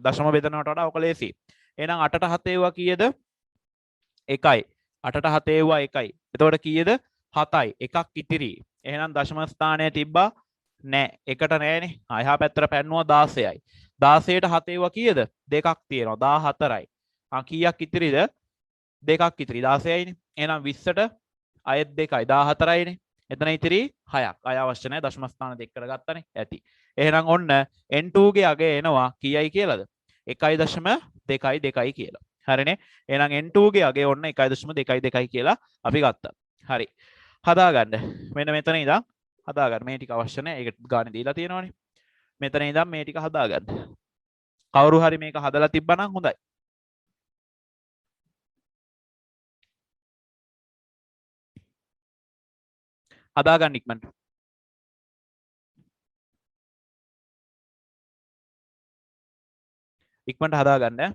දශම බෙදනවට වඩා ඕක ලේසි. එහෙනම් 8ට 7 ඒවා කීයද? 1යි. 8ට 7 ඒවා 1යි. එතකොට කීයද? 7යි. එකක් ඉතිරි. එහෙනම් දශම ස්ථානය තිබ්බා නෑ. එකට නෑනේ. එහා පැත්තට පැන්නුවා 16යි. 16ට 7 ඒවා කීයද? දෙකක් තියෙනවා. 14යි. කීයක් ඉතිරිද? දෙකක් ඉතිරි. 16යිනේ. එහෙනම් 20ට අයත් 2යි. 14යිනේ. එතන ඉතිරි 6ක්. අය අවශ්‍ය නැහැ. දශම ස්ථාන දෙක කරගත්තනේ. ඇති. එහෙනම් ඔන්න n2 ගේ අගය එනවා කීයයි කියලාද? 1.2 කියලා. හරිනේ. එහෙනම් n2 ගේ අගය ඔන්න 1.2 කියලා අපි ගත්තා. හරි. හදාගන්න. මෙන්න මෙතන ඉඳන් හදාගන්න. මේ ටික අවශ්‍ය නැහැ. ඒක ගානේ දීලා තියෙනවනේ. මෙතන ඉඳන් මේ ටික හදාගන්න. කවුරු හරි මේක හදලා තිබ්බනම් හොඳයි. හදාගන්න ඉක්මනට. ඉක්මනට හදාගන්න.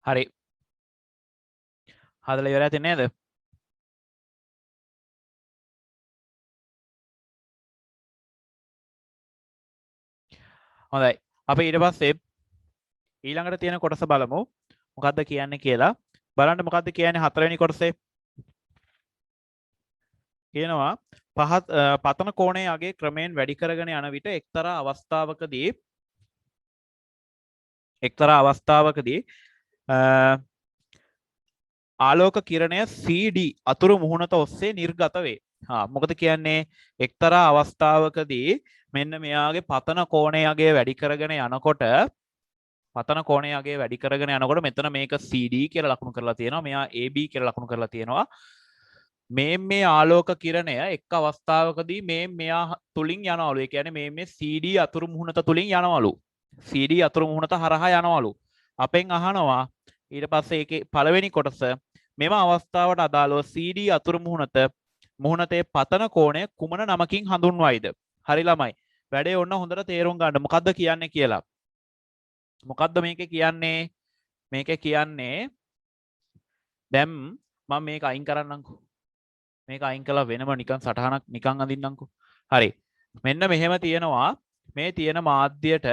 හරි. හදලා ඉවරයි තියන්නේ නේද? හොඳයි. අපි ඊට පස්සේ ඊළඟට තියෙන කොටස බලමු. මොකද්ද කියන්නේ කියලා. බලන්න මොකද්ද කියන්නේ හතරවෙනි කොටසේ. කියනවා පතන කෝණයේ අගේ ක්‍රමයෙන් වැඩි කරගෙන යන විට එක්තරා අවස්ථාවකදී ආලෝක කිරණය CD අතුරු මුහුණත ඔස්සේ නිර්ගත වේ. මොකද කියන්නේ එක්තරා අවස්ථාවකදී මෙන්න මෙයාගේ පතන කෝණයගේ වැඩි කරගෙන යනකොට මෙතන මේක CD කියලා ලකුණු කරලා තියෙනවා. මෙයා AB කියලා ලකුණු කරලා තියෙනවා. මේ ආලෝක කිරණය එක් අවස්ථාවකදී මෙයා තුලින් යනවලු. ඒ කියන්නේ මේ CD අතුරු මුහුණත තුලින් යනවලු. CD අතුරු මුහුණත හරහා යනවලු. අපෙන් අහනවා ඊට පස්සේ ඒකේ පළවෙනි කොටස මෙම අවස්ථාවට අදාළව CD අතුරු මුහුණතේ පතන කෝණය කුමන නමකින් හඳුන්වයිද? හරි ළමයි. වැඩේ ඔන්න හොඳට තේරුම් ගන්න. මොකද්ද කියන්නේ කියලා. මොකද්ද මේකේ කියන්නේ? මේකේ කියන්නේ දැන් මම මේක අයින් කරන්නම්කෝ. මේක අයින් කළා වෙනම නිකන් සටහනක් නිකන් අඳින්නම්කෝ. හරි. මෙන්න මෙහෙම තියෙනවා. මේ තියෙන මාධ්‍යයට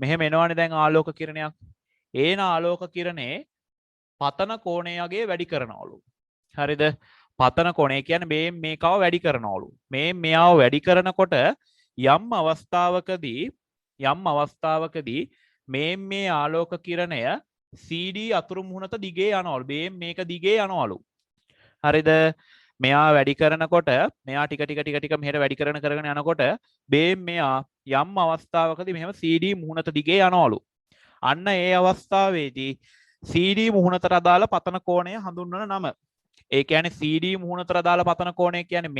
මෙහෙම එනවනේ දැන් ආලෝක කිරණයක්. ඒන ආලෝක කිරණේ පතන කෝණයගේ වැඩි කරනවලු. හරිද? පතන කෝණය කියන්නේ මේකව වැඩි කරනවලු. මෙයාව වැඩි කරනකොට යම් අවස්ථාවකදී මේ ආලෝක කිරණය CD අතුරු මුහුණත දිගේ යනවලු. මේක දිගේ යනවලු. හරිද? මෙයා වැඩි කරනකොට මෙයා ටික මෙහෙට වැඩි කරගෙන යනකොට මෙයා යම් අවස්ථාවකදී මෙහෙම CD මුහුණත දිගේ යනවලු. අන්න ඒ අවස්ථාවේදී CD මුහුණතට අදාළ පතන කෝණය හඳුන්වන නම. ඒ කියන්නේ CD මුහුණතට අදාළ පතන කෝණය කියන්නේ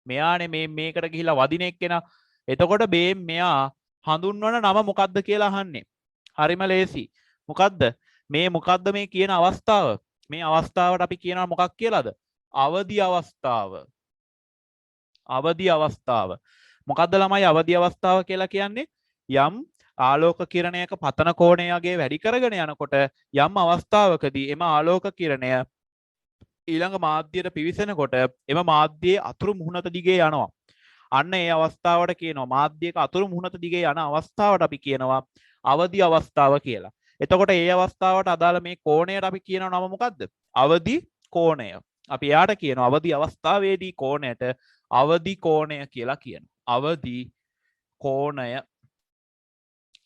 මෙයානේ මේකට ගිහිලා වදින එක්කෙනා. එතකොට මෙයා හඳුන්වන නම මොකද්ද කියලා අහන්නේ. හරිම ලේසි. මොකද්ද මේ කියන අවස්ථාව? මේ අවස්ථාවට අපි කියනවා මොකක් කියලාද? අවදි අවස්ථාව. අවදි අවස්ථාව. මොකද්ද ළමයි අවදි අවස්ථාව කියලා කියන්නේ? යම් ආලෝක කිරණයක පතන කෝණයගේ වැඩි කරගෙන යනකොට යම් අවස්ථාවකදී එම ආලෝක කිරණය ඊළඟ මාධ්‍යයට පිවිසෙනකොට එම මාධ්‍යයේ අතුරු මුහුණත දිගේ යනවා. අන්න ඒ අවස්ථාවට කියනවා මාධ්‍යයක අතුරු මුහුණත දිගේ යන අවස්ථාවට අපි කියනවා අවදි අවස්ථාව කියලා. එතකොට ඒ අවස්ථාවට අදාළ මේ කෝණයට අපි කියන නම මොකද්ද? අවදි කෝණය. අපි එයාට කියනවා අවදි අවස්ථාවේදී කෝණයට අවදි කෝණය කියලා කියනවා.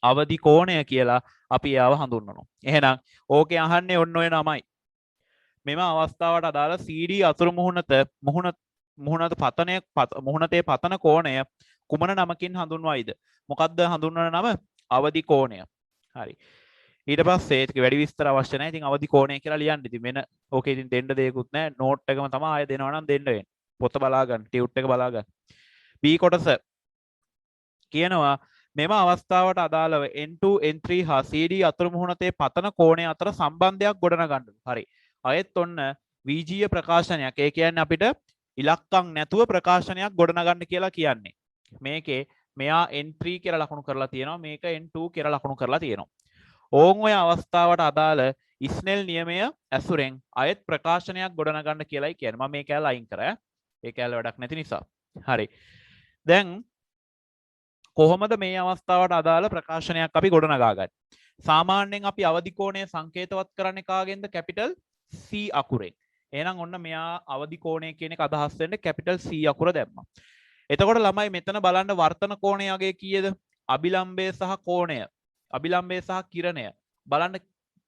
අවදි කෝණය කියලා අපි එයාව හඳුන්වනවා. එහෙනම් ඕකේ අහන්නේ ඔන්න ඔය නමයි. මෙම අවස්ථාවට අදාළ CD අතුරු මුහුණතේ පතන කෝණය කුමන නමකින් හඳුන්වයිද? මොකද්ද හඳුන්වන නම? අවදි කෝණය. හරි. ඊට පස්සේ ඒක වැඩි විස්තර අවශ්‍ය නැහැ. ඉතින් අවදි කෝණය කියලා ලියන්න. ඉතින් වෙන ඕකේ ඉතින් දෙන්න දෙයක්වත් නැහැ. නෝට් එකම තමයි ආයෙ දෙනවා නම් දෙන්න වෙන්නේ. පොත බලා ගන්න, ටියුට් එක බලා ගන්න. B කොටස කියනවා මෙම අවස්ථාවට අදාළව N2 N3 හා CD අතුරු මුහුණතේ පතන කෝණය අතර සම්බන්ධයක් ගොඩනගන්න. හරි. අයෙත් ඔන්න විජීය ප්‍රකාශනයක්. ඒ කියන්නේ අපිට ඉලක්කම් නැතුව ප්‍රකාශනයක් ගොඩනගන්න කියලා කියන්නේ. මේකේ මෙයා N3 කියලා ලකුණු කරලා තියෙනවා. මේක N2 කියලා ලකුණු කරලා තියෙනවා. ඕන් ඔය අවස්ථාවට අදාළ ස්නෙල් නියමය ඇසුරෙන් අයෙත් ප්‍රකාශනයක් ගොඩනගන්න කියලායි කියන්නේ. මම මේ කැලේ අයින් කරා. ඒ කැලේ වැඩක් නැති නිසා. හරි. දැන් කොහොමද මේ අවස්ථාවට අදාළ ප්‍රකාශනයක් අපි ගොඩනගාගන්නේ? සාමාන්‍යයෙන් අපි අවදි කෝණය සංකේතවත් කරන්නේ කාගෙන්ද? Capital C අකුරෙන්. එහෙනම් ඔන්න මෙයා අවදි කෝණය කියන එක අදහස් වෙන්නේ කැපිටල් C අකුර දැම්මා. එතකොට ළමයි මෙතන බලන්න වර්තන කෝණය යගේ කීයද? අභිලම්බය සහ කෝණය. අභිලම්බය සහ කිරණය. බලන්න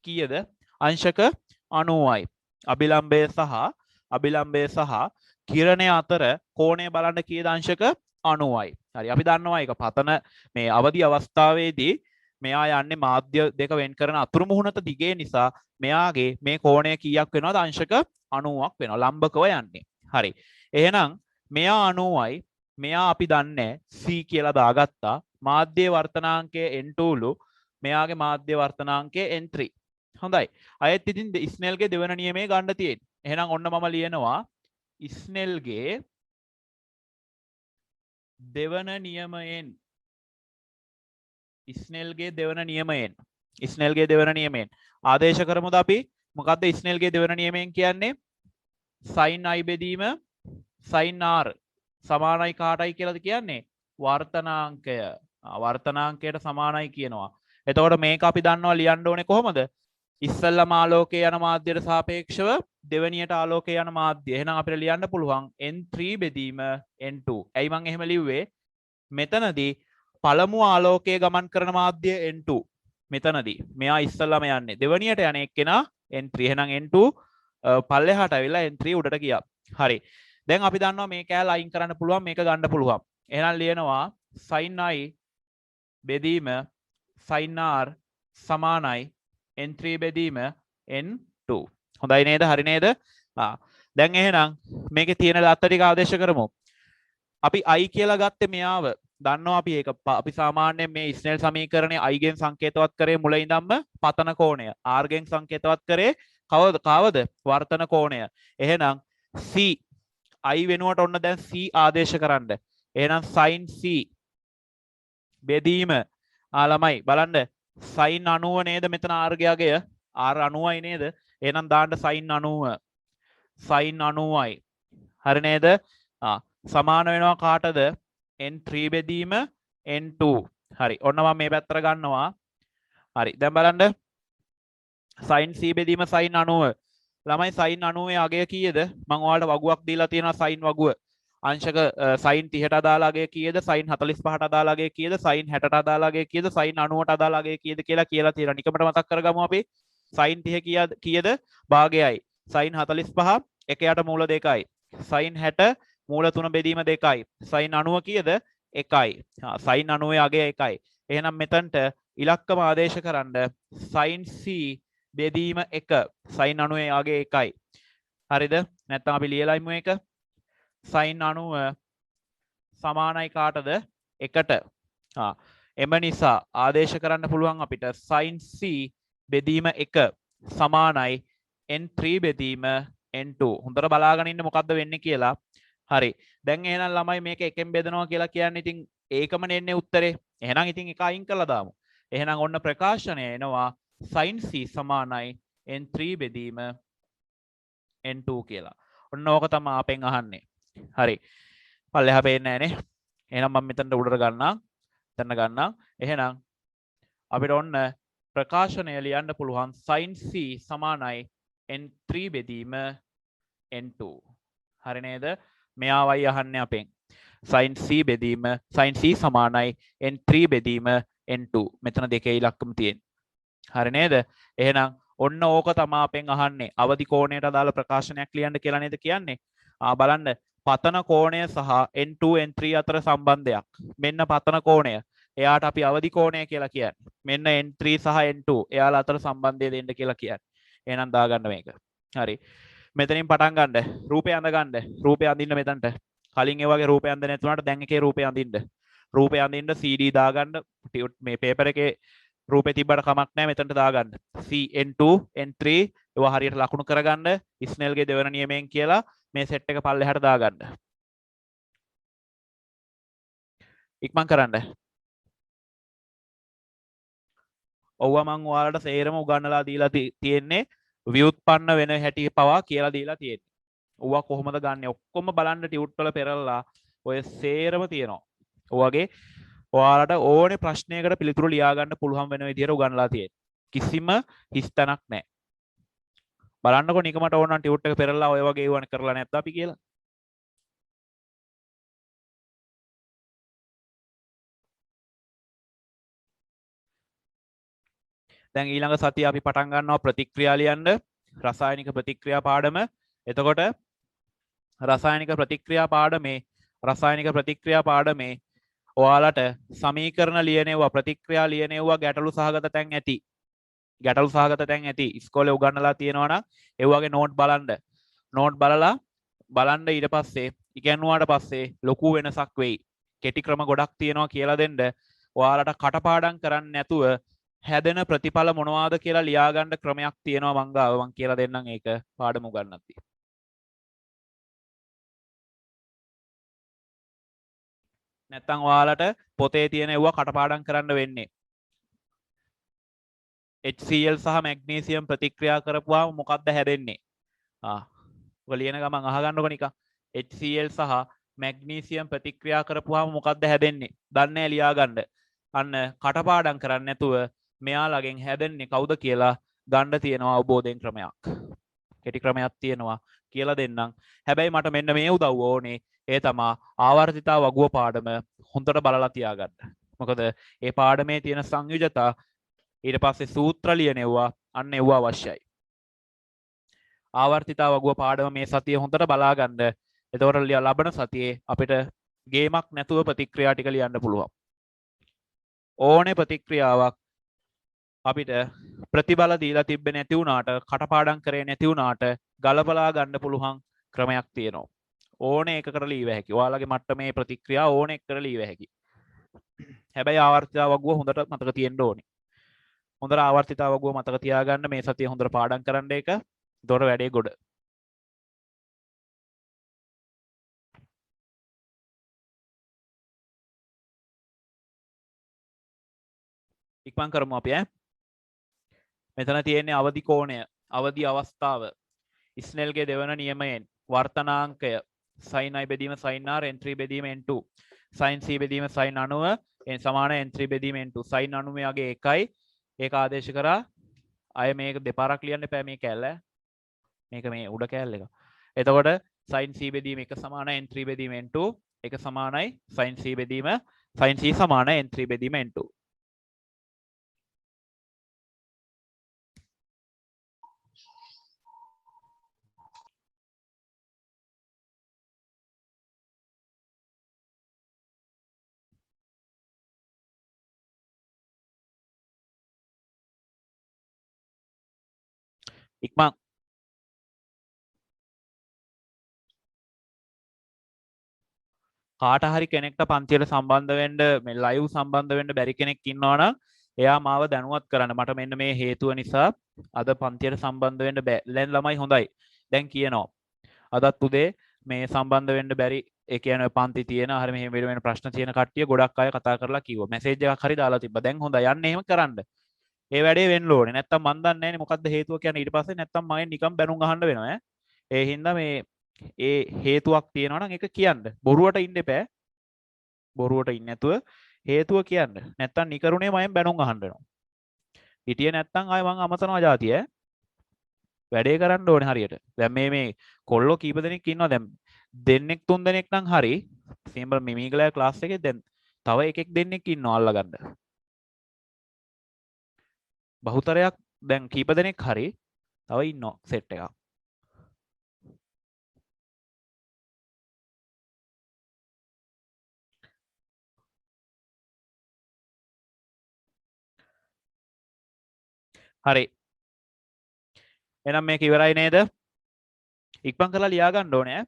කීයද? අංශක 90යි. අභිලම්බය සහ කිරණය අතර කෝණය බලන්න කීයද? අංශක 90යි. හරි. අපි දන්නවා ඒක පතන මේ අවදි අවස්ථාවේදී මෙයා යන්නේ මාධ්‍ය දෙක වෙන් කරන අතුරු මුහුණත දිගේ නිසා මෙයාගේ මේ කෝණය කීයක් වෙනවද? අංශක 90ක් වෙනවා. ලම්බකව යන්නේ. හරි. එහෙනම් මෙයා 90යි. මෙයා අපි දන්නේ C කියලා දාගත්තා. මාධ්‍ය වර්තනාංකය N2ලු. මෙයාගේ මාධ්‍ය වර්තනාංකය N3. හොඳයි. අයත් ඉතින් ස්නෙල්ගේ දෙවන නියමයේ ගන්න තියෙන්නේ. එහෙනම් ඔන්න මම ලියනවා ස්නෙල්ගේ දෙවන නියමයෙන් ආදේශ කරමුද අපි? මොකද්ද ස්නෙල්ගේ දෙවන නියමයෙන් කියන්නේ? sin i බෙදීම sin r සමානයි කාටයි කියලාද කියන්නේ? වර්තනාංකය. වර්තනාංකයට සමානයි කියනවා. එතකොට මේක අපි දන්නවා ලියන්න ඕනේ කොහොමද? ඉස්සෙල්ලාම ආලෝකයේ යන මාධ්‍යයට සාපේක්ෂව දෙවැනියට ආලෝකයේ යන මාධ්‍ය. එහෙනම් අපිට ලියන්න පුළුවන් n3 බෙදීම n2. ඇයි මම එහෙම ලිව්වේ? මෙතනදී පළමු ආලෝකයේ ගමන් කරන මාධ්‍ය n2. මෙතනදී මෙයා ඉස්සෙල්ලාම යන්නේ. දෙවැනියට යන එක්කෙනා n3. එහෙනම් n2 පල්ලෙහාට ඇවිල්ලා n3 උඩට ගියා. හරි. දැන් අපි දන්නවා මේ කෑල්ල අයින් කරන්න පුළුවන්, මේක ගන්න පුළුවන්. එහෙනම් ලියනවා sin i බෙදීම sin r සමානයි n3 බෙදීම n2. හොඳයි නේද? හරි නේද? දැන් එහෙනම් මේකේ තියෙන දත්ත ටික ආදේශ කරමු. අපි i කියලා ගත්තේ මෙයාව. දන්නවා අපි ඒක අපි සාමාන්‍යයෙන් මේ ස්නෙල් සමීකරණය i ගෙන් සංකේතවත් කරේ මුල ඉඳන්ම පතන කෝණය. r ගෙන් සංකේතවත් කරේ කාවද වර්තන කෝණය. එහෙනම් C I වෙනුවට ඔන්න දැන් C ආදේශ කරන්න. එහෙනම් sin C බෙදීම ළමයි බලන්න sin 90 නේද මෙතන r ගයාගේ r 90යි නේද? එහෙනම් දාන්න sin 90 sin 90යි. හරි නේද? සමාන වෙනවා කාටද? n3 බෙදීම n2. හරි. ඔන්න මම මේ පැත්තට ගන්නවා. හරි. දැන් බලන්න sin c බෙදීම sin 90. ළමයි sin 90 අගය කීයද? මම ඔයාලට වගුවක් දීලා තියෙනවා sin වගුව. අංශක sin 30ට අදාළ අගය කීයද? sin 45ට අදාළ අගය කීයද? sin 60ට අදාළ අගය කීයද? sin 90ට අදාළ අගය කීයද කියලා තියෙනවා. නිකමට මතක් කරගමු අපි. sin 30 කීයද? භාගයයි. sin 45 එක යට මූල 2යි. sin 60 මූල 3 බෙදීම 2යි. sin 90 කීයද? 1යි. sin 90 අගය 1යි. එහෙනම් මෙතනට ඉලක්කම ආදේශ කරන්න sin c බෙදීම 1 sin 90 අගය 1යි. හරිද? නැත්නම් අපි ලියලා ඉමු ඒක. sin 90 සමානයි කාටද? 1ට. එම නිසා ආදේශ කරන්න පුළුවන් අපිට sin c බෙදීම 1 සමානයි n3 බෙදීම n2. හොඳට බලාගෙන ඉන්න මොකද්ද වෙන්නේ කියලා. හරි. දැන් එහෙනම් ළමයි මේක එකෙන් බෙදනවා කියලා කියන්නේ ඉතින් ඒකම නෙන්නේ උත්තරේ. එහෙනම් ඉතින් එක අයින් කරලා දාමු. එහෙනම් ඔන්න ප්‍රකාශනය එනවා sin c සමානයි n3 බෙදීම n2 කියලා. ඔන්න ඕක තමයි අපෙන් අහන්නේ. හරි. පල්ලෙහා පේන්නේ නැහනේ. එහෙනම් මම මෙතනට උඩට ගන්නම්. එතන ගන්නම්. එහෙනම් අපිට ඔන්න ප්‍රකාශනය ලියන්න පුළුවන් sin c සමානයි n3 බෙදීම n2. හරි නේද? මෙයාවයි අහන්නේ අපෙන්. sin c බෙදීම sin c සමානයි n3 බෙදීම n2. මෙතන දෙකේ ඉලක්කම තියෙන්නේ. හරි නේද? එහෙනම් ඔන්න ඕක තමයි අපෙන් අහන්නේ. අවදි කෝණයට අදාළ ප්‍රකාශනයක් ලියන්න කියලා නේද කියන්නේ? බලන්න පතන කෝණය සහ n2 n3 අතර සම්බන්ධයක්. මෙන්න පතන කෝණය. එයාට අපි අවදි කෝණය කියලා කියන්නේ. මෙන්න n3 සහ n2 එයාලා අතර සම්බන්ධය දෙන්න කියලා කියන්නේ. එහෙනම් දාගන්න මේක. හරි. මෙතනින් පටන් ගන්න. රූපය අඳ ගන්න. රූපය අඳින්න මෙතනට. කලින් ඒ වගේ රූපය අඳින්න නැතුණාට දැන් එකේ රූපය අඳින්න. රූපය අඳින්න CD දාගන්න. මේ පේපර් එකේ රූපේ තිබ්බට කමක් නැහැ මෙතනට දාගන්න. C n2 n3 ඒවා හරියට ලකුණු කරගන්න. ස්නෙල්ගේ දෙවන නියමයෙන් කියලා මේ සෙට් එක පල්ලෙහාට දාගන්න. ඉක්මන් කරන්න. ඔව්වා මං ඔයාලට සේරම උගන්වලා දීලා තියෙන්නේ ව්‍යුත්පන්න වෙන හැටි පවා කියලා දීලා තියෙන්නේ. ඔව්වා කොහොමද ගන්නෙ ඔක්කොම බලන්න ටියුට් වල පෙරලලා ඔය සේරම තියෙනවා. ඔයගේ ඔයාලට ඕනේ ප්‍රශ්නයකට පිළිතුරු ලියා ගන්න පුළුවන් වෙන විදිහට උගන්වලා තියෙන්නේ. කිසිම හිස්තැනක් නැහැ. බලන්නකො නිකමට ඕන නම් ටියුට් එක පෙරලලා ඔය වගේ ඒවන කරලා නැද්ද අපි කියලා. දැන් ඊළඟ සතිය අපි පටන් ගන්නවා ප්‍රතික්‍රියා ලියන්න රසායනික ප්‍රතික්‍රියා පාඩම. එතකොට රසායනික ප්‍රතික්‍රියා පාඩමේ ඔයාලට සමීකරණ ලියනෙවුවා ප්‍රතික්‍රියා ලියනෙවුවා ගැටලු සහගත තැන් ඇති. ගැටලු සහගත තැන් ඇති. ඉස්කෝලේ උගන්වලා තියෙනවා නම් ඒ වගේ නෝට් බලන්න. නෝට් බලන්න ඊට පස්සේ ඉගෙනුවාට පස්සේ ලොකු වෙනසක් වෙයි. කෙටි ක්‍රම ගොඩක් තියෙනවා කියලා දෙන්න. ඔයාලට කටපාඩම් කරන්න නැතුව හැදෙන ප්‍රතිඵල මොනවාද කියලා ලියාගන්න ක්‍රමයක් තියෙනවා මං ගාව. මං කියලා දෙන්නම් ඒක පාඩම උගන්වද්දී. නැත්තම් ඔයාලට පොතේ තියෙන ඒවා කටපාඩම් කරන්න වෙන්නේ. HCl සහ මැග්නීසියම් ප්‍රතික්‍රියා කරපුවාම මොකක්ද හැදෙන්නේ? ඔක ලියන ගමන් අහගන්නකො නිකන්. HCl සහ මැග්නීසියම් ප්‍රතික්‍රියා කරපුවාම මොකක්ද හැදෙන්නේ? දන්නේ ලියා ගන්න. අන්න කටපාඩම් කරන්නේ නැතුව මෙයාලගෙන් හැදෙන්නේ කවුද කියලා ගන්න තියෙනවා අවබෝධයෙන් ක්‍රමයක්. කෙටි ක්‍රමයක් තියෙනවා කියලා දෙන්නම්. හැබැයි මට මෙන්න මේ උදව්ව ඕනේ. ඒ තමා ආවර්තිතා වගුව පාඩම හොඳට බලලා තියාගන්න. මොකද ඒ පාඩමේ තියෙන සංයුජතා ඊට පස්සේ සූත්‍ර ලියනෙවුවා අන්න ඒව අවශ්‍යයි. ආවර්තිතා වගුව පාඩම මේ සතියේ හොඳට බලා ගන්න. එතකොට ලබන සතියේ අපිට ගේමක් නැතුව ප්‍රතික්‍රියා ටික ලියන්න පුළුවන්. ඕනේ ප්‍රතික්‍රියාවක් අපිට ප්‍රතිබල දීලා තිබ්බේ නැති වුණාට කටපාඩම් කරේ නැති වුණාට ගලපලා ගන්න පුළුවන් ක්‍රමයක් තියෙනවා. ඕනේ එකකට ලීව හැකි. ඔයාලගේ මට්ටමේ ප්‍රතික්‍රියා ඕනේ එකකට ලීව හැකි. හැබැයි ආවර්තිතා වගුව හොඳට මතක තියෙන්න ඕනේ. හොඳට ආවර්තිතා වගුව මතක තියාගන්න මේ සතිය හොඳට පාඩම් කරන්න එක. දොර වැඩේ ගොඩ. ඉක්මන් කරමු අපි ඈ. මෙතන තියෙන්නේ අවදි කෝණය, අවදි අවස්ථාව. ඉස්නෙල්ගේ දෙවන නියමයෙන් වර්තනාංකය sin i බෙදීම sin r n3 බෙදීම n2 sin c බෙදීම sin 90 n සමාන n3 බෙදීම n2 sin 90 යගේ එකයි. ඒක ආදේශ කරා. අය මේක දෙපාරක් ලියන්න එපා මේ කැල්ල. මේක මේ උඩ කැල්ල එක. එතකොට sin c බෙදීම 1 සමාන n3 බෙදීම n2 1 සමානයි sin c බෙදීම sin c සමාන n3 බෙදීම n2. ඉක්මන් කාට හරි කෙනෙක්ට පන්තියට සම්බන්ධ වෙන්න මේ ලයිව් සම්බන්ධ වෙන්න බැරි කෙනෙක් ඉන්නවා නම් එයා මාව දැනුවත් කරන්න. මට මෙන්න මේ හේතුව නිසා අද පන්තියට සම්බන්ධ වෙන්න බෑ. දැන් ළමයි හොඳයි. දැන් කියනවා. අදත් උදේ මේ සම්බන්ධ වෙන්න බැරි ඒ කියන්නේ පන්ති තියෙන හරි මෙහෙම වෙන ප්‍රශ්න තියෙන කට්ටිය ගොඩක් අය කතා කරලා කිව්වා. මැසේජ් එකක් හරි දාලා තිබ්බා. දැන් හොඳයි. යන්න එහෙම කරන්න. ඒ වැඩේ වෙන්න ඕනේ. නැත්තම් මන් දන්නේ නැහැ මොකද්ද හේතුව කියන්නේ ඊට පස්සේ නැත්තම් මගෙන් නිකන් බැනුම් අහන්න වෙනවා ඈ. ඒ හින්දා මේ ඒ හේතුවක් තියෙනවා නම් ඒක කියන්න. බොරුවට ඉන්න එපා. බොරුවට ඉන්නේ නැතුව හේතුව කියන්න. නැත්තම් නිකරුණේ මයෙන් බැනුම් අහන්න වෙනවා. හිටියේ නැත්තම් ආයෙ මං අමතනවා જાතිය ඈ. වැඩේ කරන්න ඕනේ හරියට. දැන් මේ කොල්ලෝ කීප දෙනෙක් ඉන්නවා දැන් දෙන්නෙක් තුන් දෙනෙක් නම් හරි සිම්බල් මිමිගලා ක්ලාස් එකේ දැන් තව එකෙක් දෙන්නෙක් ඉන්නවා අල්ලගන්න. බහුතරයක් දැන් කීප දෙනෙක් හරි තව ඉන්නවා සෙට් එකක්. හරි. එහෙනම් මේක ඉවරයි නේද? ඉක්මන් කරලා ලියා ගන්න ඕනේ ඈ.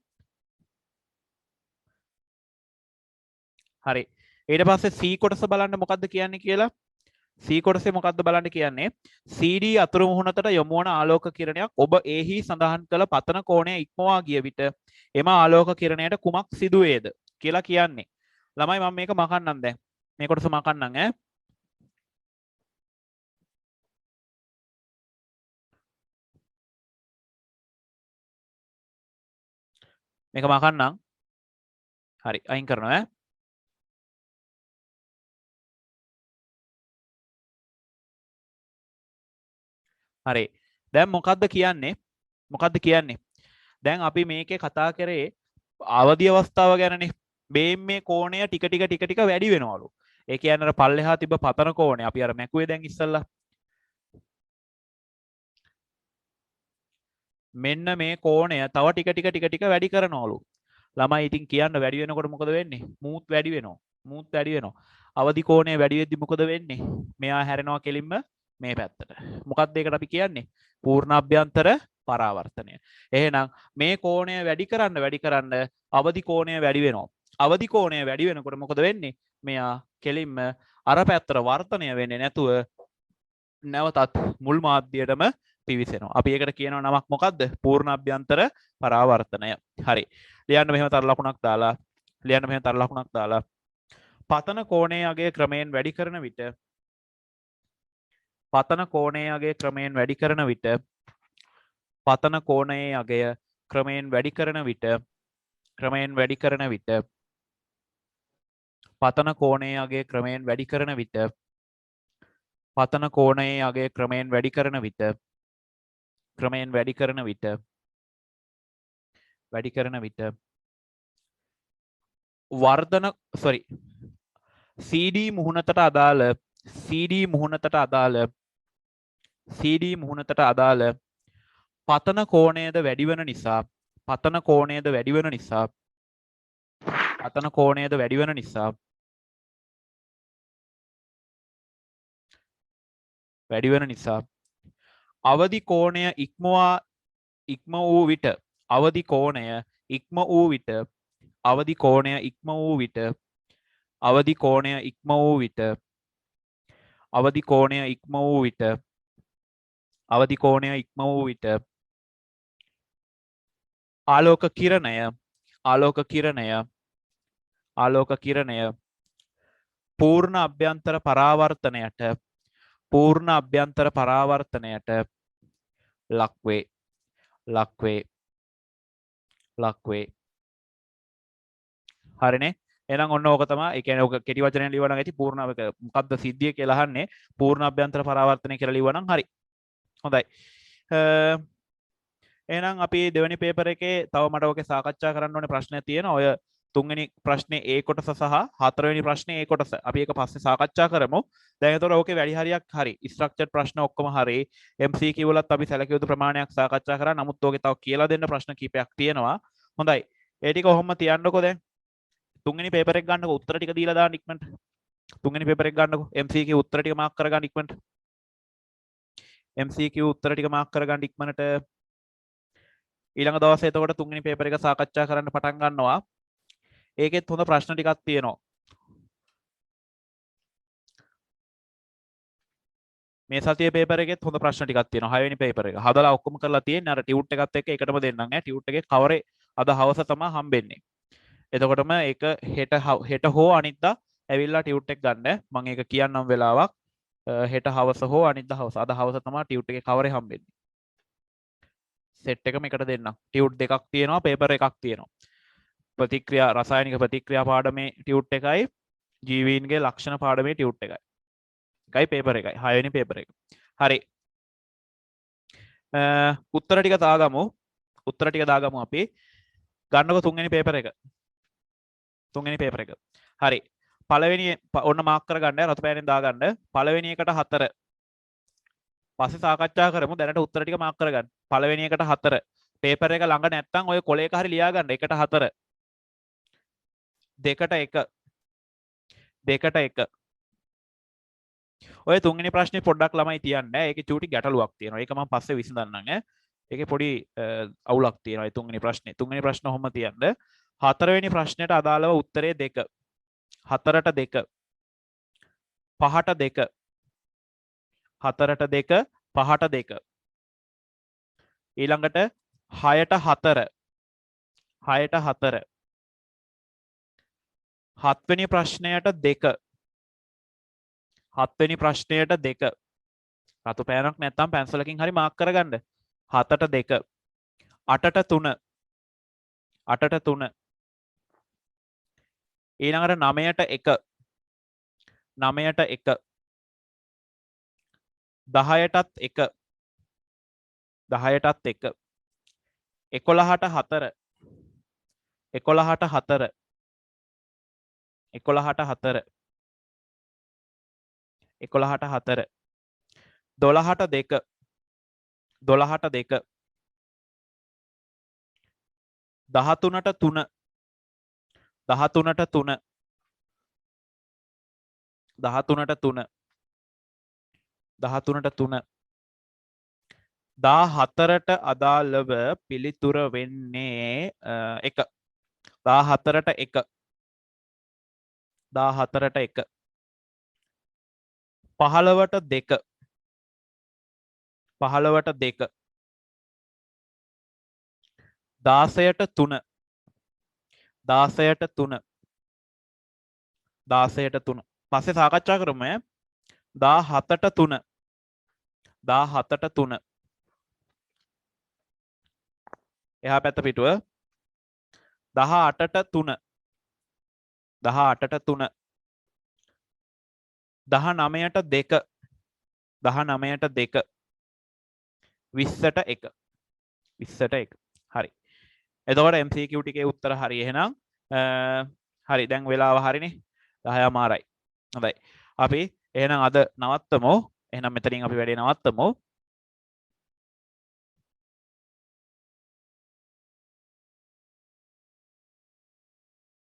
හරි. ඊට පස්සේ C කොටස බලන්න මොකද්ද කියන්නේ කියලා. C කොටසේ මොකද්ද බලන්න කියන්නේ? CD අතුරු මුහුණතට යොමු වන ආලෝක කිරණයක් ඔබ එහි සඳහන් කළ පතන කෝණය ඉක්මවා ගිය විට එම ආලෝක කිරණයට කුමක් සිදු වේද කියලා කියන්නේ. ළමයි මම මේක මකන්නම් දැන්. මේ කොටස මකන්නම් ඈ. මේක මකන්නම්. හරි අයින් කරනවා ඈ. හරි. දැන් මොකද්ද කියන්නේ? මොකද්ද කියන්නේ? දැන් අපි මේකේ කතා කරේ අවදි අවස්ථාව ගැනනේ. මේ කෝණය ටික ටික වැඩි වෙනවලු. ඒ කියන්නේ අර පල්ලෙහා තිබ්බ පතන කෝණය අපි අර මැකුවේ දැන් ඉස්සල්ලා. මෙන්න මේ කෝණය තව ටික වැඩි කරනවලු. ළමයි ඉතින් කියන්න වැඩි වෙනකොට මොකද වෙන්නේ? මූත් වැඩි වෙනවා. මූත් වැඩි වෙනවා. අවදි කෝණය වැඩි වෙද්දි මොකද වෙන්නේ? මෙයා හැරෙනවා කෙලින්ම මේ පැත්තට. මොකක්ද ඒකට අපි කියන්නේ? පූර්ණ අභ්‍යන්තර පරාවර්තනය. එහෙනම් මේ කෝණය වැඩි කරන්න අවදි කෝණය වැඩි වෙනවා. අවදි කෝණය වැඩි වෙනකොට මොකද වෙන්නේ? මෙයා කෙලින්ම අර පැත්තට වර්තනය වෙන්නේ නැතුව නැවතත් මුල් මාධ්‍යයටම පිවිසෙනවා. අපි ඒකට කියනවා නමක් මොකද්ද? පූර්ණ අභ්‍යන්තර පරාවර්තනය. හරි. ලියන්න මෙහෙම තර ලකුණක් දාලා පතන කෝණයේ අගය ක්‍රමයෙන් වැඩි කරන විට පතන කෝණයේ අගය ක්‍රමයෙන් වැඩි කරන විට පතන කෝණයේ අගය ක්‍රමයෙන් වැඩි කරන විට පතන කෝණයේ අගය ක්‍රමයෙන් වැඩි කරන විට පතන කෝණයේ අගය ක්‍රමයෙන් වැඩි කරන විට වර්ධන CD මුහුණතට අදාළ පතන කෝණයද වැඩිවන නිසා අවදි කෝණය ඉක්ම වූ විට අවදි කෝණය ඉක්ම වූ විට ආලෝක කිරණය ආලෝක කිරණය ආලෝක කිරණය පූර්ණ අභ්‍යන්තර පරාවර්තනයට පූර්ණ අභ්‍යන්තර පරාවර්තනයට ලක්වේ ලක්වේ ලක්වේ හරිනේ එහෙනම් ඔන්න ඕක තමයි ඒ කියන්නේ ඕක කෙටි වචනයෙන් ලියවනම් ඇති පූර්ණ මොකද්ද සිද්ධිය කියලා අහන්නේ පූර්ණ අභ්‍යන්තර පරාවර්තනය කියලා ලියවනම් හරි හොඳයි එහෙනම් අපි දෙවෙනි පේපර් එකේ තව මට ඔකේ සාකච්ඡා කරන්න ඕනේ ප්‍රශ්න තියෙනවා ඔය තුන්වෙනි ප්‍රශ්නේ A කොටස සහ හතරවෙනි ප්‍රශ්නේ A කොටස අපි ඒක පස්සේ සාකච්ඡා කරමු. දැන් ඒතකොට ඕකේ වැඩි හරියක් හරි. ස්ට්‍රක්චර්ඩ් ප්‍රශ්න ඔක්කොම හරි. MCQ වලත් අපි සැලකිය යුතු ප්‍රමාණයක් සාකච්ඡා කරා. නමුත් ඕකේ තව කියලා දෙන්න ප්‍රශ්න කීපයක් තියෙනවා. හොඳයි. ඒ ටික ඔහොම තියන්නකෝ දැන්. තුන්වෙනි පේපර් එක ගන්නකෝ උත්තර ටික දීලා දාන්න ඉක්මනට. තුන්වෙනි පේපර් එක ගන්නකෝ MCQ උත්තර ටික මාක් කරගන්න ඉක්මනට. MCQ උත්තර ටික මාක් කරගන්න ඉක්මනට. ඊළඟ දවසේ එතකොට තුන්වෙනි පේපර් එක සාකච්ඡා කරන්න පටන් ගන්නවා. ඒකෙත් හොඳ ප්‍රශ්න ටිකක් තියෙනවා. මේ සතියේ පේපර් එකෙත් හොඳ ප්‍රශ්න ටිකක් තියෙනවා. 6 වෙනි පේපර් එක. හදලා ඔක්කොම කරලා තියෙන්නේ අර ටියුට් එකත් එක්ක එකටම දෙන්නම් ඈ. ටියුට් එකේ කවරේ අද හවස තමයි හම්බෙන්නේ. එතකොටම ඒක හෙට හෝ අනිද්දා ඇවිල්ලා ටියුට් එක ගන්න. මම ඒක කියන්නම් වෙලාවක්. හෙට හවස හෝ අනිද්දා හවස. අද හවස තමයි ටියුට් එකේ කවරේ හම්බෙන්නේ. සෙට් එකම එකට දෙන්නම්. ටියුට් දෙකක් තියෙනවා, පේපර් එකක් තියෙනවා. ප්‍රතික්‍රියා රසායනික ප්‍රතික්‍රියා පාඩමේ ටියුට් එකයි ජීවීන්ගේ ලක්ෂණ පාඩමේ ටියුට් එකයි. එකයි පේපර් එකයි 6 වෙනි පේපර් එක. හරි. උත්තර ටික දාගමු. උත්තර ටික දාගමු අපි. ගන්නකො තුන්වෙනි පේපර් එක. තුන්වෙනි පේපර් එක. හරි. පළවෙනි ඔන්න මාක් කරගන්න රතු පෑනෙන් දාගන්න. පළවෙනි එකට 4. පස්සේ සාකච්ඡා කරමු. දැනට උත්තර ටික මාක් කරගන්න. පළවෙනි එකට 4. පේපර් එක ළඟ නැත්තම් ඔය කොලේක හරි ලියා ගන්න. එකට 4. දෙකට 1. දෙකට 1. ඔය තුන්වෙනි ප්‍රශ්නේ පොඩ්ඩක් ළමයි තියන්න. ඒකේ චූටි ගැටලුවක් තියෙනවා. ඒක මම පස්සේ විසඳන්නම් ඈ. ඒකේ පොඩි අවුලක් තියෙනවා. ඒ තුන්වෙනි ප්‍රශ්නේ. තුන්වෙනි ප්‍රශ්න ඔහොම තියන්න. හතරවෙනි ප්‍රශ්නෙට අදාළව උත්තරේ 2. 4ට 2. 5ට 2. 4ට 2. 5ට 2. ඊළඟට 6ට 4. 6ට 4. 7 වෙනි ප්‍රශ්නයට 2. 7 වෙනි ප්‍රශ්නයට 2. රතු පෑනක් නැත්තම් පැන්සලකින් හරි මාක් කරගන්න. 7ට 2. 8ට 3. 8ට 3. ඊළඟට 9ට 1. 9ට 1. 10ටත් 1. 10ටත් 1. 11ට 4. 11ට 4. 11ට 4. 11ට 4. 12ට 2. 12ට 2. 13ට 3. 13ට 3. 13ට 3. 13ට 3. 14ට අදාළව පිළිතුර වෙන්නේ 1. 14ට 1. 14ට 1. 15ට 2. 15ට 2. 16ට 3. 16ට 3. 16ට 3. පස්සේ සාකච්ඡා කරමු ඈ. 17ට 3. 17ට 3. එහා පැත්ත පිටුව 18ට 3. 18ට 3. 19ට 2. 19ට 2. 20ට 1. 20ට 1. හරි. එතකොට MCQ ටිකේ උත්තර හරි. එහෙනම් හරි දැන් වෙලාව හරිනේ 10:00 හොඳයි. අපි එහෙනම් අද නවත්තමු. එහෙනම් මෙතනින් අපි වැඩේ නවත්තමු.